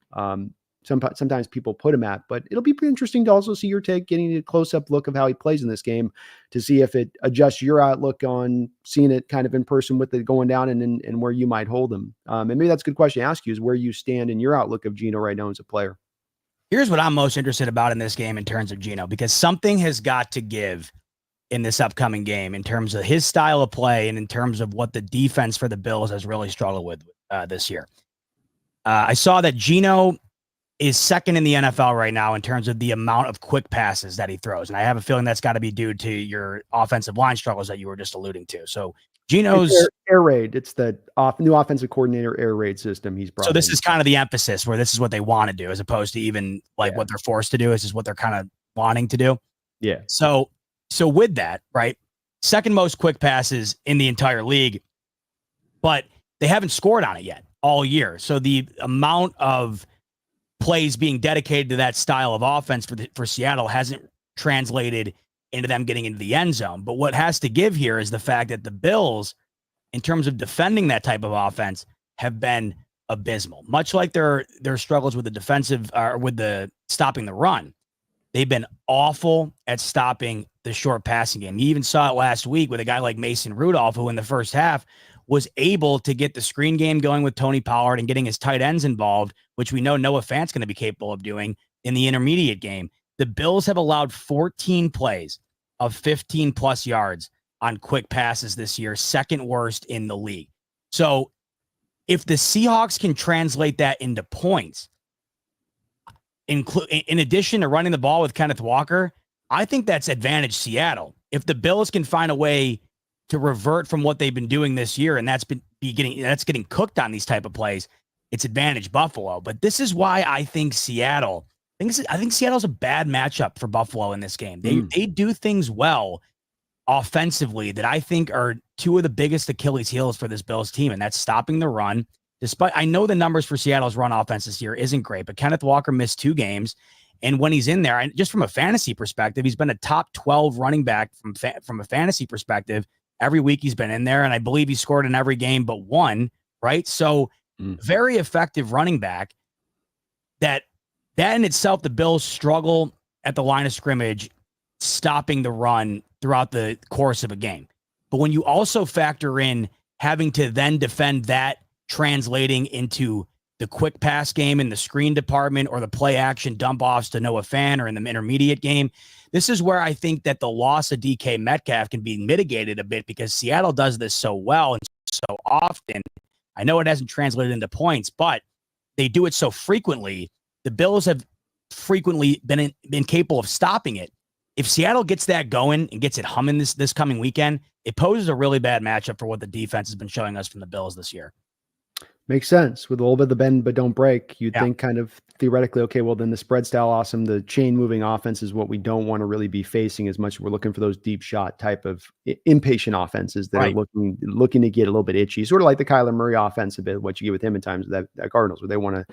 sometimes people put him at. But it'll be pretty interesting to also see your take, getting a close-up look of how he plays in this game, to see if it adjusts your outlook on seeing it kind of in person with it going down, and where you might hold him. And maybe that's a good question to ask you, is where you stand in your outlook of Geno right now as a player. Here's what I'm most interested about in this game in terms of Geno, because something has got to give in this upcoming game in terms of his style of play and in terms of what the defense for the Bills has really struggled with this year. I saw that Geno is second in the NFL right now in terms of the amount of quick passes that he throws. And I have a feeling that's got to be due to your offensive line struggles that you were just alluding to. So Geno's air raid. It's the new offensive coordinator air raid system he's brought so this in. is kind of the emphasis where this is what they want to do as opposed to even like what they're forced to do. This is what they're kind of wanting to do. Yeah. So with that, right? Second most quick passes in the entire league, but they haven't scored on it yet all year. So the amount of plays being dedicated to that style of offense for Seattle hasn't translated into them getting into the end zone. But what has to give here is the fact that the Bills, in terms of defending that type of offense, have been abysmal. Much like their struggles with the defensive with the stopping the run, they've been awful at stopping the short passing game. You even saw it last week with a guy like Mason Rudolph, who in the first half was able to get the screen game going with Tony Pollard and getting his tight ends involved, which we know Noah Fant's going to be capable of doing in the intermediate game. The Bills have allowed 14 plays of 15 plus yards on quick passes this year, second worst in the league. So if the Seahawks can translate that into points, in addition to running the ball with Kenneth Walker, I think that's advantage Seattle. If the Bills can find a way to revert from what they've been doing this year, and that's getting cooked on these type of plays, it's advantage Buffalo. But this is why I think Seattle's a bad matchup for Buffalo in this game. They do things well offensively that I think are two of the biggest Achilles heels for this Bills team, and that's stopping the run. Despite I know the numbers for Seattle's run offense this year isn't great, but Kenneth Walker missed 2 games. And when he's in there, and just from a fantasy perspective, he's been a top 12 running back from a fantasy perspective. Every week he's been in there, and I believe he scored in every game but one, right? So very effective running back. That in itself, the Bills struggle at the line of scrimmage, stopping the run throughout the course of a game. But when you also factor in having to then defend that translating into the quick pass game in the screen department or the play action dump offs to Noah Fant or in the intermediate game, this is where I think that the loss of DK Metcalf can be mitigated a bit because Seattle does this so well and so often. I know it hasn't translated into points, but they do it so frequently. The Bills have frequently been capable of stopping it. If Seattle gets that going and gets it humming this coming weekend, it poses a really bad matchup for what the defense has been showing us from the Bills this year. Makes sense. With a little bit of the bend but don't break, you'd think kind of theoretically, okay, well then the spread style awesome, the chain moving offense is what we don't want to really be facing as much. We're looking for those deep shot type of impatient offenses that are looking to get a little bit itchy, sort of like the Kyler Murray offense a bit, what you get with him in times of that Cardinals, where they want to a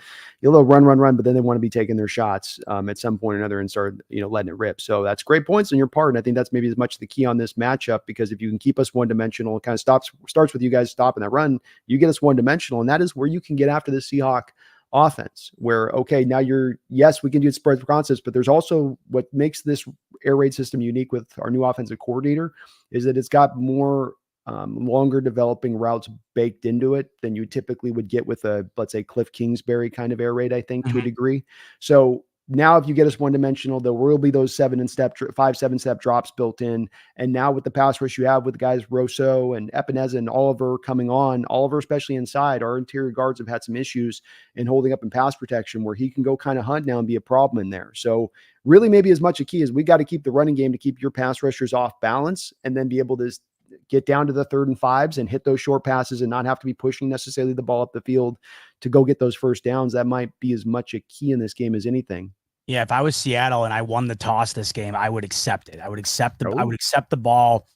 little run, but then they want to be taking their shots at some point or another and start letting it rip. So that's great points on your part, and I think that's maybe as much the key on this matchup, because if you can keep us one dimensional, it kind of starts with you guys stopping that run, you get us one dimensional, and that is where you can get after the Seahawk offense, where, okay, now we can do spread concepts, but there's also what makes this air raid system unique with our new offensive coordinator is that it's got more longer developing routes baked into it than you typically would get with a, let's say, Cliff Kingsbury kind of air raid, I think, to a degree. So now if you get us one dimensional, there will be those 7-step drops built in. And now with the pass rush you have with the guys Rosso and Epineza and Oliver coming on, Oliver especially inside, our interior guards have had some issues in holding up in pass protection where he can go kind of hunt now and be a problem in there. So really maybe as much a key as we got to keep the running game to keep your pass rushers off balance and then be able to get down to the 3rd and 5s and hit those short passes and not have to be pushing necessarily the ball up the field to go get those first downs. That might be as much a key in this game as anything. Yeah, if I was Seattle and I won the toss this game, I would accept it. I would accept the ball,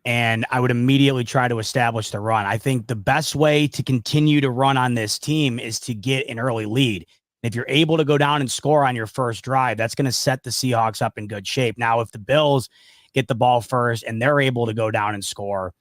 and I would immediately try to establish the run. I think the best way to continue to run on this team is to get an early lead. If you're able to go down and score on your first drive, that's going to set the Seahawks up in good shape. Now, if the Bills get the ball first and they're able to go down and score,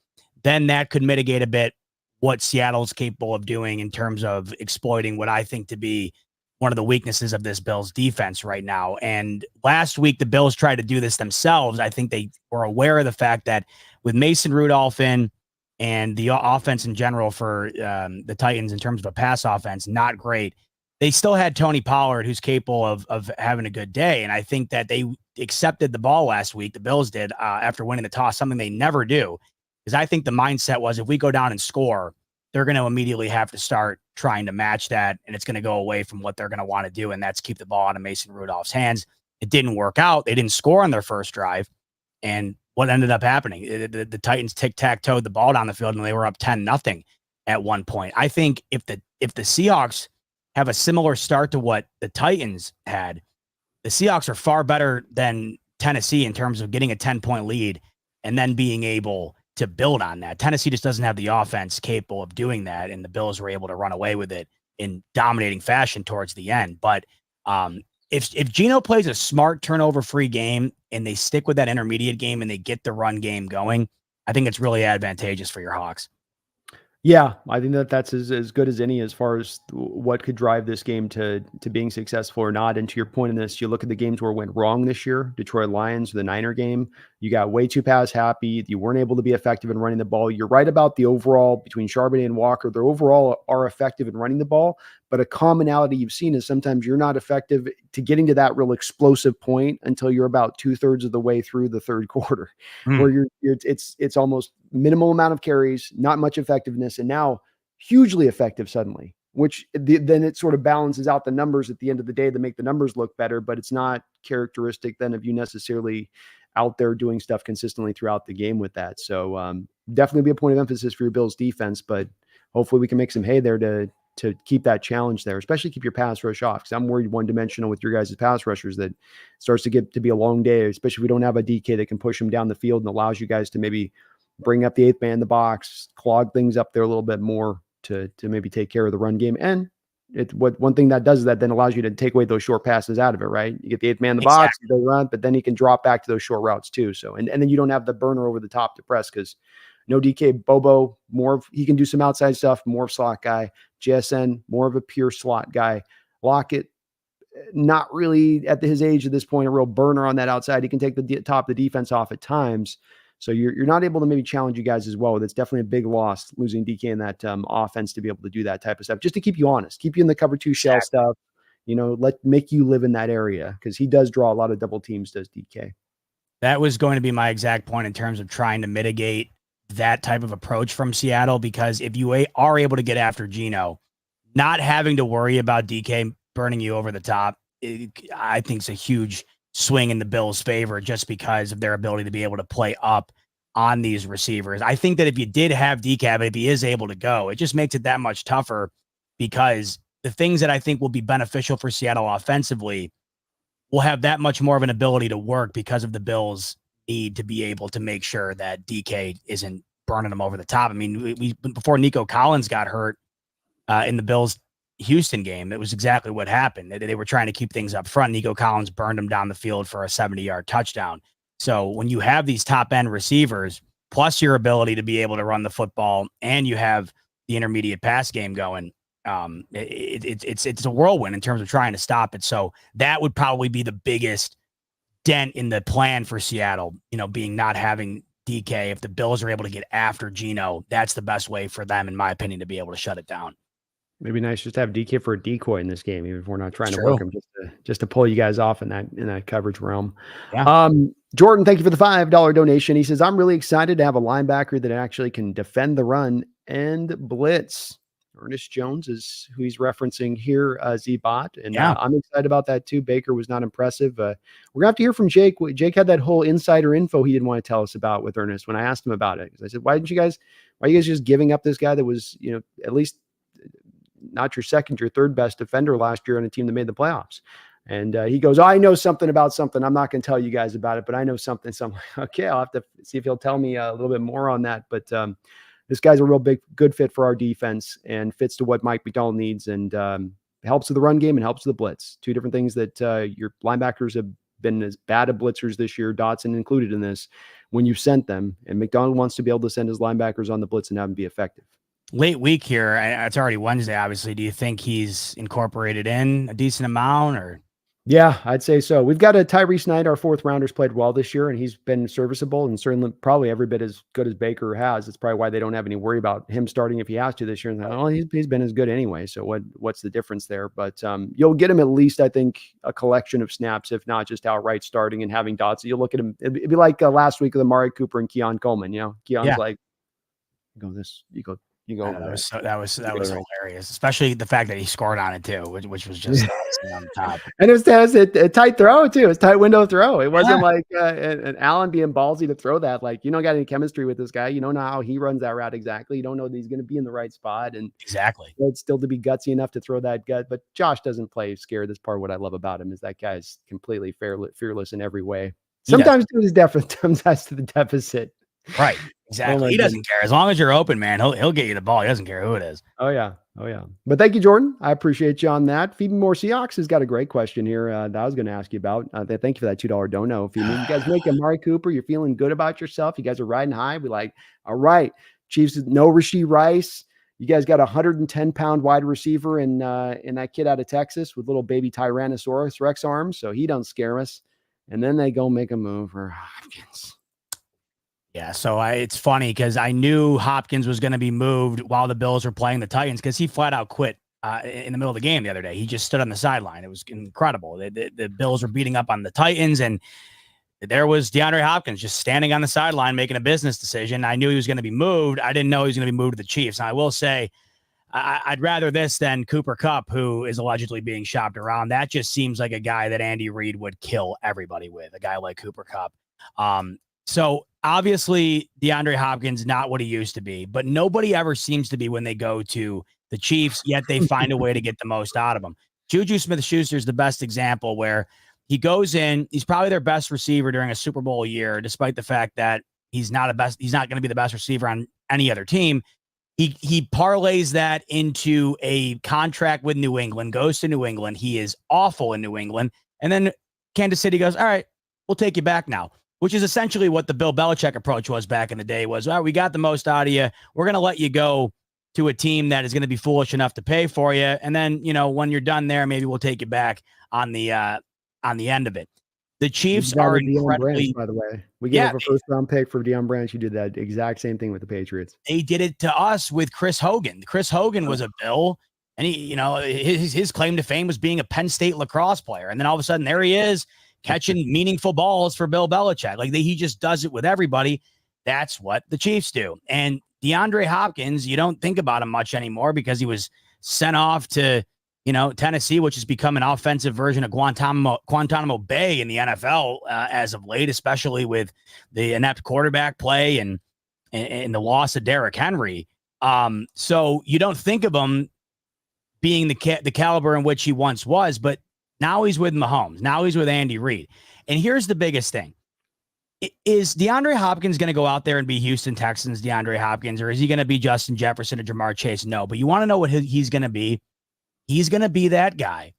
then that could mitigate a bit what Seattle's capable of doing in terms of exploiting what I think to be one of the weaknesses of this Bills defense right now. And last week, the Bills tried to do this themselves. I think they were aware of the fact that with Mason Rudolph in and the offense in general for the Titans in terms of a pass offense, not great. They still had Tony Pollard, who's capable of having a good day. And I think that they accepted the ball last week. The Bills did after winning the toss, something they never do. Because I think the mindset was if we go down and score, they're going to immediately have to start trying to match that, and it's going to go away from what they're going to want to do, and that's keep the ball out of Mason Rudolph's hands. It didn't work out. They didn't score on their first drive, And what ended up happening? The Titans tic-tac-toed the ball down the field, and they were up 10-0 at one point. I think if the Seahawks have a similar start to what the Titans had, the Seahawks are far better than Tennessee in terms of getting a 10-point lead and then being able to build on that. Tennessee just doesn't have the offense capable of doing that, and the Bills were able to run away with it in dominating fashion towards the end. But if Geno plays a smart turnover-free game and they stick with that intermediate game and they get the run game going, I think it's really advantageous for your Hawks. Yeah, I think that's as good as any as far as what could drive this game to being successful or not. And to your point in this, you look at the games where it went wrong this year, Detroit Lions, the Niner game, you got way too pass happy. You weren't able to be effective in running the ball. You're right about the overall between Charbonnet and Walker. They overall are effective in running the ball, but a commonality you've seen is sometimes you're not effective to getting to that real explosive point until you're about 2/3 of the way through the third quarter, where it's almost minimal amount of carries, not much effectiveness, and now hugely effective suddenly, which then it sort of balances out the numbers at the end of the day to make the numbers look better, but it's not characteristic then of you necessarily out there doing stuff consistently throughout the game with that. So definitely be a point of emphasis for your Bills defense, but hopefully we can make some hay there to keep that challenge there, especially keep your pass rush off. Because I'm worried one-dimensional with your guys' pass rushers that starts to get to be a long day, especially if we don't have a DK that can push them down the field and allows you guys to maybe bring up the 8th man in the box, clog things up there a little bit more to maybe take care of the run game. And one thing that does is that then allows you to take away those short passes out of it, right? You get the 8th man in the box, they run, but then he can drop back to those short routes too. So, and then you don't have the burner over the top to press because no DK. Bobo, he can do some outside stuff, more slot guy. JSN, more of a pure slot guy. Lockett, not really at his age at this point, a real burner on that outside. He can take the top of the defense off at times. So you're not able to maybe challenge you guys as well. That's definitely a big loss, losing DK in that offense to be able to do that type of stuff, just to keep you honest, keep you in the cover 2 shell stuff, make you live in that area because he does draw a lot of double teams, does DK. That was going to be my exact point in terms of trying to mitigate that type of approach from Seattle, because if you are able to get after Geno, not having to worry about DK burning you over the top, I think is a huge swing in the Bills' favor just because of their ability to be able to play up on these receivers. I think that if you did have DK, but if he is able to go, it just makes it that much tougher because the things that I think will be beneficial for Seattle offensively will have that much more of an ability to work because of the Bills' need to be able to make sure that DK isn't burning them over the top. I mean, we before Nico Collins got hurt in the Bills Houston game, it was exactly what happened. They were trying to keep things up front. Nico Collins burned him down the field for a 70-yard touchdown. So when you have these top end receivers, plus your ability to be able to run the football, and you have the intermediate pass game going, it's a whirlwind in terms of trying to stop it. So that would probably be the biggest dent in the plan for Seattle, being not having DK. If the Bills are able to get after Geno, that's the best way for them, in my opinion, to be able to shut it down. Maybe nice just to have DK for a decoy in this game, even if we're not trying to work him, just to pull you guys off in that coverage realm. Yeah. Jordan, thank you for the $5 donation. He says, I'm really excited to have a linebacker that actually can defend the run and blitz. Ernest Jones is who he's referencing here, Zbot. And I'm excited about that too. Baker was not impressive. We're gonna have to hear from Jake. Jake had that whole insider info he didn't want to tell us about with Ernest when I asked him about it. Because I said, why are you guys just giving up this guy that was, at least not your second, your third best defender last year on a team that made the playoffs? And he goes, I know something about something. I'm not going to tell you guys about it, but I know something. So I'm like, okay, I'll have to see if he'll tell me a little bit more on that. But this guy's a real good fit for our defense and fits to what Mike McDonald needs, and helps with the run game and helps with the blitz. Two different things that your linebackers have been as bad at blitzers this year, Dotson included in this, when you sent them. And McDonald wants to be able to send his linebackers on the blitz and have them be effective. Late week here. It's already Wednesday, obviously. Do you think he's incorporated in a decent amount, or? Yeah, I'd say so. We've got a Tyrese Knight, our 4th rounder's played well this year, and he's been serviceable and certainly probably every bit as good as Baker has. It's probably why they don't have any worry about him starting if he has to this year. And well, he's been as good anyway. So what's the difference there? But you'll get him at least, I think, a collection of snaps, if not just outright starting and having Dotson. You'll look at him. It'd be like last week with Amari Cooper and Keon Coleman. Keon's like, you go You go I over know, that. that was hilarious, especially the fact that he scored on it too, which was just icing on the top. And it was a tight throw too. It was tight window throw. It wasn't Yeah. like an Allen being ballsy to throw that. Like, you don't got any chemistry with this guy. You don't know how he runs that route exactly. You don't know that he's going to be in the right spot. And Exactly. it's still to be gutsy enough to throw that gut. But Josh doesn't play scared. That's part of what I love about him is that guy's completely fearless in every way. He does. Sometimes to his deficit, sometimes to the deficit. Right. Oh Exactly. my He goodness. doesn't care. As long as you're open, man, he'll get you the ball. He doesn't care who it is. Oh yeah. Oh yeah. But thank you, Jordan. I appreciate you on that. Feeding More Seahawks has got a great question here that I was going to ask you about. Thank you for that $2 dono. If you guys make Amari Cooper, you're feeling good about yourself. You guys are riding high. Be like, all right, Chiefs, no Rashee Rice. You guys got a 110-pound wide receiver in that kid out of Texas with little baby Tyrannosaurus Rex arms, so he don't scare us. And then they go make a move for Hopkins. Yeah, so it's funny because I knew Hopkins was going to be moved while the Bills were playing the Titans because he flat out quit in the middle of the game the other day. He just stood on the sideline. It was incredible. The Bills were beating up on the Titans, and there was DeAndre Hopkins just standing on the sideline making a business decision. I knew he was going to be moved. I didn't know he was going to be moved to the Chiefs. And I will say, I'd rather this than Cooper Kupp, who is allegedly being shopped around. That just seems like a guy that Andy Reid would kill everybody with, a guy like Cooper Kupp. So obviously DeAndre Hopkins, not what he used to be, but nobody ever seems to be when they go to the Chiefs, yet they find a way to get the most out of him. Juju Smith-Schuster is the best example where he goes in, he's probably their best receiver during a Super Bowl year, despite the fact that he's not going to be the best receiver on any other team. He parlays that into a contract with New England, goes to New England. He is awful in New England. And then Kansas City goes, all right, we'll take you back now, which is essentially what the Bill Belichick approach was back in the day was, all right, we got the most out of you. We're going to let you go to a team that is going to be foolish enough to pay for you. And then, when you're done there, maybe we'll take you back on the end of it. The Chiefs are incredibly, Branch, by the way. We gave up a first-round pick for Deion Branch. You did that exact same thing with the Patriots. They did it to us with Chris Hogan. Chris Hogan was a Bill, and his claim to fame was being a Penn State lacrosse player. And then all of a sudden, there he is catching meaningful balls for Bill Belichick. He just does it with everybody. That's what the Chiefs do. And DeAndre Hopkins, you don't think about him much anymore because he was sent off to Tennessee, which has become an offensive version of Guantanamo Bay in the NFL as of late, especially with the inept quarterback play and the loss of Derrick Henry. So you don't think of him being the caliber in which he once was, but now he's with Mahomes. Now he's with Andy Reid. And here's the biggest thing. Is DeAndre Hopkins going to go out there and be Houston Texans DeAndre Hopkins, or is he going to be Justin Jefferson or Jamar Chase? No, but you want to know what he's going to be? He's going to be that guy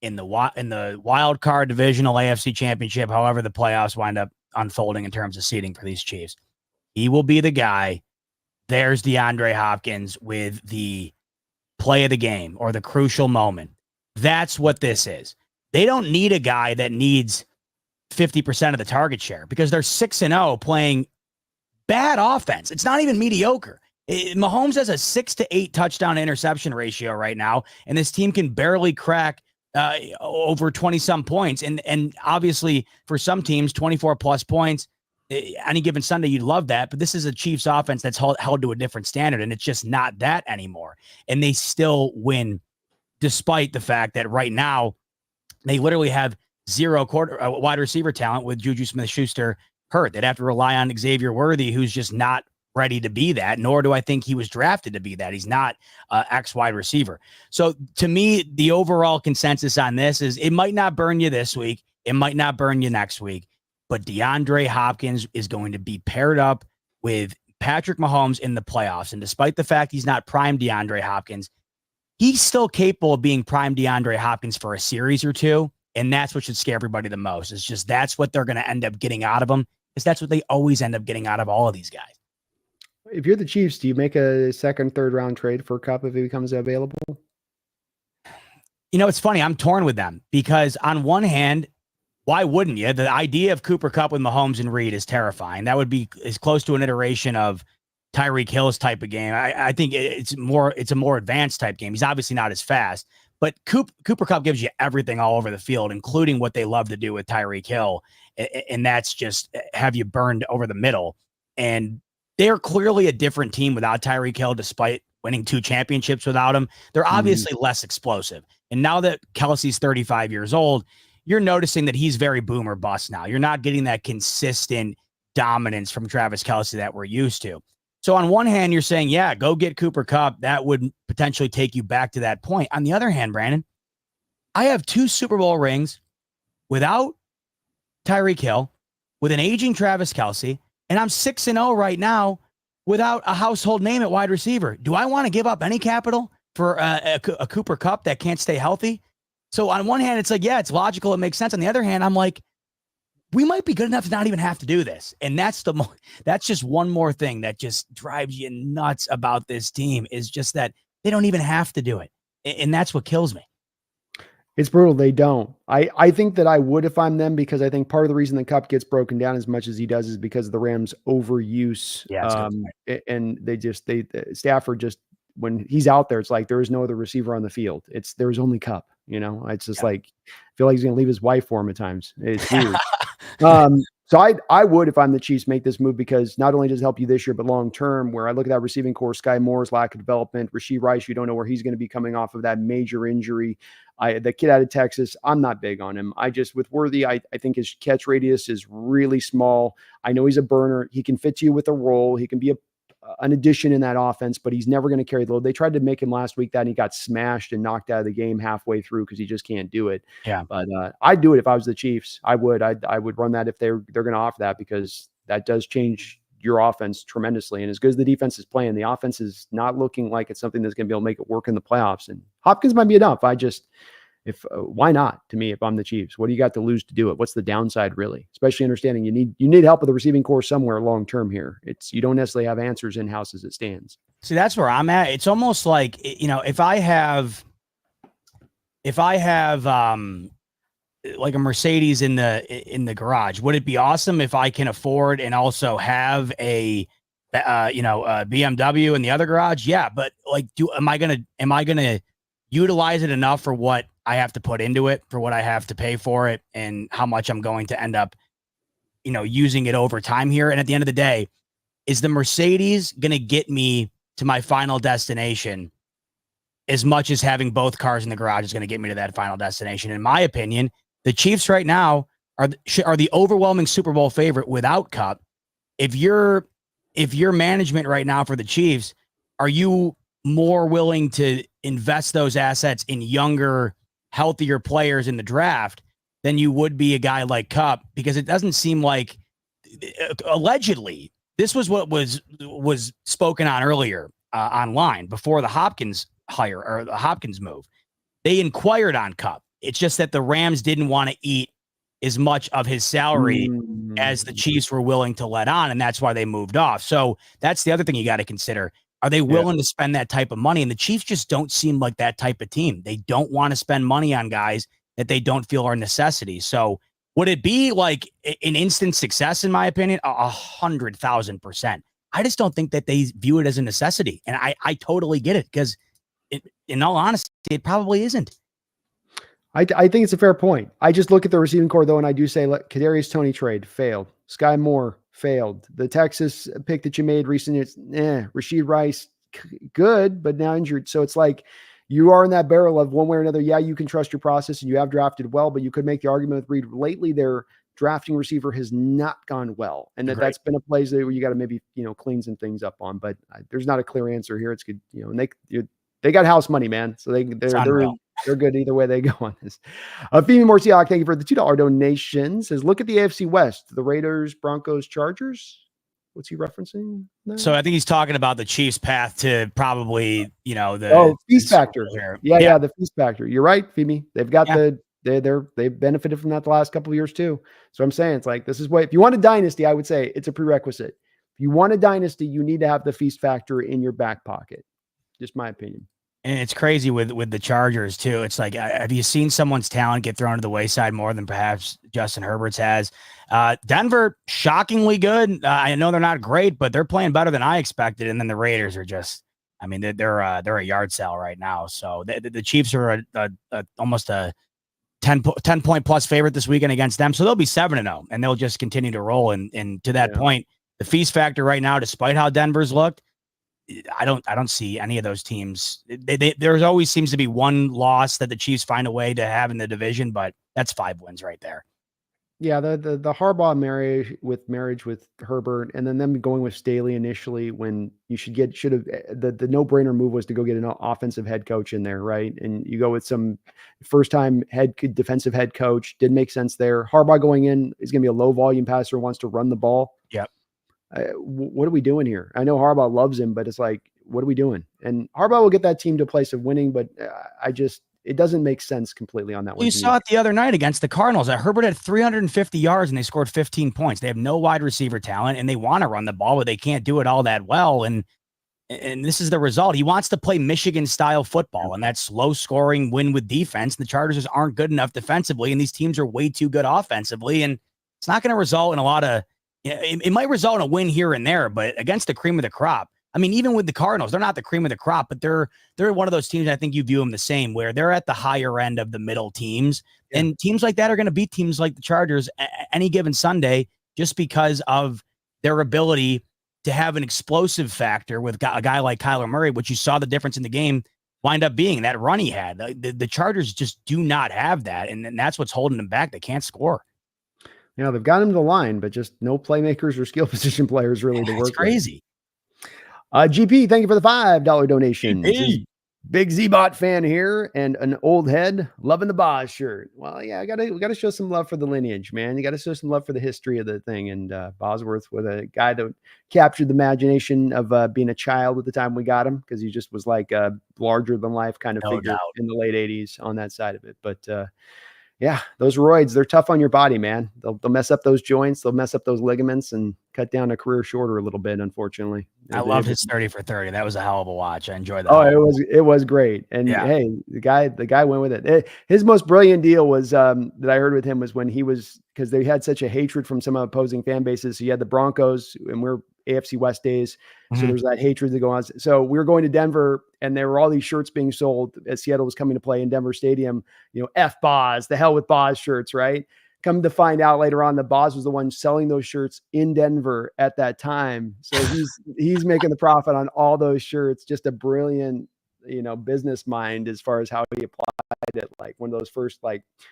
in the wild card divisional AFC championship, however the playoffs wind up unfolding in terms of seeding for these Chiefs. He will be the guy. There's DeAndre Hopkins with the play of the game or the crucial moment. That's what this is. They don't need a guy that needs 50% of the target share because they're 6-0 playing bad offense. It's not even mediocre. Mahomes has a 6 to 8 touchdown interception ratio right now, and this team can barely crack over 20 some points. And obviously for some teams, 24 plus points any given Sunday, you'd love that. But this is a Chiefs offense that's held to a different standard, and it's just not that anymore. And they still win despite the fact that right now they literally have zero wide receiver talent with Juju Smith-Schuster hurt. They'd have to rely on Xavier Worthy, who's just not ready to be that, nor do I think he was drafted to be that. He's not X wide receiver. So to me, the overall consensus on this is it might not burn you this week. It might not burn you next week, but DeAndre Hopkins is going to be paired up with Patrick Mahomes in the playoffs. And despite the fact he's not prime DeAndre Hopkins, he's still capable of being prime DeAndre Hopkins for a series or two. And that's what should scare everybody the most. It's just that's what they're going to end up getting out of him, because that's what they always end up getting out of all of these guys. If you're the Chiefs, do you make a second, third round trade for Kupp if he becomes available? It's funny. I'm torn with them because on one hand, why wouldn't you? The idea of Cooper Kupp with Mahomes and Reid is terrifying. That would be as close to an iteration of Tyreek Hill's type of game. I think it's a more advanced type game. He's obviously not as fast, but Cooper Kupp gives you everything all over the field, including what they love to do with Tyreek Hill. And that's just have you burned over the middle. And they're clearly a different team without Tyreek Hill, despite winning 2 championships without him. They're obviously less explosive. And now that Kelsey's 35 years old, you're noticing that he's very boom or bust now. You're not getting that consistent dominance from Travis Kelce that we're used to. So on one hand, you're saying, yeah, go get Cooper Kupp. That would potentially take you back to that point. On the other hand, Brandon, I have 2 Super Bowl rings without Tyreek Hill, with an aging Travis Kelce, and I'm 6-0 right now without a household name at wide receiver. Do I want to give up any capital for a Cooper Kupp that can't stay healthy? So on one hand, it's like, yeah, it's logical. It makes sense. On the other hand, I'm like, we might be good enough to not even have to do this. And that's just one more thing that just drives you nuts about this team, is just that they don't even have to do it. And that's what kills me. It's brutal. They don't. I think that I would if I'm them, because I think part of the reason the Kupp gets broken down as much as he does is because of the Rams' overuse. Yeah, and Stafford just, when he's out there, it's like there is no other receiver on the field. There's only Kupp. It's just like, I feel like he's going to leave his wife for him at times. It's weird. So I would, if I'm the Chiefs, make this move, because not only does it help you this year, but long term, where I look at that receiving core, Sky Moore's lack of development, Rashee Rice, you don't know where he's going to be coming off of that major injury. The kid out of Texas, I'm not big on him. With Worthy, I think his catch radius is really small. I know he's a burner. He can fit you with a role. He can be an addition in that offense, but he's never going to carry the load. They tried to make him last week that, and he got smashed and knocked out of the game halfway through because he just can't do it. Yeah. But I'd do it if I was the Chiefs. I would run that if they're going to offer that, because that does change your offense tremendously. And as good as the defense is playing, the offense is not looking like it's something that's going to be able to make it work in the playoffs. And Hopkins might be enough. Why not? To me, if I'm the Chiefs, what do you got to lose to do it? What's the downside, really? Especially understanding you need help with the receiving core somewhere long term here. You don't necessarily have answers in house as it stands. See, that's where I'm at. It's almost like, if I have like a Mercedes in the garage, would it be awesome if I can afford and also have a BMW in the other garage? Yeah, but like, am I gonna utilize it enough for what I have to put into it, for what I have to pay for it, and how much I'm going to end up, using it over time here? And at the end of the day, is the Mercedes going to get me to my final destination as much as having both cars in the garage is going to get me to that final destination? In my opinion, the Chiefs right now are the overwhelming Super Bowl favorite without Kupp. If you're management right now for the Chiefs, are you more willing to invest those assets in younger, healthier players in the draft than you would be a guy like Kupp? Because it doesn't seem like, allegedly, this was what was spoken on earlier online before the Hopkins hire or the Hopkins move. They inquired on Kupp. It's just that the Rams didn't want to eat as much of his salary as the Chiefs were willing to let on, and that's why they moved off. So that's the other thing you got to consider. Are they willing to spend that type of money? And the Chiefs just don't seem like that type of team. They don't want to spend money on guys that they don't feel are necessities. So would it be like an instant success, in my opinion? 100,000%. I just don't think that they view it as a necessity. And I totally get it, because in all honesty, it probably isn't. I think it's a fair point. I just look at the receiving core, though, and I do say, Kadarius Toney trade failed. Sky Moore failed. The Texas pick that you made recently, Rashee Rice, good, but now injured. So it's like you are in that barrel of one way or another. Yeah, you can trust your process, and you have drafted well, but you could make the argument with Reed. Lately, their drafting receiver has not gone well, and that's been a place where you got to maybe clean some things up on. But there's not a clear answer here. It's good, and they got house money, man. So they're good either way they go on this. Femi Morsiak, thank you for the $2 donation. Says, look at the AFC West: the Raiders, Broncos, Chargers. What's he referencing? So I think he's talking about the Chiefs' path to probably, the feast factor. Yeah, the feast factor. You're right, Femi. They've got they've benefited from that the last couple of years too. So I'm saying it's like, this is what, if you want a dynasty, I would say it's a prerequisite. If you want a dynasty, you need to have the feast factor in your back pocket. Just my opinion. And it's crazy with the Chargers too. It's like, have you seen someone's talent get thrown to the wayside more than perhaps Justin Herbert's has? Denver, shockingly good. I know they're not great, but they're playing better than I expected. And then the Raiders are just, they're a yard sale right now. So the Chiefs are almost a 10 point plus favorite this weekend against them. So they'll be 7-0, and they'll just continue to roll. And to that point, The feast factor right now, despite how Denver's looked, I don't see any of those teams. There's always seems to be one loss that the Chiefs find a way to have in the division, but that's 5 wins right there. Yeah, the Harbaugh marriage with Herbert, and then them going with Staley initially when you should have the no-brainer move was to go get an offensive head coach in there, right? And you go with some first-time defensive head coach. Didn't make sense there. Harbaugh going in is going to be a low-volume passer, wants to run the ball. Yep. What are we doing here? I know Harbaugh loves him, but it's like, what are we doing? And Harbaugh will get that team to a place of winning, but it doesn't make sense completely on that one. You saw it the other night against the Cardinals. Herbert had 350 yards and they scored 15 points. They have no wide receiver talent and they want to run the ball, but they can't do it all that well. And this is the result. He wants to play Michigan style football, and that's low scoring, win with defense. And the Chargers just aren't good enough defensively, and these teams are way too good offensively. And it's not going to result in a lot of, it might result in a win here and there, but against the cream of the crop. I mean, even with the Cardinals, they're not the cream of the crop, but they're one of those teams. I think you view them the same, where they're at the higher end of the middle teams, and teams like that are going to beat teams like the Chargers any given Sunday, just because of their ability to have an explosive factor with a guy like Kyler Murray, which you saw the difference in the game wind up being that run he had. The Chargers just do not have that, and that's what's holding them back. They can't score. They've got him to the line, but just no playmakers or skill position players really to work. It's crazy. GP, thank you for the $5 donation. Hey. Big Zbot fan here and an old head loving the Boz shirt. Well, yeah, we gotta show some love for the lineage, man. You got to show some love for the history of the thing. And Bosworth was a guy that captured the imagination of being a child at the time we got him, because he just was like a larger than life kind of figure in the late 80s on that side of it. But yeah, those roids, they're tough on your body, man. They'll mess up those joints. They'll mess up those ligaments and cut down a career shorter a little bit, unfortunately. I love his 30 for 30. That was a hell of a watch. I enjoyed that. Oh, it was great. And hey, the guy went with it. His most brilliant deal was that I heard with him was when he was, because they had such a hatred from some opposing fan bases. So you had the Broncos, and we're AFC West days. So there's that hatred that goes on. So we were going to Denver, and there were all these shirts being sold as Seattle was coming to play in Denver Stadium. F Boz, the hell with Boz shirts, right? Come to find out later on that Boz was the one selling those shirts in Denver at that time. So he's making the profit on all those shirts. Just a brilliant, business mind as far as how he applied it. Like one of those first,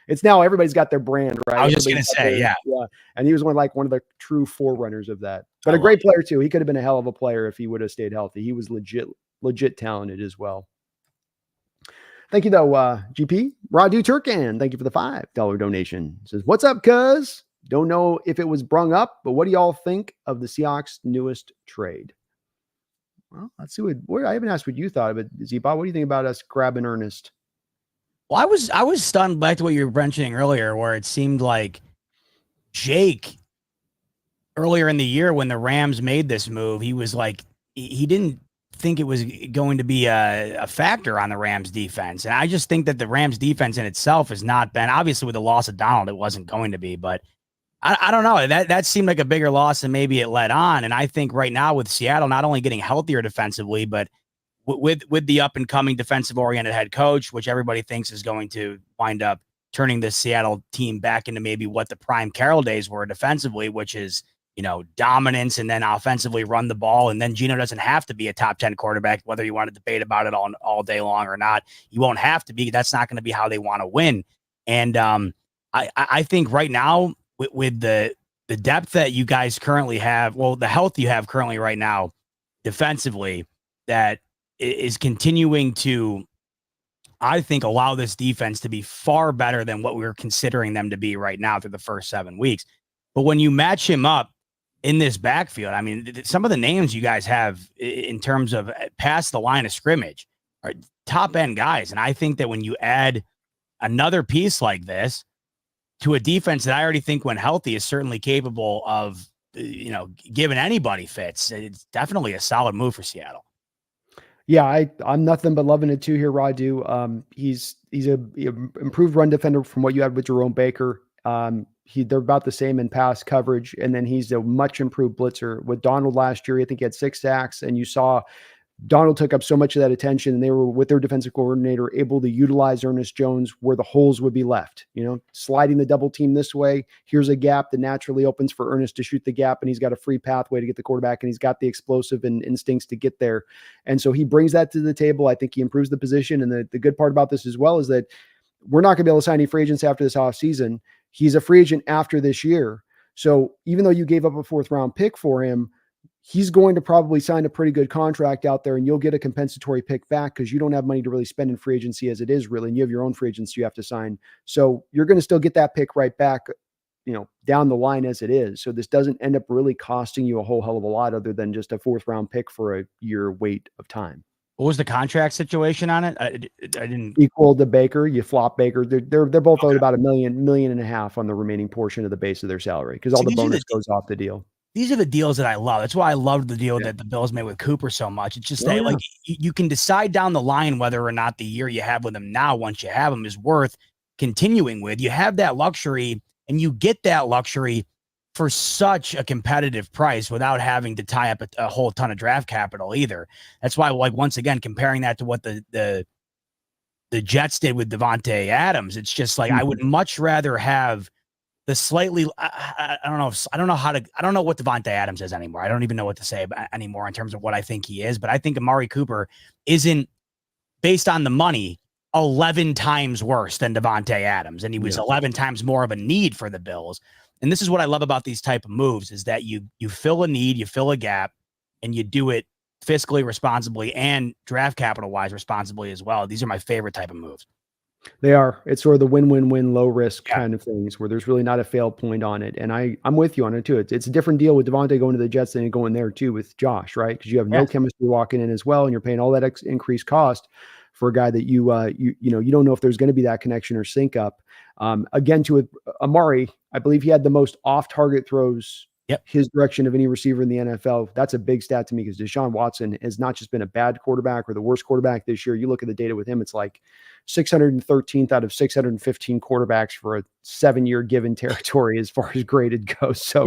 it's now everybody's got their brand, right? I was just going to say, yeah. And he was one of the true forerunners of that, but a great player too. He could have been a hell of a player if he would have stayed healthy. He was legit talented as well. Thank you, though, GP. Radu Turkan, thank you for the $5 donation. Says, what's up, cuz? Don't know if it was brung up, but what do y'all think of the Seahawks' newest trade? Well, let's see what I haven't asked what you thought of it. Zbot, what do you think about us grabbing Ernest? Well, I was stunned back to what you were mentioning earlier, where it seemed like Jake earlier in the year when the Rams made this move, he was like, he didn't think it was going to be a factor on the Rams defense. And I just think that the Rams defense in itself has not been, obviously with the loss of Donald, it wasn't going to be, but I don't know. That seemed like a bigger loss than maybe it led on. And I think right now with Seattle not only getting healthier defensively, but with the up and coming defensive oriented head coach, which everybody thinks is going to wind up turning this Seattle team back into maybe what the prime Carroll days were defensively, which is, dominance and then offensively run the ball. And then Geno doesn't have to be a top 10 quarterback, whether you want to debate about it all day long or not. You won't have to be. That's not going to be how they want to win. And I think right now with the depth that you guys currently have, well, the health you have currently right now defensively, that is continuing to, I think, allow this defense to be far better than what we're considering them to be right now through the first 7 weeks. But when you match him up in this backfield, I mean, some of the names you guys have in terms of past the line of scrimmage are top end guys. And I think that when you add another piece like this to a defense that I already think when healthy is certainly capable of, giving anybody fits, it's definitely a solid move for Seattle. Yeah, I'm nothing but loving it too here, Radu. He's a improved run defender from what you had with Jerome Baker. They're about the same in pass coverage, and then he's a much improved blitzer. With Donald last year, I think he had 6 sacks, and you saw Donald took up so much of that attention, and they were, with their defensive coordinator, able to utilize Ernest Jones where the holes would be left. Sliding the double team this way, here's a gap that naturally opens for Ernest to shoot the gap, and he's got a free pathway to get the quarterback, and he's got the explosive and instincts to get there. And so he brings that to the table. I think he improves the position. And the good part about this as well is that we're not going to be able to sign any free agents after this offseason. He's a free agent after this year. So even though you gave up a 4th round pick for him, he's going to probably sign a pretty good contract out there, and you'll get a compensatory pick back because you don't have money to really spend in free agency as it is, really. And you have your own free agents you have to sign. So you're going to still get that pick right back, down the line as it is. So this doesn't end up really costing you a whole hell of a lot other than just a 4th round pick for a year wait of time. What was the contract situation on it? I didn't equal to Baker. You flop Baker. They're both owed about $1 million and a half on the remaining portion of the base of their salary because all the bonus goes off the deal. These are the deals that I love. That's why I loved the deal that the Bills made with Cooper so much. It's just that like you can decide down the line whether or not the year you have with him now, once you have him, is worth continuing with. You have that luxury, and you get that luxury for such a competitive price without having to tie up a whole ton of draft capital either. That's why, like, once again, comparing that to what the Jets did with Davante Adams, it's just like I would much rather have the slightly, I don't know what Davante Adams is anymore. I don't even know what to say anymore in terms of what I think he is, but I think Amari Cooper isn't, based on the money, 11 times worse than Davante Adams. And he was 11 times more of a need for the Bills. And this is what I love about these type of moves, is that you fill a need, you fill a gap, and you do it fiscally responsibly and draft capital wise responsibly as well. These are my favorite type of moves. They are. It's sort of the win-win-win, low risk kind of things where there's really not a fail point on it. And I'm with you on it too. It's a different deal with Davante going to the Jets than going there too with Josh, right? Because you have no chemistry walking in as well, and you're paying all that increased cost for a guy that you don't know if there's going to be that connection or sync up. Again, to Amari, I believe he had the most off-target throws his direction of any receiver in the NFL. That's a big stat to me because Deshaun Watson has not just been a bad quarterback or the worst quarterback this year. You look at the data with him, it's like 613th out of 615 quarterbacks for a 7-year given territory as far as graded goes. So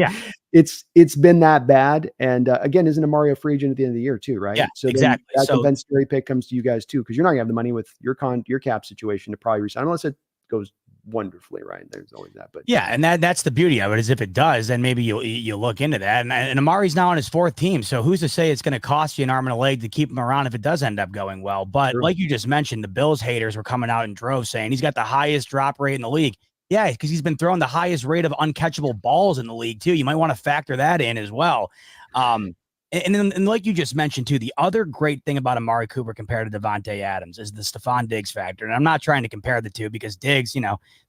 it's been that bad. And again, isn't Amari a free agent at the end of the year too, right? Yeah, so exactly. That compensatory pick comes to you guys too, because you're not gonna have the money with your cap situation to probably resign unless it goes wonderfully, right? There's always that, but and that's the beauty of it, is if it does, then maybe you look into that. And Amari's now on his 4th team, so who's to say it's going to cost you an arm and a leg to keep him around if it does end up going well? But like you just mentioned, the Bills haters were coming out in droves saying he's got the highest drop rate in the league. Yeah, because he's been throwing the highest rate of uncatchable balls in the league too. You might want to factor that in as well. And like you just mentioned too, the other great thing about Amari Cooper compared to Davante Adams is the Stephon Diggs factor. And I'm not trying to compare the two because Diggs,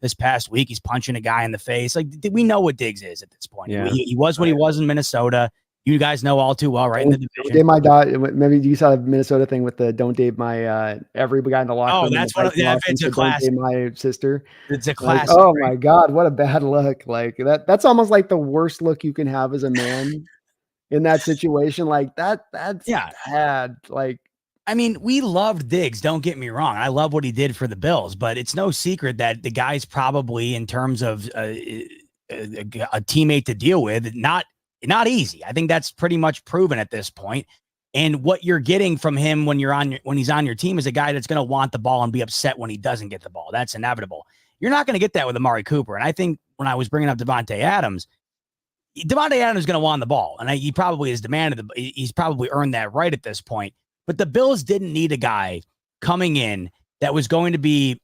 this past week, he's punching a guy in the face. Like, we know what Diggs is at this point. Yeah. He was what he was in Minnesota. You guys know all too well, right? In the division. Don't date my daughter. Maybe you saw the Minnesota thing with the don't date my every guy in the locker room. Oh, that's what. Yeah, it's a classic. Don't date my sister. It's a classic. Like, oh my God, what a bad look! Like that's almost like the worst look you can have as a man in that situation. Like that's bad. Like, I mean, we loved Diggs. Don't get me wrong. I love what he did for the Bills, but it's no secret that the guy's probably, in terms of a teammate to deal with, not easy. I think that's pretty much proven at this point. And what you're getting from him when he's on your team is a guy that's going to want the ball and be upset when he doesn't get the ball. That's inevitable. You're not going to get that with Amari Cooper. And I think when I was bringing up Davante Adams is going to want the ball, and he probably has demanded he's probably earned that right at this point. But the Bills didn't need a guy coming in that was going to be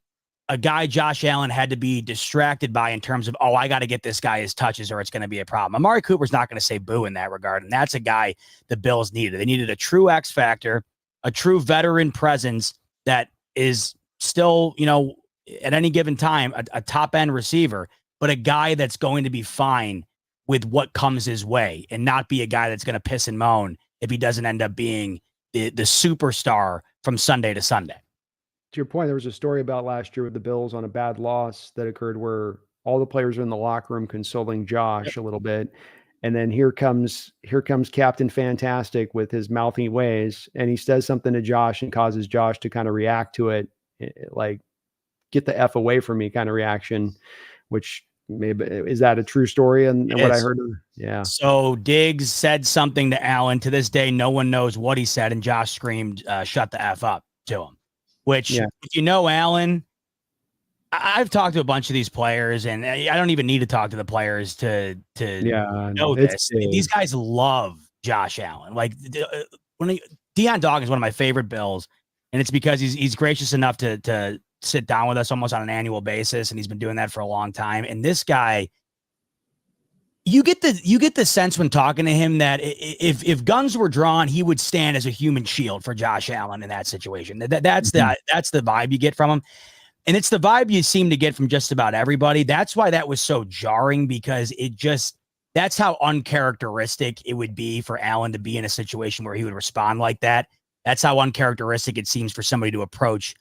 a guy Josh Allen had to be distracted by in terms of, I got to get this guy his touches or it's going to be a problem. Amari Cooper's not going to say boo in that regard, and that's a guy the Bills needed. They needed a true X factor, a true veteran presence that is still, at any given time, a top-end receiver, but a guy that's going to be fine with what comes his way and not be a guy that's going to piss and moan if he doesn't end up being the superstar from Sunday to Sunday. To your point, there was a story about last year with the Bills on a bad loss that occurred where all the players are in the locker room consoling Josh a little bit. And then here comes Captain Fantastic with his mouthy ways. And he says something to Josh and causes Josh to kind of react to it, like, get the F away from me kind of reaction, which Maybe is that a true story? And what I heard? Yeah. So Diggs said something to Allen. To this day, no one knows what he said, and Josh screamed, "Shut the F up" to him. Which, if you know Allen, I've talked to a bunch of these players, and I don't even need to talk to the players to know this. These guys love Josh Allen. Like Deion Dawkins is one of my favorite Bills, and it's because he's gracious enough to sit down with us almost on an annual basis, and he's been doing that for a long time. And this guy, you get the sense when talking to him that if guns were drawn, he would stand as a human shield for Josh Allen in that situation. That's the vibe you get from him. And it's the vibe you seem to get from just about everybody. That's why that was so jarring, because that's how uncharacteristic it would be for Allen to be in a situation where he would respond like that. That's how uncharacteristic it seems for somebody to approach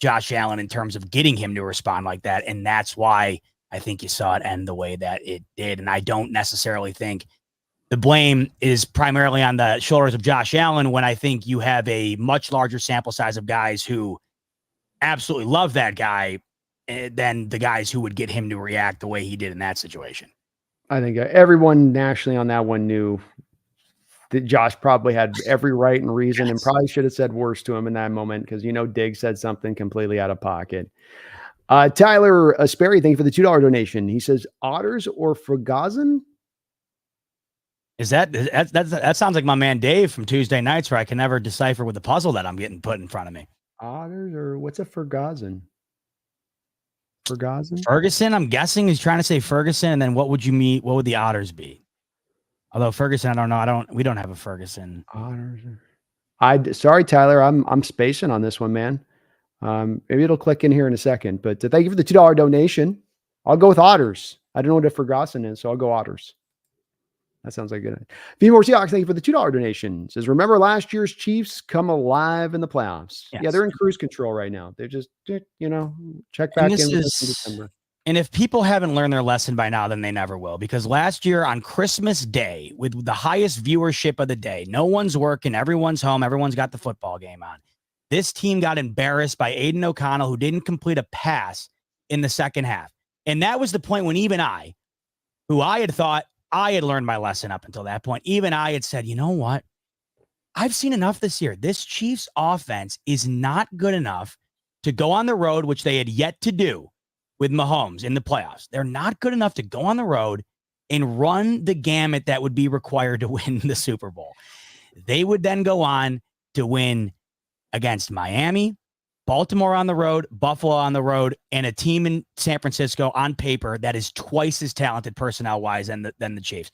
Josh Allen in terms of getting him to respond like that. And that's why I think you saw it end the way that it did. And I don't necessarily think the blame is primarily on the shoulders of Josh Allen, when I think you have a much larger sample size of guys who absolutely love that guy than the guys who would get him to react the way he did in that situation. I think everyone nationally on that one knew that Josh probably had every right and reason, and probably should have said worse to him in that moment, because Diggs said something completely out of pocket. Tyler Sperry, thank you for the $2 donation. He says, Otters or Ferguson? That sounds like my man Dave from Tuesday nights, where I can never decipher with the puzzle that I'm getting put in front of me. Otters, or what's a Ferguson? Ferguson, I'm guessing he's trying to say Ferguson, and then what would you mean? What would the Otters be? Although Ferguson, I don't know. We don't have a Ferguson. Otters. Sorry, Tyler. I'm spacing on this one, man. Maybe it'll click in here in a second, but thank you for the $2 donation. I'll go with Otters. I don't know what a Ferguson is, so I'll go Otters. That sounds like a good. More Seahawks, thank you for the $2 donation. It says, remember last year's Chiefs come alive in the playoffs. Yes. Yeah, they're in cruise control right now. They're just, check back in December. And if people haven't learned their lesson by now, then they never will. Because last year on Christmas Day, with the highest viewership of the day, no one's working, everyone's home, everyone's got the football game on. This team got embarrassed by Aiden O'Connell, who didn't complete a pass in the second half. And that was the point when even I, who I had thought I had learned my lesson up until that point, even I had said, you know what? I've seen enough this year. This Chiefs offense is not good enough to go on the road, which they had yet to do with Mahomes in the playoffs. They're not good enough to go on the road and run the gamut that would be required to win the Super Bowl. They would then go on to win against Miami, Baltimore on the road, Buffalo on the road, and a team in San Francisco on paper that is twice as talented personnel-wise than the Chiefs.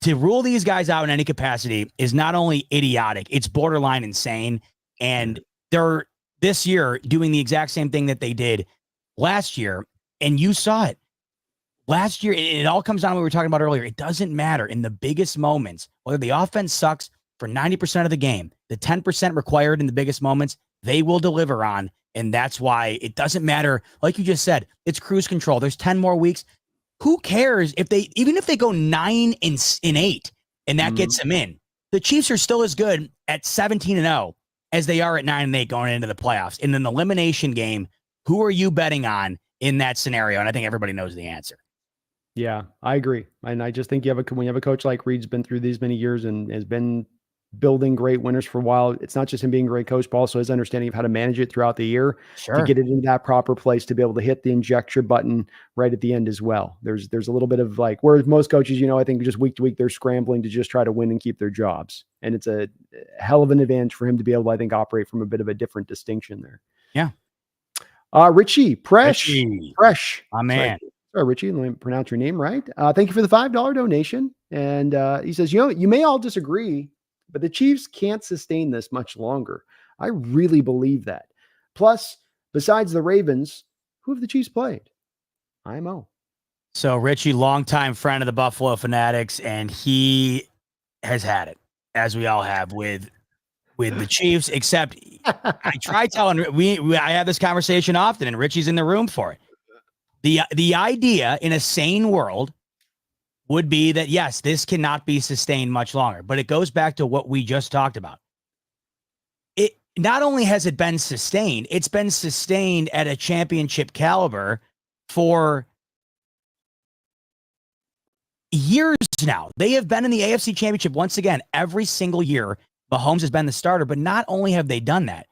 To rule these guys out in any capacity is not only idiotic, it's borderline insane. And they're this year doing the exact same thing that they did last year, and you saw it. Last year, it all comes down to what we were talking about earlier. It doesn't matter in the biggest moments, whether the offense sucks for 90% of the game, the 10% required in the biggest moments, they will deliver on. And that's why it doesn't matter. Like you just said, it's cruise control. There's 10 more weeks. Who cares even if they go 9-8 and that gets them in? The Chiefs are still as good at 17-0 as they are at 9-8 going into the playoffs. In an elimination game, who are you betting on in that scenario? And I think everybody knows the answer. Yeah, I agree. And I just think when you have a coach like Reid's been through these many years and has been building great winners for a while, it's not just him being a great coach, but also his understanding of how to manage it throughout the year to get it in that proper place to be able to hit the injector button right at the end as well. There's a little bit of like, whereas most coaches, I think just week to week, they're scrambling to just try to win and keep their jobs. And it's a hell of an advantage for him to be able to, I think, operate from a bit of a different distinction there. Yeah. Richie Presh. My man. Sorry, Richie, let me pronounce your name right. Thank you for the $5 donation. And he says, you may all disagree, but the Chiefs can't sustain this much longer. I really believe that. Plus, besides the Ravens, who have the Chiefs played? IMO. So Richie, longtime friend of the Buffalo Fanatics, and he has had it, as we all have with the Chiefs, except I try telling I have this conversation often, and Richie's in the room for it. The idea in a sane world would be that, yes, this cannot be sustained much longer, but it goes back to what we just talked about. It not only has it been sustained, it's been sustained at a championship caliber for years now. They have been in the AFC Championship once again every single year. Mahomes has been the starter, but not only have they done that,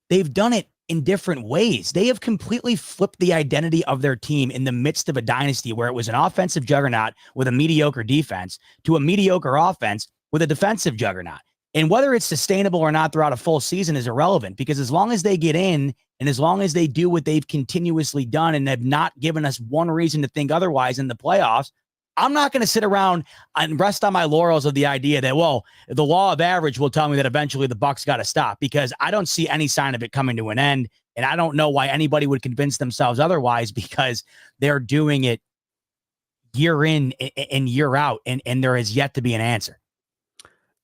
they've done it in different ways. They have completely flipped the identity of their team in the midst of a dynasty where it was an offensive juggernaut with a mediocre defense to a mediocre offense with a defensive juggernaut. And whether it's sustainable or not throughout a full season is irrelevant, because as long as they get in and as long as they do what they've continuously done and have not given us one reason to think otherwise in the playoffs, I'm not going to sit around and rest on my laurels of the idea that, well, the law of average will tell me that eventually the Bucs got to stop, because I don't see any sign of it coming to an end. And I don't know why anybody would convince themselves otherwise, because they're doing it year in and year out. And there is yet to be an answer.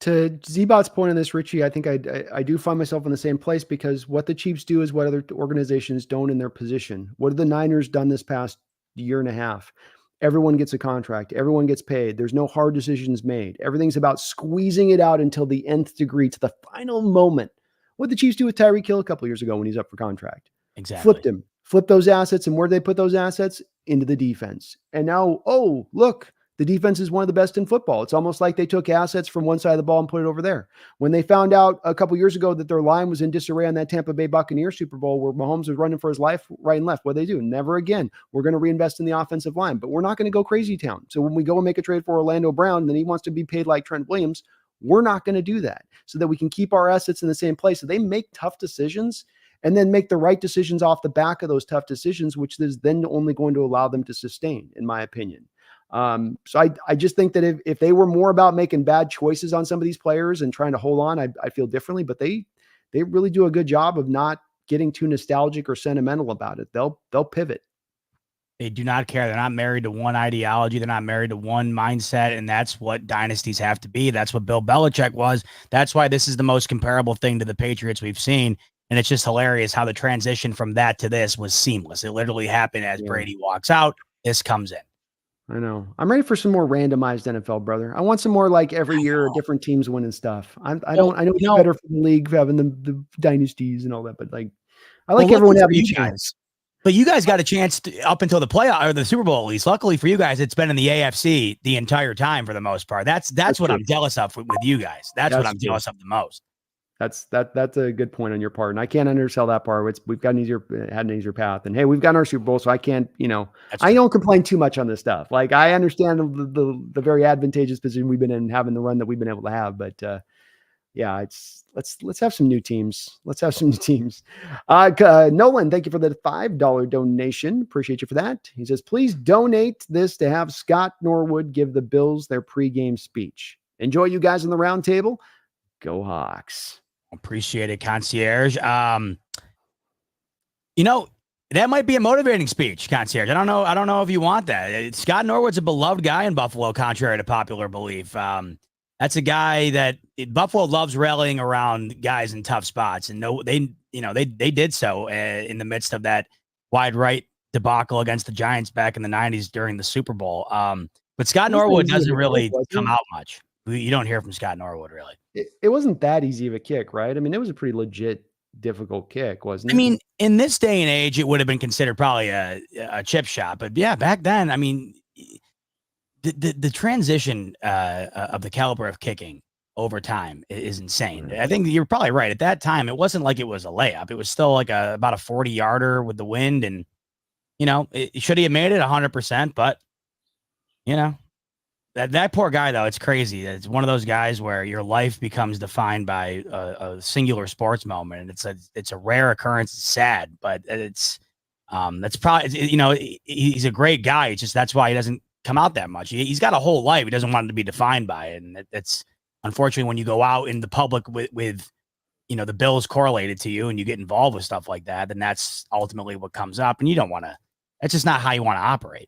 To Zbot's point on this, Richie, I think I do find myself in the same place, because what the Chiefs do is what other organizations don't in their position. What have the Niners done this past year and a half? Everyone gets a contract. Everyone gets paid. There's no hard decisions made. Everything's about squeezing it out until the nth degree, to the final moment. What did the Chiefs do with Tyreek Hill a couple of years ago when he's up for contract? Exactly. Flipped him. Flipped those assets. And where did they put those assets? Into the defense. And now, oh, look, the defense is one of the best in football. It's almost like they took assets from one side of the ball and put it over there. When they found out a couple years ago that their line was in disarray on that Tampa Bay Buccaneers Super Bowl where Mahomes was running for his life right and left, what they do? Never again. We're going to reinvest in the offensive line, but we're not going to go crazy town. So when we go and make a trade for Orlando Brown, then he wants to be paid like Trent Williams. We're not going to do that, so that we can keep our assets in the same place. So they make tough decisions and then make the right decisions off the back of those tough decisions, which is then only going to allow them to sustain, in my opinion. So I just think that if they were more about making bad choices on some of these players and trying to hold on, I feel differently, but they really do a good job of not getting too nostalgic or sentimental about it. They'll pivot. They do not care. They're not married to one ideology. They're not married to one mindset. And that's what dynasties have to be. That's what Bill Belichick was. That's why this is the most comparable thing to the Patriots we've seen. And it's just hilarious how the transition from that to this was seamless. It literally happened as Brady walks out. This comes in. I know. I'm ready for some more randomized NFL, brother. I want some more like every year different teams winning stuff. I know it's better for the league having the dynasties and all that, but like I like everyone having a chance. But you guys got a chance up until the playoff or the Super Bowl, at least. Luckily for you guys, it's been in the AFC the entire time for the most part. That's what I'm jealous of with you guys. That's what I'm jealous of the most. That's a good point on your part, and I can't undersell that part. We've got had an easier path, and hey, we've got our Super Bowl, so I can't, I don't complain too much on this stuff. Like I understand the very advantageous position we've been in, having the run that we've been able to have, but yeah, let's have some new teams. Let's have some new teams. Nolan, thank you for the $5 donation. Appreciate you for that. He says, please donate this to have Scott Norwood give the Bills their pregame speech. Enjoy you guys on the round table. Go Hawks. Appreciate it, concierge. That might be a motivating speech, concierge. I don't know if you want that. Scott Norwood's a beloved guy in Buffalo, contrary to popular belief. That's a guy that Buffalo loves rallying around guys in tough spots, and they did so in the midst of that wide right debacle against the Giants back in the 90s during the Super Bowl. But Scott Norwood doesn't really come out much. You don't hear from Scott Norwood, really. It wasn't that easy of a kick, right? I mean, it was a pretty legit, difficult kick, wasn't it? I mean, in this day and age, it would have been considered probably a chip shot. But yeah, back then, I mean, the transition of the caliber of kicking over time is insane. I think you're probably right. At that time, it wasn't like it was a layup. It was still like about a 40-yarder with the wind. And, should he have made it 100%? But, that poor guy, though, it's crazy. It's one of those guys where your life becomes defined by a singular sports moment. And it's a rare occurrence. It's sad, but that's probably, he's a great guy. It's just, that's why he doesn't come out that much. He's got a whole life. He doesn't want it to be defined by it. And it's unfortunately when you go out in the public with the Bills correlated to you and you get involved with stuff like that, then that's ultimately what comes up. And you don't want to, that's just not how you want to operate.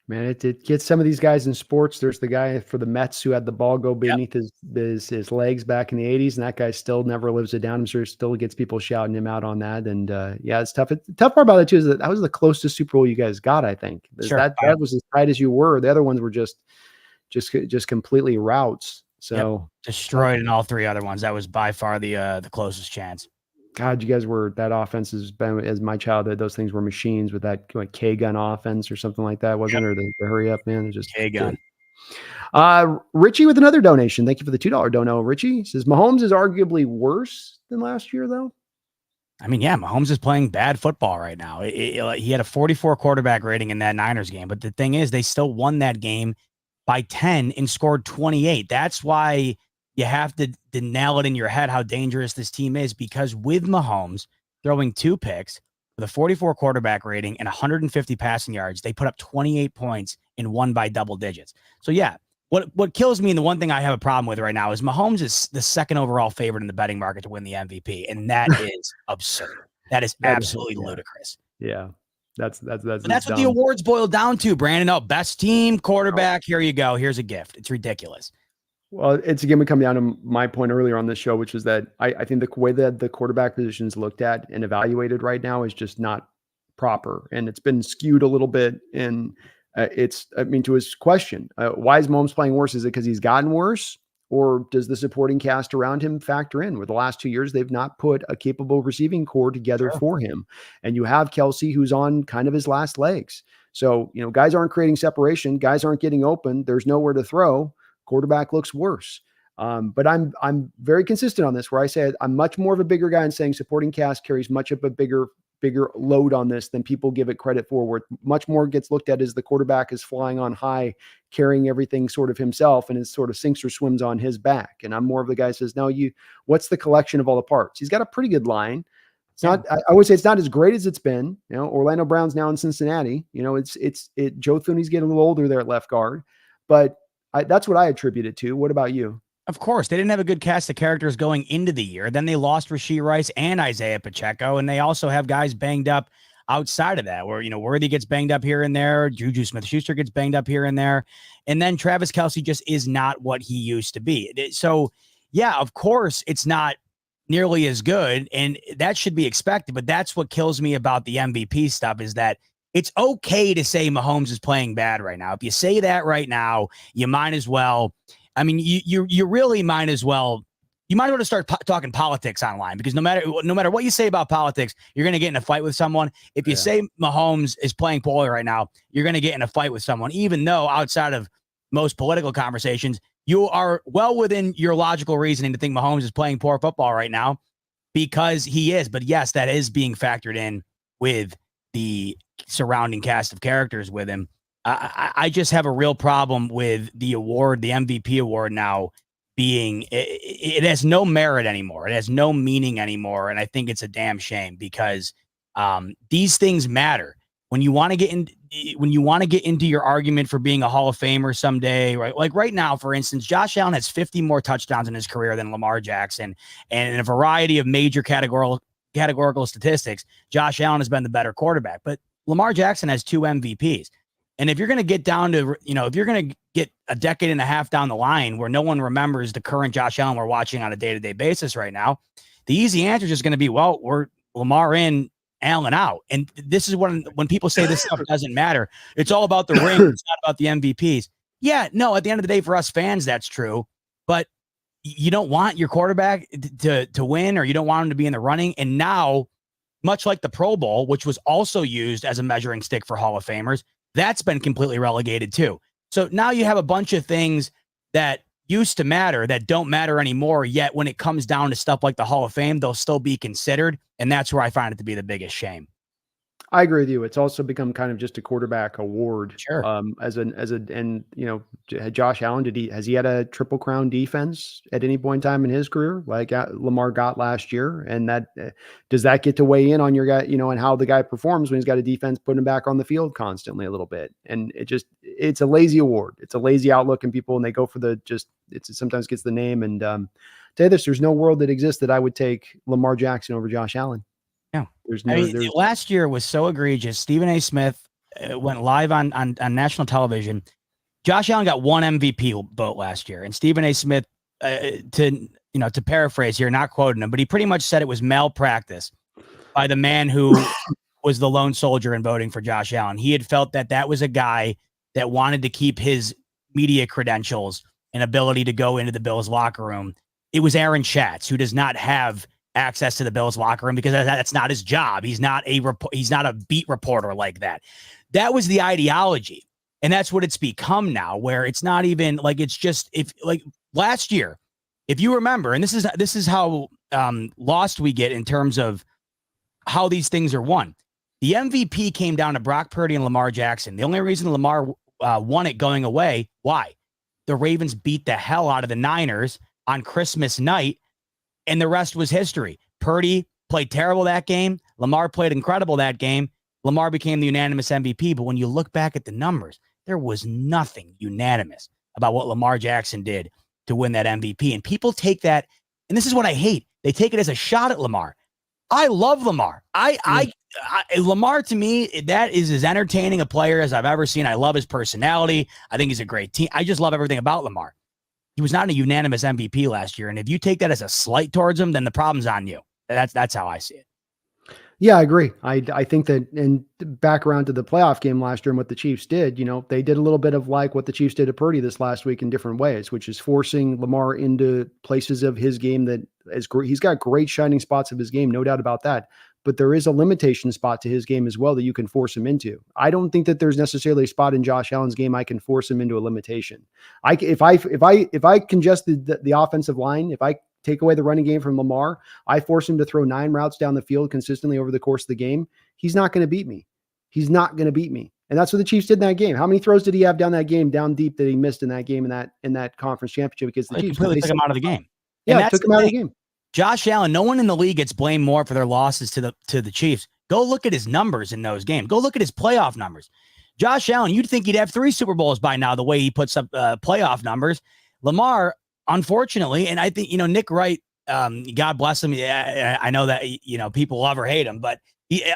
Man, it gets some of these guys in sports. There's the guy for the Mets who had the ball go beneath his legs back in the 80s, and that guy still never lives it down. I'm sure still gets people shouting him out on that. And yeah, it's tough. The tough part about it too is that was the closest Super Bowl you guys got, I think. Sure. That was as tight as you were. The other ones were just completely routes. So destroyed in all three other ones. That was by far the closest chance. God, you guys that offense has been, as my childhood, those things were machines with that like K-gun offense or something like that, wasn't it? Or the hurry up, man. It's just K-gun. Richie with another donation. Thank you for the $2 dono. Richie says Mahomes is arguably worse than last year, though. I mean, yeah, Mahomes is playing bad football right now. He had a 44 quarterback rating in that Niners game, but the thing is, they still won that game by 10 and scored 28. That's why you have to nail it in your head how dangerous this team is, because with Mahomes throwing 2 picks with a 44 quarterback rating and 150 passing yards, they put up 28 points and won by double digits. So yeah, what kills me, and the one thing I have a problem with right now, is Mahomes is the second overall favorite in the betting market to win the MVP, and that is absurd. That is absolutely ludicrous. Yeah. That's what dumb. the awards boil down to, Brandon. Oh, best team, quarterback. Here you go. Here's a gift. It's ridiculous. Well, it's again, we come down to my point earlier on this show, which is that I think the way that the quarterback position is looked at and evaluated right now is just not proper. And it's been skewed a little bit. And to his question, why is Mahomes playing worse? Is it because he's gotten worse? Or does the supporting cast around him factor in? Where the last 2 years, they've not put a capable receiving core together for him. And you have Kelsey, who's on kind of his last legs. So, guys aren't creating separation. Guys aren't getting open. There's nowhere to throw. Quarterback looks worse. But I'm very consistent on this, where I say I'm much more of a bigger guy in saying supporting cast carries much of a bigger load on this than people give it credit for, where much more gets looked at as the quarterback is flying on high, carrying everything sort of himself, and it sort of sinks or swims on his back. And I'm more of the guy who says, no, what's the collection of all the parts? He's got a pretty good line. It's not, I would say it's not as great as it's been. Orlando Brown's now in Cincinnati. Joe Thuney's getting a little older there at left guard, but that's what I attribute it to. What about you? Of course, they didn't have a good cast of characters going into the year. Then they lost Rashee Rice and Isaiah Pacheco, and they also have guys banged up outside of that, where, Worthy gets banged up here and there. Juju Smith-Schuster gets banged up here and there. And then Travis Kelce just is not what he used to be. So, yeah, of course, it's not nearly as good, and that should be expected. But that's what kills me about the MVP stuff, is that it's okay to say Mahomes is playing bad right now. If you say that right now, you might as well. I mean, you really might as well. You might as well start talking politics online, because no matter what you say about politics, you're going to get in a fight with someone. If you say Mahomes is playing poorly right now, you're going to get in a fight with someone, even though outside of most political conversations, you are well within your logical reasoning to think Mahomes is playing poor football right now, because he is. But yes, that is being factored in with the surrounding cast of characters with him. I just have a real problem with the award, the MVP award now being, it has no merit anymore. It has no meaning anymore. And I think it's a damn shame, because these things matter. When you want to get into your argument for being a Hall of Famer someday, right? Like right now, for instance, Josh Allen has 50 more touchdowns in his career than Lamar Jackson. And in a variety of major categorical statistics, Josh Allen has been the better quarterback. But Lamar Jackson has 2 MVPs. And if you're going to get down to, if you're going to get a decade and a half down the line where no one remembers the current Josh Allen we're watching on a day-to-day basis right now, the easy answer is just going to be, well, we're Lamar in, Allen out. And this is when people say this stuff doesn't matter. It's all about the ring. It's not about the MVPs. Yeah, no, at the end of the day, for us fans, that's true. But you don't want your quarterback to win, or you don't want him to be in the running. And now, much like the Pro Bowl, which was also used as a measuring stick for Hall of Famers, that's been completely relegated too. So now you have a bunch of things that used to matter that don't matter anymore, yet when it comes down to stuff like the Hall of Fame, they'll still be considered. And that's where I find it to be the biggest shame. I agree with you. It's also become kind of just a quarterback award. Sure. Josh Allen, has he had a Triple Crown defense at any point in time in his career, like Lamar got last year? And that does that get to weigh in on your guy, and how the guy performs when he's got a defense putting him back on the field constantly a little bit? And it's a lazy award. It's a lazy outlook in people, and they go for it sometimes gets the name. And tell you this, there's no world that exists that I would take Lamar Jackson over Josh Allen. Yeah. Last year was so egregious. Stephen A. Smith went live on national television. Josh Allen got 1 MVP vote last year, and Stephen A. Smith, to paraphrase here, not quoting him, but he pretty much said it was malpractice by the man who was the lone soldier in voting for Josh Allen. He had felt that was a guy that wanted to keep his media credentials and ability to go into the Bills locker room. It was Aaron Schatz, who does not have access to the Bills locker room because that's not his job. He's not a beat reporter like that. That was the ideology. And that's what it's become now, where it's not even like, it's just, if like last year, if you remember, and this is how lost we get in terms of how these things are won. The MVP came down to Brock Purdy and Lamar Jackson. The only reason Lamar won it going away, why? The Ravens beat the hell out of the Niners on Christmas night, and the rest was history. Purdy played terrible that game. Lamar played incredible that game. Lamar became the unanimous MVP. But when you look back at the numbers, there was nothing unanimous about what Lamar Jackson did to win that MVP. And people take that, and this is what I hate. They take it as a shot at Lamar. I love Lamar. Lamar, to me, that is as entertaining a player as I've ever seen. I love his personality. I think he's a great team. I just love everything about Lamar. He was not a unanimous MVP last year. And if you take that as a slight towards him, then the problem's on you. That's how I see it. Yeah, I agree. I think that, and back around to the playoff game last year and what the Chiefs did, they did a little bit of like what the Chiefs did to Purdy this last week in different ways, which is forcing Lamar into places of his game that is great. He's got great shining spots of his game, no doubt about that. But there is a limitation spot to his game as well that you can force him into. I don't think that there's necessarily a spot in Josh Allen's game I can force him into a limitation. If I congest the offensive line, if I take away the running game from Lamar, I force him to throw 9 routes down the field consistently over the course of the game, he's not going to beat me. He's not going to beat me. And that's what the Chiefs did in that game. How many throws did he have down that game, down deep, that he missed in that game, in that conference championship? Because the Chiefs completely took him out of the game. Yeah, took him out of the game. Josh Allen, no one in the league gets blamed more for their losses to the Chiefs. Go look at his numbers in those games. Go look at his playoff numbers. Josh Allen, you'd think he'd have 3 Super Bowls by now, the way he puts up playoff numbers. Lamar, unfortunately, and I think, Nick Wright, God bless him. Yeah, I know that, people love or hate him, but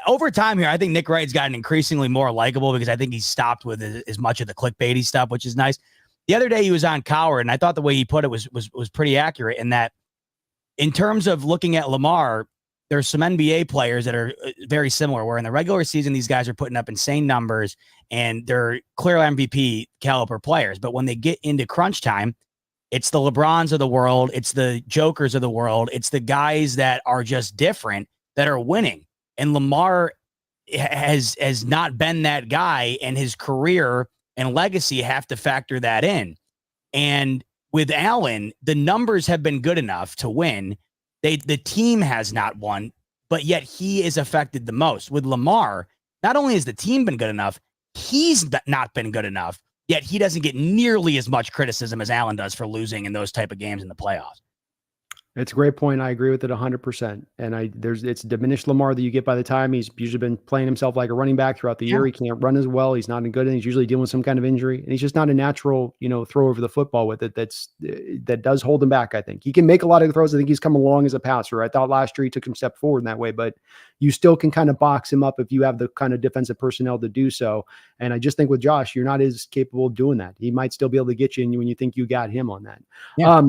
over time here, I think Nick Wright's gotten increasingly more likable because I think he's stopped with as much of the clickbaity stuff, which is nice. The other day he was on Coward, and I thought the way he put it was pretty accurate in that, in terms of looking at Lamar, there's some NBA players that are very similar, where in the regular season, these guys are putting up insane numbers and they're clear MVP caliber players. But when they get into crunch time, it's the LeBrons of the world. It's the Jokers of the world. It's the guys that are just different that are winning. And Lamar has not been that guy, and his career and legacy have to factor that in. And with Allen, the numbers have been good enough to win. The team has not won, but yet he is affected the most. With Lamar, not only has the team been good enough, he's not been good enough, yet he doesn't get nearly as much criticism as Allen does for losing in those type of games in the playoffs. It's a great point. I agree with it 100%. And it's diminished Lamar that you get by the time he's usually been playing himself like a running back throughout the year. He can't run as well. He's not good, and he's usually dealing with some kind of injury. And he's just not a natural, throw over the football with it. That does hold him back. I think he can make a lot of throws. I think he's come along as a passer. I thought last year he took him a step forward in that way, but you still can kind of box him up if you have the kind of defensive personnel to do so. And I just think with Josh, you're not as capable of doing that. He might still be able to get you when you think you got him on that. Yeah.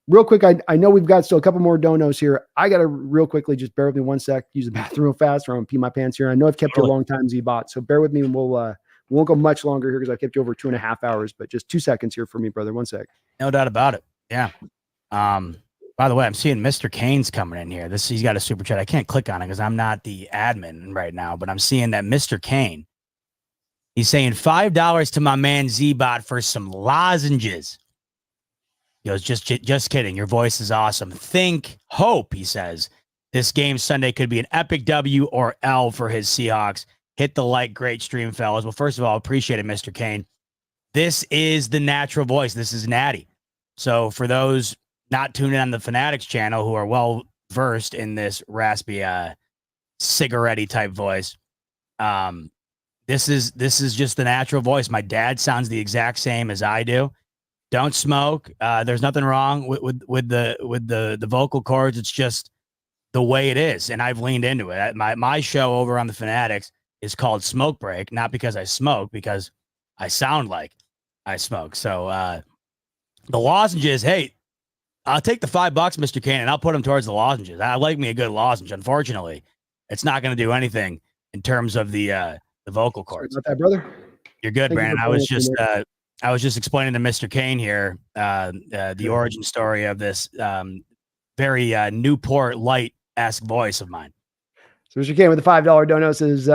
Real quick, I know we've got still a couple more donos here. I got to real quickly, just bear with me 1 sec, use the bathroom real fast, or I'm going to pee my pants here. I know I've kept you a long time, Zbot, so bear with me, and we won't go much longer here because I've kept you over 2.5 hours, but just 2 seconds here for me, brother. 1 sec. No doubt about it. Yeah. By the way, I'm seeing Mr. Kane's coming in here. He's got a super chat. I can't click on it because I'm not the admin right now, but I'm seeing that Mr. Kane, he's saying $5 to my man Zbot for some lozenges. He goes, just kidding. Your voice is awesome. Hope, he says. This game Sunday could be an epic W or L for his Seahawks. Hit the like, great stream, fellas. Well, first of all, appreciate it, Mr. Kane. This is the natural voice. This is Natty. So for those not tuned in on the Fanatics channel who are well versed in this raspy, cigarette type voice, this is just the natural voice. My dad sounds the exact same as I do. Don't smoke. There's nothing wrong with the vocal cords. It's just the way it is, and I've leaned into it. My show over on the Fanatics is called Smoke Break, not because I smoke, because I sound like I smoke. So the lozenges, hey, I'll take the $5, Mr. Kane, and I'll put them towards the lozenges. I like me a good lozenge. Unfortunately, it's not going to do anything in terms of the vocal cords. Sorry about that, brother. You're good, Brandon. I was just explaining to Mr. Kane here the origin story of this very Newport Light-esque voice of mine. So Mr. Kane with the $5 dono says,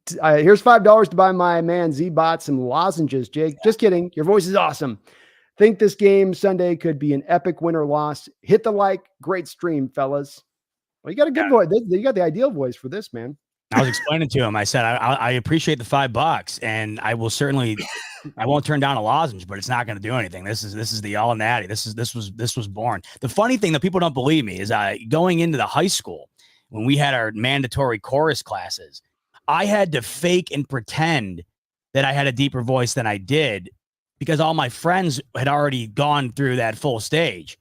Here's $5 to buy my man Zbot some lozenges, Jake. Just kidding. Your voice is awesome. Think this game Sunday could be an epic win or loss. Hit the like. Great stream, fellas. Well, you got a good voice. You got the ideal voice for this, man. I was explaining to him. I said, I appreciate the $5, and I will certainly, I won't turn down a lozenge, but it's not going to do anything. This is the all natty. This was born. The funny thing that people don't believe me is going into the high school when we had our mandatory chorus classes, I had to fake and pretend that I had a deeper voice than I did because all my friends had already gone through that full stage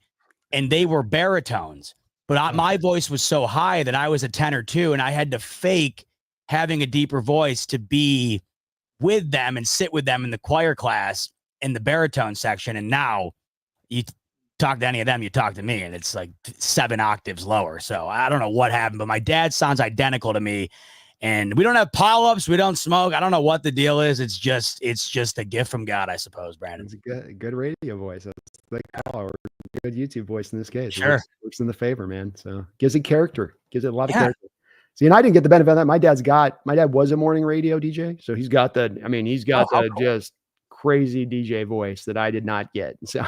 and they were baritones. But my voice was so high that I was a tenor too, and I had to fake having a deeper voice to be with them and sit with them in the choir class in the baritone section. And now you talk to any of them, you talk to me, and it's like 7 octaves lower. So I don't know what happened, but my dad sounds identical to me. And we don't have polyps. We don't smoke. I don't know what the deal is. It's just a gift from God, I suppose, Brandon. It's a good radio voice. It's like or good YouTube voice in this case. Sure. It works in the favor, man. So gives it character. Gives it a lot of character. See, and I didn't get the benefit of that. My dad was a morning radio DJ. So he's got cool. Just crazy DJ voice that I did not get. So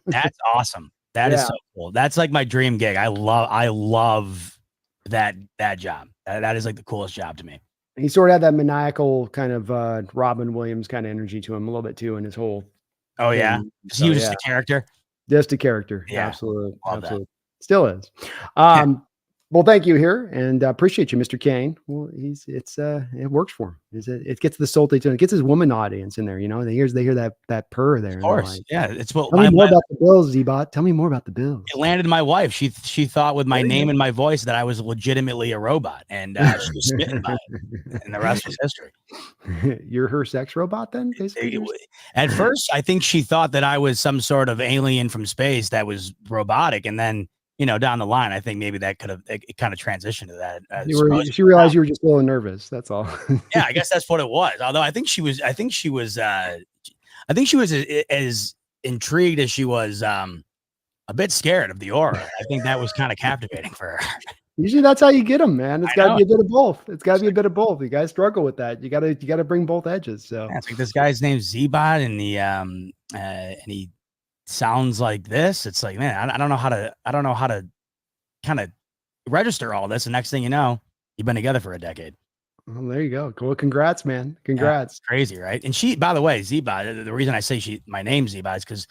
that's awesome. That is so cool. That's like my dream gig. I love that job. That is like the coolest job to me. He sort of had that maniacal kind of Robin Williams kind of energy to him a little bit too in his whole. Oh thing. yeah, so, he was just a character. Just a character. Yeah, absolutely. That. Still is. Well, thank you here, and appreciate you, Mr. Kane. Well, it works for him. It gets the salty tone. It gets his woman audience in there. You know, they hear that purr there. Of course, yeah. It's what. Tell me more about the Bills, Zbot. Tell me more about the Bills. It landed my wife. She thought with my name and my voice that I was legitimately a robot, and she was smitten by it. And the rest was history. You're her sex robot, then? Basically. At first, I think she thought that I was some sort of alien from space that was robotic, and then. Down the line, I think maybe that it kind of transitioned to that. She realized you were just a little nervous. That's all. Yeah, I guess that's what it was. Although I think she was as intrigued as she was a bit scared of the aura. I think that was kind of captivating for her. Usually that's how you get them, man. It's got to be a bit of both. It's got to be a bit of both. You guys struggle with that. You got to bring both edges. So yeah, it's like this guy's name's Zbot, and he sounds like this. It's like, man, I don't know how to kind of register all this. The next thing you know, you've been together for a decade. Well, there you go. Well, congrats, man. Congrats. Yeah, crazy, right? And she, by the way, Zbot, the reason I say my name's Zbot is because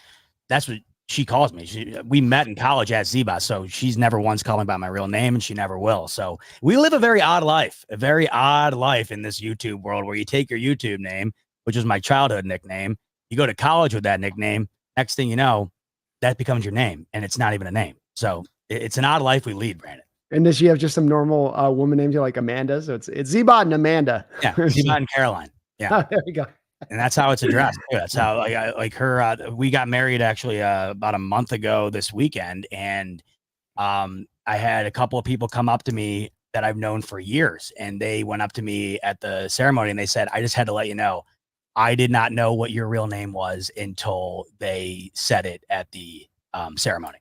that's what she calls me. We met in college at Zbot, so she's never once called me by my real name, and she never will. So we live a very odd life in this YouTube world where you take your YouTube name, which was my childhood nickname, you go to college with that nickname. Next thing you know, that becomes your name, and it's not even a name. So it's an odd life we lead, Brandon. And does she have just some normal woman names like Amanda? So it's Zbot and Amanda. Yeah, Zbot and Caroline. Yeah, oh, there you go. And that's how it's addressed. Too. That's how like her. We got married actually about a month ago this weekend, and I had a couple of people come up to me that I've known for years, and they went up to me at the ceremony and they said, "I just had to let you know." I did not know what your real name was until they said it at the ceremony.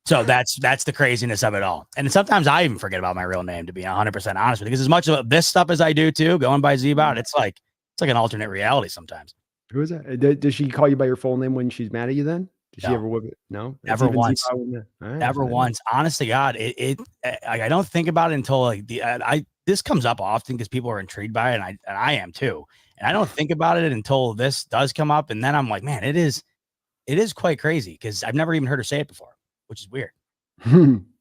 So that's the craziness of it all. And sometimes I even forget about my real name, to be 100% honest with you, because as much of this stuff as I do too, going by Zbot, it's like an alternate reality sometimes. Who is that? Does she call you by your full name when she's mad at you then? Did she ever whip it? No, never once. Never once. Honest to God, I don't think about it until like this comes up often because people are intrigued by it, and I am too. And I don't think about it until this does come up. And then I'm like, man, it is quite crazy because I've never even heard her say it before, which is weird.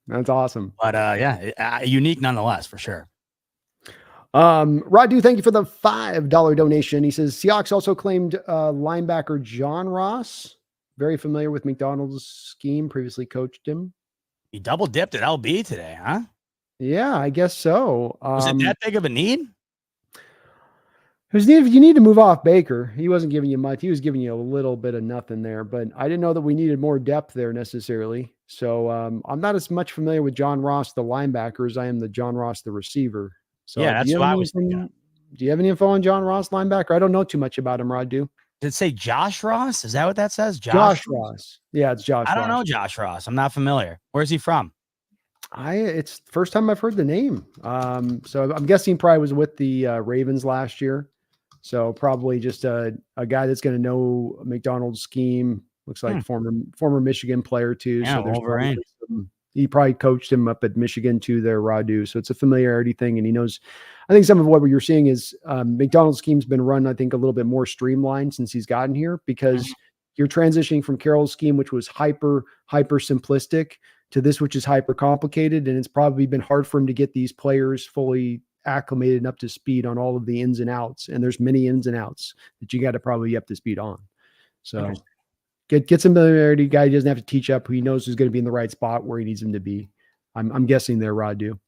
That's awesome. But unique nonetheless, for sure. Radu, thank you for the $5 donation. He says, Seahawks also claimed linebacker John Ross. Very familiar with McDonald's scheme, previously coached him. He double dipped at LB today, huh? Yeah, I guess so. Was it that big of a need? You need to move off Baker. He wasn't giving you much. He was giving you a little bit of nothing there, but I didn't know that we needed more depth there necessarily. So I'm not as much familiar with John Ross, the linebacker, as I am the John Ross, the receiver. So yeah, that's what I was thinking. Do you have any info on John Ross, linebacker? I don't know too much about him, Rod. Did it say Josh Ross? Is that what that says? Josh Ross. Yeah, it's Josh. I don't know Josh Ross. I'm not familiar. Where's he from? It's the first time I've heard the name. So I'm guessing probably was with the Ravens last year. So probably just a guy that's going to know McDonald's scheme. Looks like former Michigan player too. Yeah, So there's Wolverine. he probably coached him up at Michigan too there, Radu. So it's a familiarity thing. And he knows, I think some of what you're seeing is McDonald's scheme's been run, I think, a little bit more streamlined since he's gotten here because you're transitioning from Carroll's scheme, which was hyper simplistic, to this, which is hyper complicated. And it's probably been hard for him to get these players fully acclimated and up to speed on all of the ins and outs. And there's many ins and outs that you got to probably be up to speed on. So get some familiarity. Guy doesn't have to teach up. Who he knows who's going to be in the right spot where he needs him to be. I'm guessing there, Radu.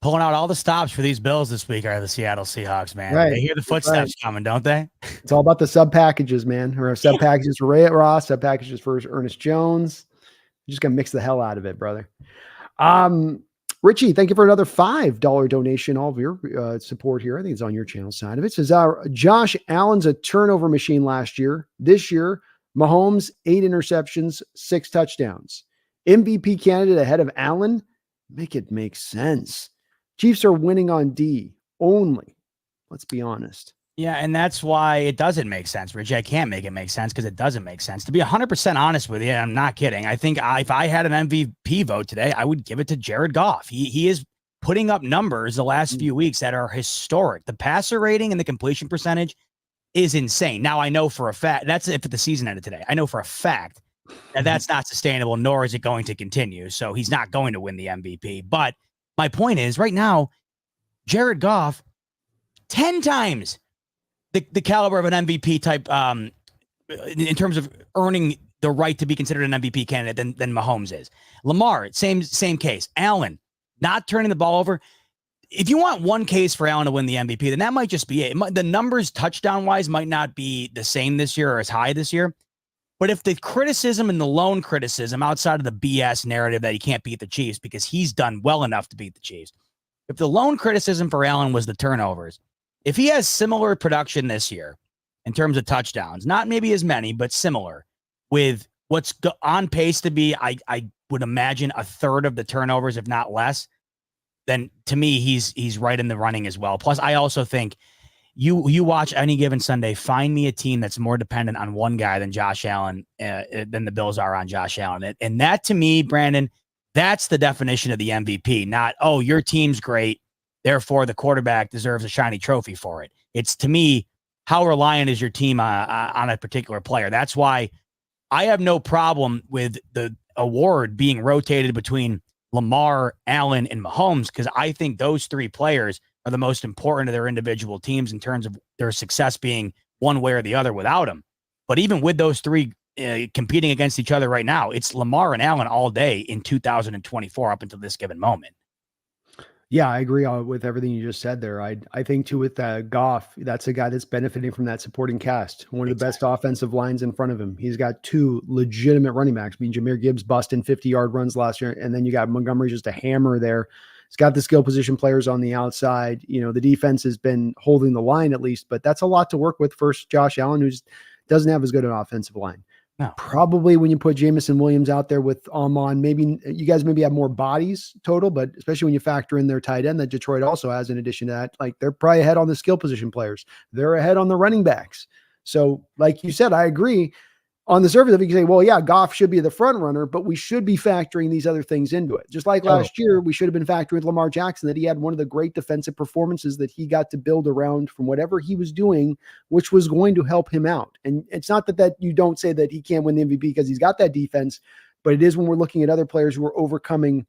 Pulling out all the stops for these Bills this week are the Seattle Seahawks, man. Right. They hear the footsteps coming, don't they? It's all about the sub packages, man. Or sub packages for Ray Ross, sub packages for Ernest Jones. You're just gonna mix the hell out of it, brother. Richie, thank you for another $5 donation. All of your support here. I think it's on your channel side of it. It says Josh Allen's a turnover machine last year. This year, Mahomes 8 interceptions, 6 touchdowns. MVP candidate ahead of Allen. Make it make sense. Chiefs are winning on D only. Let's be honest. Yeah, and that's why it doesn't make sense, Rich. I can't make it make sense because it doesn't make sense. To be 100% honest with you, I'm not kidding. I think if I had an MVP vote today, I would give it to Jared Goff. He is putting up numbers the last few weeks that are historic. The passer rating and the completion percentage is insane. Now, I know for a fact, that's if the season ended today. I know for a fact that that's not sustainable, nor is it going to continue. So he's not going to win the MVP. But my point is, right now, Jared Goff, 10 times the caliber of an MVP type in terms of earning the right to be considered an MVP candidate than Mahomes is. Lamar, same case. Allen, not turning the ball over. If you want one case for Allen to win the MVP, then that might just be it. The numbers touchdown-wise might not be the same this year or as high this year. But if the criticism and the lone criticism outside of the BS narrative that he can't beat the Chiefs because he's done well enough to beat the Chiefs, if the lone criticism for Allen was the turnovers, if he has similar production this year in terms of touchdowns, not maybe as many, but similar with what's on pace to be, I would imagine a third of the turnovers, if not less, then to me, he's right in the running as well. Plus, I also think you watch any given Sunday, find me a team that's more dependent on one guy than Josh Allen, than the Bills are on Josh Allen. And that to me, Brandon, that's the definition of the MVP, not, oh, your team's great, therefore the quarterback deserves a shiny trophy for it. It's, to me, how reliant is your team on a particular player? That's why I have no problem with the award being rotated between Lamar, Allen, and Mahomes, because I think those three players are the most important to their individual teams in terms of their success being one way or the other without them. But even with those three competing against each other right now, it's Lamar and Allen all day in 2024 up until this given moment. Yeah, I agree with everything you just said there. I think too with Goff, that's a guy that's benefiting from that supporting cast. One of the best offensive lines in front of him. He's got 2 legitimate running backs. I mean, Jahmyr Gibbs busting 50-yard runs last year, and then you got Montgomery just a hammer there. He's got the skill position players on the outside. You know, the defense has been holding the line at least, but that's a lot to work with for Josh Allen, who doesn't have as good an offensive line. No. Probably when you put Jameson Williams out there with Amon, maybe you guys maybe have more bodies total, but especially when you factor in their tight end that Detroit also has in addition to that, like they're probably ahead on the skill position players. They're ahead on the running backs. So like you said, I agree. On the surface of it, you can say, well, yeah, Goff should be the front runner, but we should be factoring these other things into it. Just like last year, we should have been factoring with Lamar Jackson, that he had one of the great defensive performances that he got to build around from whatever he was doing, which was going to help him out. And it's not that you don't say that he can't win the MVP because he's got that defense, but it is when we're looking at other players who are overcoming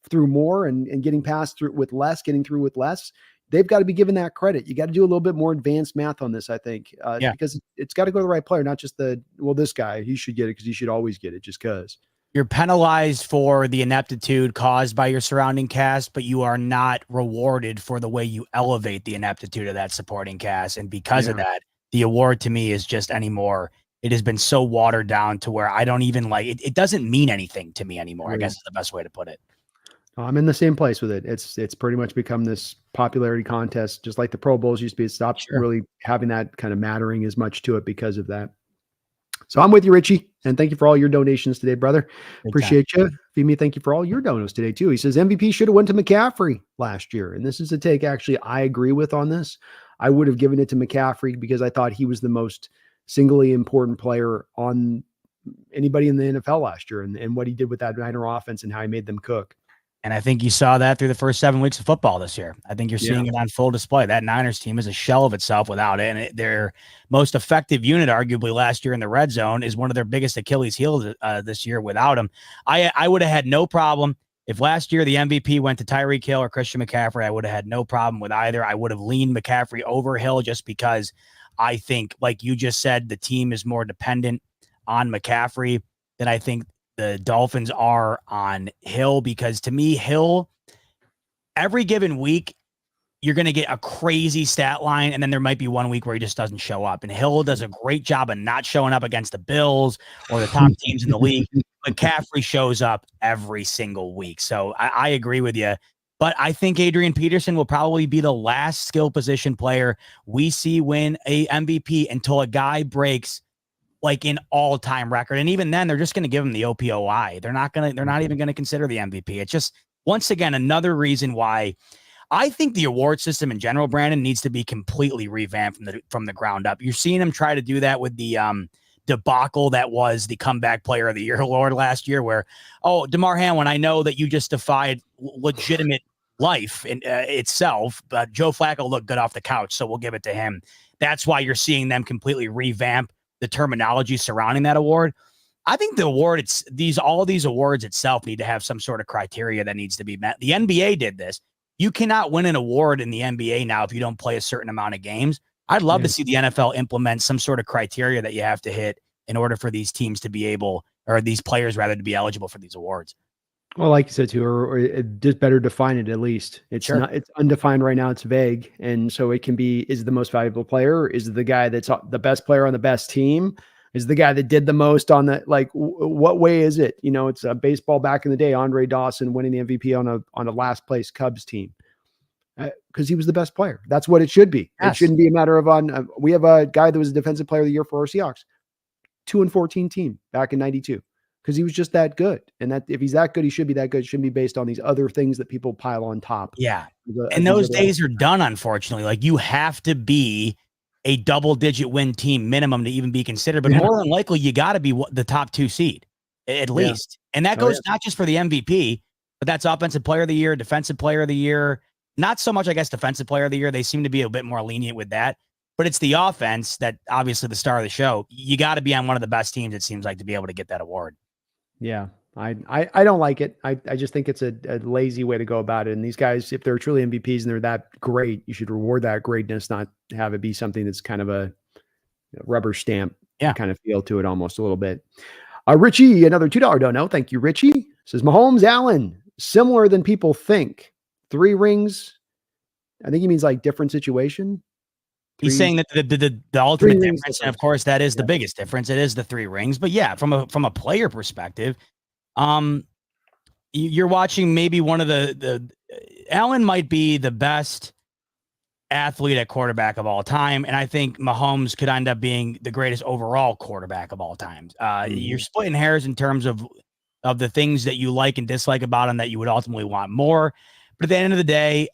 through more and getting past through with less, getting through with less. They've got to be given that credit. You got to do a little bit more advanced math on this, I think, because it's got to go to the right player, not just this guy, he should get it because he should always get it just because. You're penalized for the ineptitude caused by your surrounding cast, but you are not rewarded for the way you elevate the ineptitude of that supporting cast. And because of that, the award to me is just anymore. It has been so watered down to where I don't even like it. It doesn't mean anything to me anymore. I guess is the best way to put it. I'm in the same place with it. It's pretty much become this popularity contest, just like the Pro Bowls used to be. It stopped really having that kind of mattering as much to it because of that. So I'm with you, Richie, and thank you for all your donations today, brother. Big Appreciate you. Femi, thank you for all your donos today too. He says MVP should have went to McCaffrey last year, and this is a take actually I agree with on this. I would have given it to McCaffrey because I thought he was the most singly important player on anybody in the NFL last year, and what he did with that Niner offense and how he made them cook. And I think you saw that through the first 7 weeks of football this year. I think you're seeing it on full display. That Niners team is a shell of itself without it. And their most effective unit, arguably last year in the red zone, is one of their biggest Achilles heels this year without him. I would have had no problem if last year the MVP went to Tyreek Hill or Christian McCaffrey. I would have had no problem with either. I would have leaned McCaffrey over Hill just because I think, like you just said, the team is more dependent on McCaffrey than I think the Dolphins are on Hill, because to me, Hill, every given week, you're going to get a crazy stat line, and then there might be 1 week where he just doesn't show up. And Hill does a great job of not showing up against the Bills or the top teams in the league. McCaffrey shows up every single week. So I agree with you. But I think Adrian Peterson will probably be the last skill position player we see win a MVP until a guy breaks like an all-time record. And even then, they're just going to give him the OPOI. They're not even going to consider the MVP. It's just, once again, another reason why I think the award system in general, Brandon, needs to be completely revamped from the ground up. You're seeing him try to do that with the debacle that was the comeback player of the year award last year, where, oh, DeMar Hamlin, I know that you just defied legitimate life in itself, but Joe Flacco looked good off the couch, so we'll give it to him. That's why you're seeing them completely revamp the terminology surrounding that award. I think the award, all these awards itself need to have some sort of criteria that needs to be met. The NBA did this. You cannot win an award in the NBA now if you don't play a certain amount of games. I'd love to see the NFL implement some sort of criteria that you have to hit in order for these teams to be able, or these players rather, to be eligible for these awards. Well, like you said too, or just better define it at least. It's not, it's undefined right now. It's vague. And so it can be, is the most valuable player? Is the guy that's the best player on the best team? Is the guy that did the most on the, like, what way is it? You know, it's a baseball back in the day, Andre Dawson winning the MVP on a last place Cubs team. Because he was the best player. That's what it should be. Yes. It shouldn't be a matter of we have a guy that was a defensive player of the year for our Seahawks, 2-14 team back in '92. Because he was just that good. And that if he's that good, he should be that good. It shouldn't be based on these other things that people pile on top. Yeah. And those days are done, unfortunately. Like, you have to be a double-digit win team minimum to even be considered. But more than likely, you got to be the top 2 seed, at least. And that goes not just for the MVP, but that's offensive player of the year, defensive player of the year. Not so much, I guess, defensive player of the year. They seem to be a bit more lenient with that. But it's the offense that, obviously, the star of the show. You got to be on one of the best teams, it seems like, to be able to get that award. Yeah, I don't like it. I just think it's a lazy way to go about it. And these guys, if they're truly MVPs and they're that great, you should reward that greatness, not have it be something that's kind of a rubber stamp kind of feel to it almost a little bit. Richie, another $2 dono. Thank you, Richie. Says Mahomes, Allen, similar than people think. 3 rings. I think he means like different situation. He's saying that the ultimate difference, and of course that is the biggest difference. It is the 3 rings, but yeah, from a player perspective, you're watching maybe one of the Allen might be the best athlete at quarterback of all time, and I think Mahomes could end up being the greatest overall quarterback of all time. You're splitting hairs in terms of the things that you like and dislike about him that you would ultimately want more, but at the end of the day,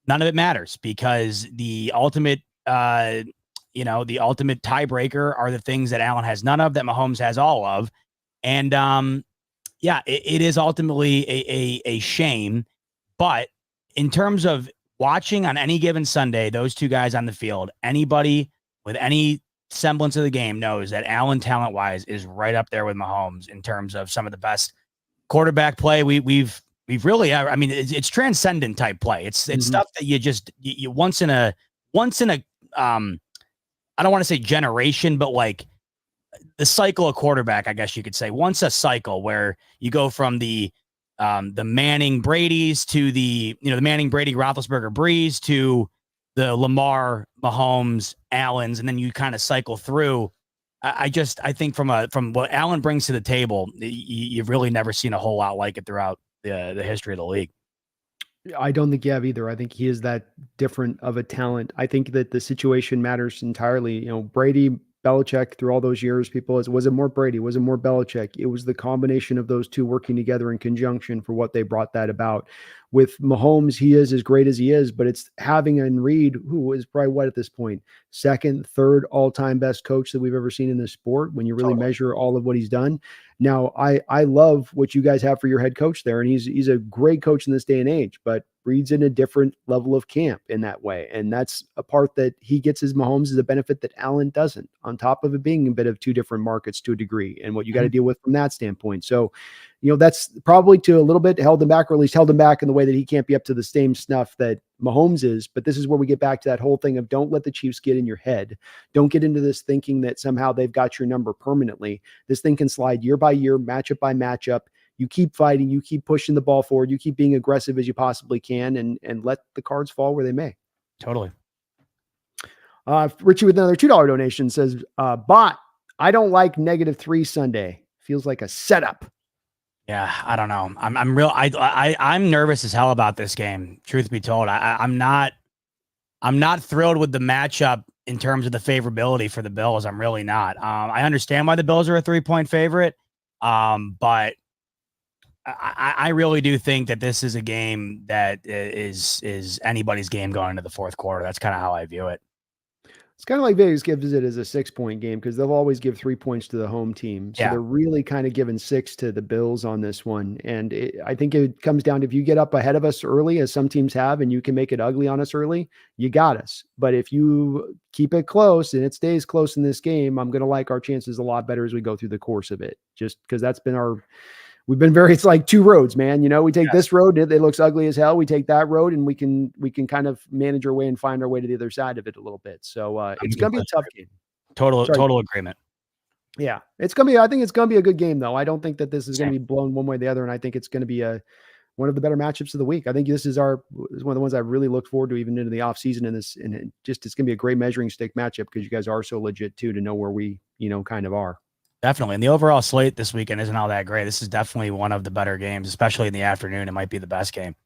none of it matters, because the ultimate, the ultimate tiebreaker are the things that Allen has none of, that Mahomes has all of. And it is ultimately a shame. But in terms of watching on any given Sunday, those 2 guys on the field, anybody with any semblance of the game knows that Allen, talent-wise, is right up there with Mahomes in terms of some of the best quarterback play we've really, I mean, it's transcendent type play. It's stuff that you once in a I don't want to say generation, but like the cycle of quarterback, I guess you could say, once a cycle where you go from the Manning Brady's to the Manning Brady Roethlisberger Breeze to the Lamar Mahomes Allens, and then you kind of cycle through. I think from what Allen brings to the table, you've really never seen a whole lot like it throughout the history of the league. I don't think you have either. I think he is that different of a talent. I think that the situation matters entirely. Brady Belichick through all those years, people was it more Brady? Was it more Belichick? It was the combination of those two working together in conjunction for what they brought that about. With Mahomes, he is as great as he is, but it's having a Reed, who is probably what at this point, second, third all-time best coach that we've ever seen in this sport when you really measure all of what he's done. Now, I love what you guys have for your head coach there, and he's a great coach in this day and age, but Reed's in a different level of camp in that way. And that's a part that he gets as Mahomes is a benefit that Allen doesn't, on top of it being a bit of two different markets to a degree and what you got to deal with from that standpoint. So, that's probably to a little bit held him back, or at least held him back in the way that he can't be up to the same snuff that Mahomes is. But this is where we get back to that whole thing of don't let the Chiefs get in your head. Don't get into this thinking that somehow they've got your number permanently. This thing can slide year by year, matchup by matchup. You keep fighting, you keep pushing the ball forward, you keep being aggressive as you possibly can, and let the cards fall where they may. Totally. Richie with another $2 donation says, Bot, I don't like -3 Sunday. Feels like a setup. Yeah, I don't know. I'm nervous as hell about this game. Truth be told, I'm not thrilled with the matchup in terms of the favorability for the Bills. I'm really not. I understand why the Bills are a 3-point favorite, but I really do think that this is a game that is anybody's game going into the fourth quarter. That's kind of how I view it. It's kind of like Vegas gives it as a 6-point game because they'll always give 3 points to the home team. So they're really kind of giving 6 to the Bills on this one. And I think it comes down to, if you get up ahead of us early, as some teams have, and you can make it ugly on us early, you got us. But if you keep it close and it stays close in this game, I'm going to like our chances a lot better as we go through the course of it, just because that's been we've been it's like two roads, man. We take this road, it looks ugly as hell. We take that road and we can kind of manage our way and find our way to the other side of it a little bit. So it's going to be a tough game. Total agreement. Yeah. I think it's going to be a good game though. I don't think that this is going to be blown one way or the other. And I think it's going to be one of the better matchups of the week. I think this is one of the ones I really look forward to even into the off season and it's going to be a great measuring stick matchup because you guys are so legit too, to know where we, kind of are. Definitely. And the overall slate this weekend isn't all that great. This is definitely one of the better games, especially in the afternoon. It might be the best game.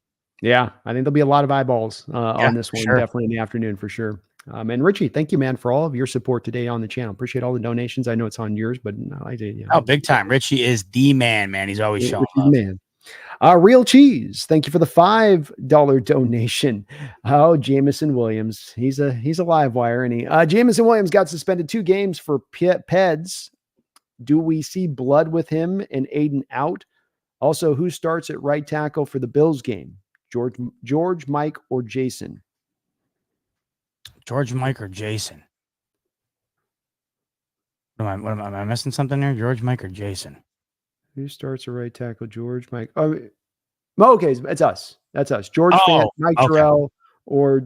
Yeah. I think there'll be a lot of eyeballs on this one, definitely in the afternoon for sure. And Richie, thank you, man, for all of your support today on the channel. Appreciate all the donations. I know it's on yours, but I did. Oh, big time. Richie is the man. He's always showing up. Man. Real Cheese, thank you for the $5 donation. Oh, Jamison Williams. He's a live wire, and Jamison Williams got suspended 2 games for PEDs. Do we see blood with him and Aiden out? Also, who starts at right tackle for the Bills game? George, Mike, or Jason? George, Mike, or Jason? Am I missing something there? George, Mike, or Jason? Who starts at right tackle? George, Mike. Okay, it's us. That's us. George Fant, Mike Terrell, or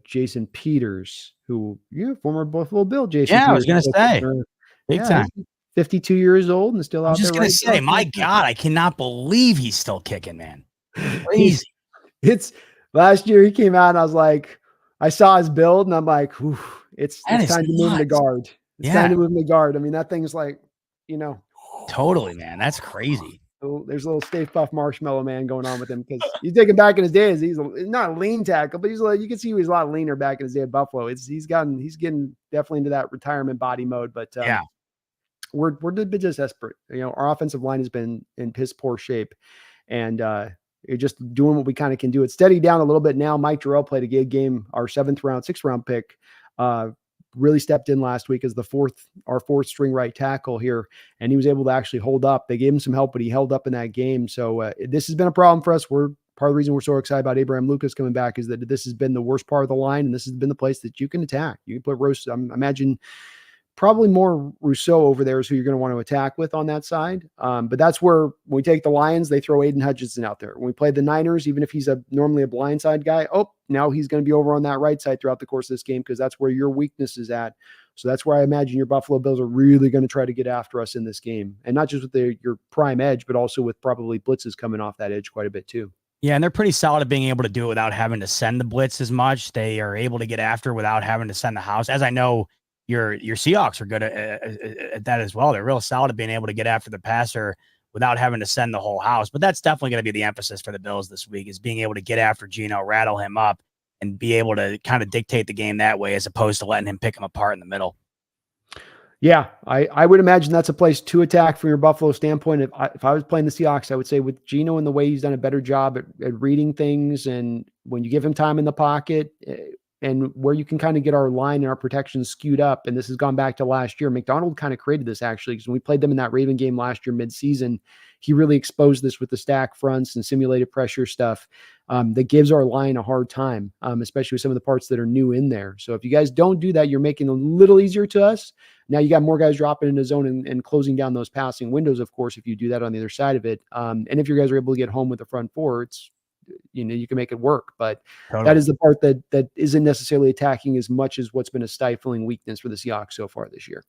Jason Peters, who former Buffalo Bill. Jason. Yeah, Peters, I was going to say. Big time. 52 years old and still out there. I'm just going to say, my God, I cannot believe he's still kicking, man. Crazy. It's last year he came out and I was like, I saw his build and I'm like, it's time to move the guard. It's time to move the guard. I mean, that thing's like, Totally, man. That's crazy. There's a little Stay Puft Marshmallow Man going on with him because he's taking back in his days. He's not a lean tackle, but you can see he was a lot leaner back in his day at Buffalo. He's getting definitely into that retirement body mode, but we're just desperate. Our offensive line has been in piss poor shape, and you're just doing what we kind of can do. It's steady down a little bit now. Mike Terrell played a good game. Our 6th round pick, really stepped in last week as our fourth string right tackle here, and he was able to actually hold up. They gave him some help, but he held up in that game. So this has been a problem for us. Part of the reason we're so excited about Abraham Lucas coming back is that this has been the worst part of the line, and this has been the place that you can attack. You can put Rose. I imagine probably more Rousseau over there is who you're going to want to attack with on that side. But that's where, when we take the Lions, they throw Aiden Hutchinson out there. When we play the Niners, even if he's normally a blind side guy, now he's going to be over on that right side throughout the course of this game because that's where your weakness is at. So that's where I imagine your Buffalo Bills are really going to try to get after us in this game. And not just with your prime edge, but also with probably blitzes coming off that edge quite a bit too. Yeah, and they're pretty solid at being able to do it without having to send the blitz as much. They are able to get after without having to send the house. As I know, your Seahawks are good at that as well. They're real solid at being able to get after the passer without having to send the whole house. But that's definitely going to be the emphasis for the Bills this week, is being able to get after Geno, rattle him up, and be able to kind of dictate the game that way, as opposed to letting him pick him apart in the middle. Yeah, I would imagine that's a place to attack from your Buffalo standpoint. If I was playing the Seahawks, I would say with Geno and the way he's done a better job at reading things, and when you give him time in the pocket, and where you can kind of get our line and our protection skewed up. And this has gone back to last year. McDonald kind of created this actually, because when we played them in that Raven game last year midseason, he really exposed this with the stack fronts and simulated pressure stuff that gives our line a hard time, especially with some of the parts that are new in there. So if you guys don't do that, you're making it a little easier to us. Now you got more guys dropping into zone and closing down those passing windows, of course, if you do that on the other side of it. And if you guys are able to get home with the front four, it's, you can make it work. But that is the part that isn't necessarily attacking as much as what's been a stifling weakness for the Seahawks so far this year.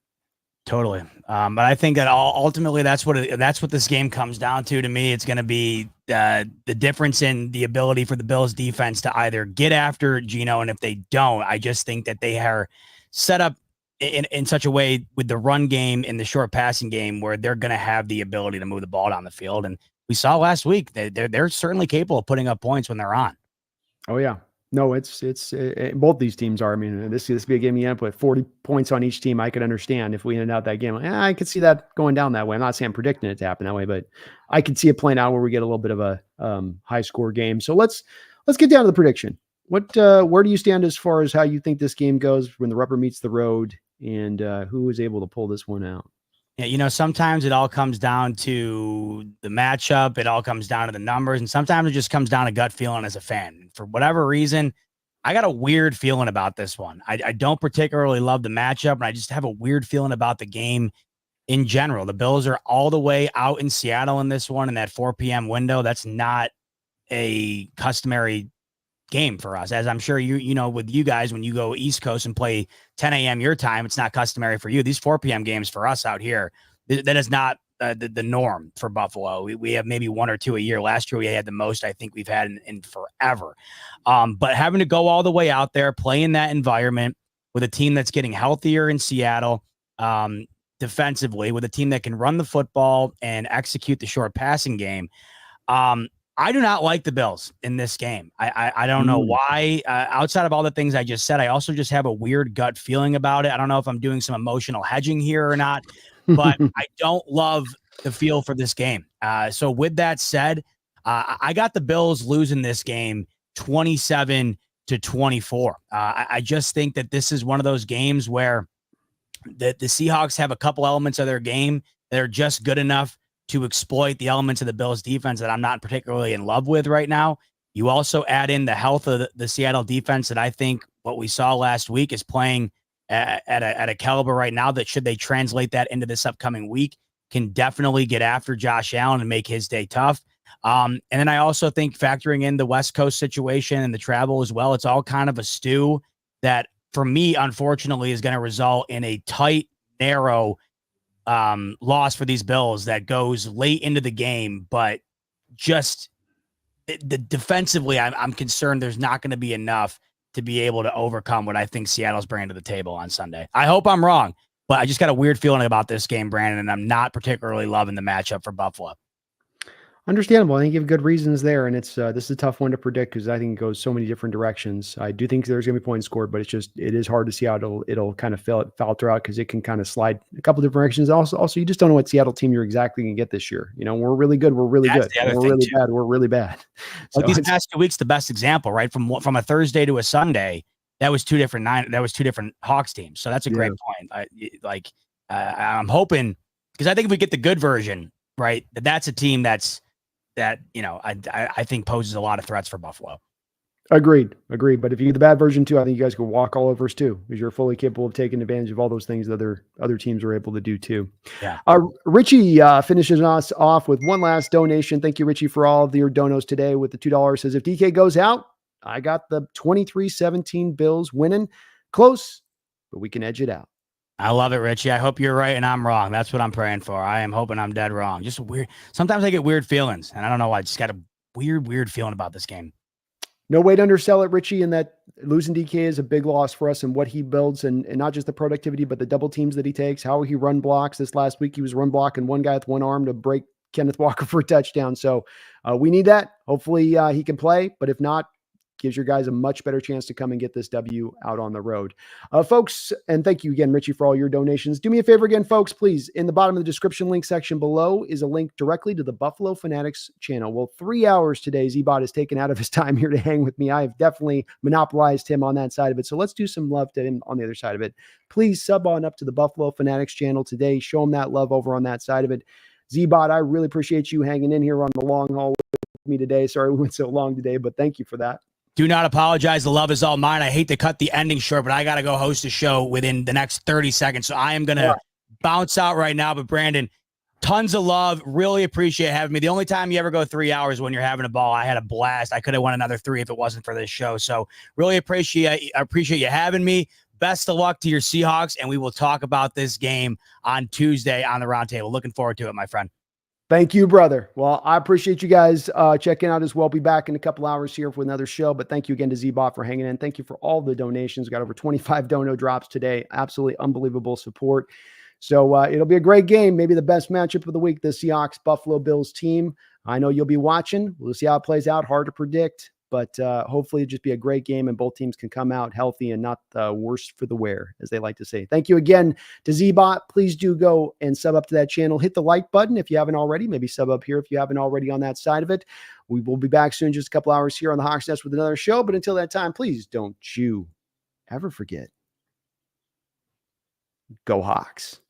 Totally. But I think that ultimately that's what this game comes down to. To me, it's going to be the difference in the ability for the Bills defense to either get after Geno, and if they don't, I just think that they are set up in such a way with the run game and the short passing game where they're going to have the ability to move the ball down the field. And we saw last week that they're certainly capable of putting up points when they're on. Oh yeah. No, it's both these teams are. I mean, this be a game you end up with 40 points on each team. I could understand if we ended out that game. I could see that going down that way. I'm not saying I'm predicting it to happen that way, but I could see it playing out where we get a little bit of a high score game. So let's get down to the prediction. Where do you stand as far as how you think this game goes when the rubber meets the road, and who is able to pull this one out? Yeah, sometimes it all comes down to the matchup. It all comes down to the numbers. And sometimes it just comes down to gut feeling as a fan. For whatever reason, I got a weird feeling about this one. I don't particularly love the matchup, and I just have a weird feeling about the game in general. The Bills are all the way out in Seattle in this one in that 4 p.m. window. That's not a customary game for us, as I'm sure you know with you guys, when you go East Coast and play 10 a.m. your time, it's not customary for you. These 4 p.m. games for us out here, that is not the norm for Buffalo. We have maybe one or two a year. Last year we had the most I think we've had in forever. But having to go all the way out there, play in that environment with a team that's getting healthier in Seattle, defensively, with a team that can run the football and execute the short passing game. I do not like the Bills in this game. I don't know why. Outside of all the things I just said, I also just have a weird gut feeling about it. I don't know if I'm doing some emotional hedging here or not, but I don't love the feel for this game. So with that said, I got the Bills losing this game 27-24. I just think that this is one of those games where the Seahawks have a couple elements of their game that are just good enough to exploit the elements of the Bills defense that I'm not particularly in love with right now. You also add in the health of the Seattle defense that I think what we saw last week is playing at a caliber right now that, should they translate that into this upcoming week, can definitely get after Josh Allen and make his day tough. And then I also think, factoring in the West Coast situation and the travel as well, it's all kind of a stew that for me, unfortunately, is going to result in a tight, narrow loss for these Bills that goes late into the game. But just the defensively, I'm concerned there's not going to be enough to be able to overcome what I think Seattle's bringing to the table on Sunday. I hope I'm wrong, but I just got a weird feeling about this game, Brandon, and I'm not particularly loving the matchup for Buffalo. Understandable. I think you have good reasons there, and it's this is a tough one to predict because I think it goes so many different directions. I do think there's going to be points scored, but it is hard to see how it'll kind of falter out because it can kind of slide a couple different directions. Also, you just don't know what Seattle team you're exactly going to get this year. We're really good. We're really good. We're really bad. We're really bad. So these past 2 weeks, the best example, right? From a Thursday to a Sunday, that was two different Hawks teams. So that's a great point. I'm hoping, because I think if we get the good version, right, that's a team that I think poses a lot of threats for Buffalo. Agreed. But if you get the bad version too, I think you guys can walk all over us too, because you're fully capable of taking advantage of all those things that other teams are able to do too. Yeah. Richie finishes us off with one last donation. Thank you, Richie, for all of your donos today with the $2. Says, if DK goes out, I got the 23-17 Bills winning. Close, but we can edge it out. I love it, Richie. I hope you're right and I'm wrong. That's what I'm praying for. I am hoping I'm dead wrong. Just sometimes I get weird feelings, and I don't know why. I just got a weird feeling about this game. No way to undersell it, Richie, in that losing DK is a big loss for us and what he builds, and not just the productivity, but the double teams that he takes, how he run blocks. This last week, he was run blocking one guy with one arm to break Kenneth Walker for a touchdown. So we need that. Hopefully he can play, but if not, gives your guys a much better chance to come and get this W out on the road. Folks, and thank you again, Richie, for all your donations. Do me a favor again, folks, please. In the bottom of the description link section below is a link directly to the Buffalo Fanatics channel. Well, 3 hours today, Zbot has taken out of his time here to hang with me. I have definitely monopolized him on that side of it. So let's do some love to him on the other side of it. Please sub on up to the Buffalo Fanatics channel today. Show him that love over on that side of it. Zbot, I really appreciate you hanging in here on the long haul with me today. Sorry we went so long today, but thank you for that. Do not apologize. The love is all mine. I hate to cut the ending short, but I got to go host a show within the next 30 seconds. So I am going to bounce out right now. But Brandon, tons of love. Really appreciate having me. The only time you ever go 3 hours when you're having a ball. I had a blast. I could have won another 3 if it wasn't for this show. So really appreciate you having me. Best of luck to your Seahawks, and we will talk about this game on Tuesday on the Roundtable. Looking forward to it, my friend. Thank you, brother. Well, I appreciate you guys checking out as well. Be back in a couple hours here for another show. But thank you again to Zbot for hanging in. Thank you for all the donations. We got over 25 dono drops today. Absolutely unbelievable support. So it'll be a great game. Maybe the best matchup of the week, the Seahawks Buffalo Bills team. I know you'll be watching. We'll see how it plays out. Hard to predict. But hopefully it'll just be a great game and both teams can come out healthy and not worse for the wear, as they like to say. Thank you again to Zbot. Please do go and sub up to that channel. Hit the like button if you haven't already. Maybe sub up here if you haven't already on that side of it. We will be back soon, just a couple hours here on the Hawks Nest with another show. But until that time, please don't you ever forget. Go Hawks.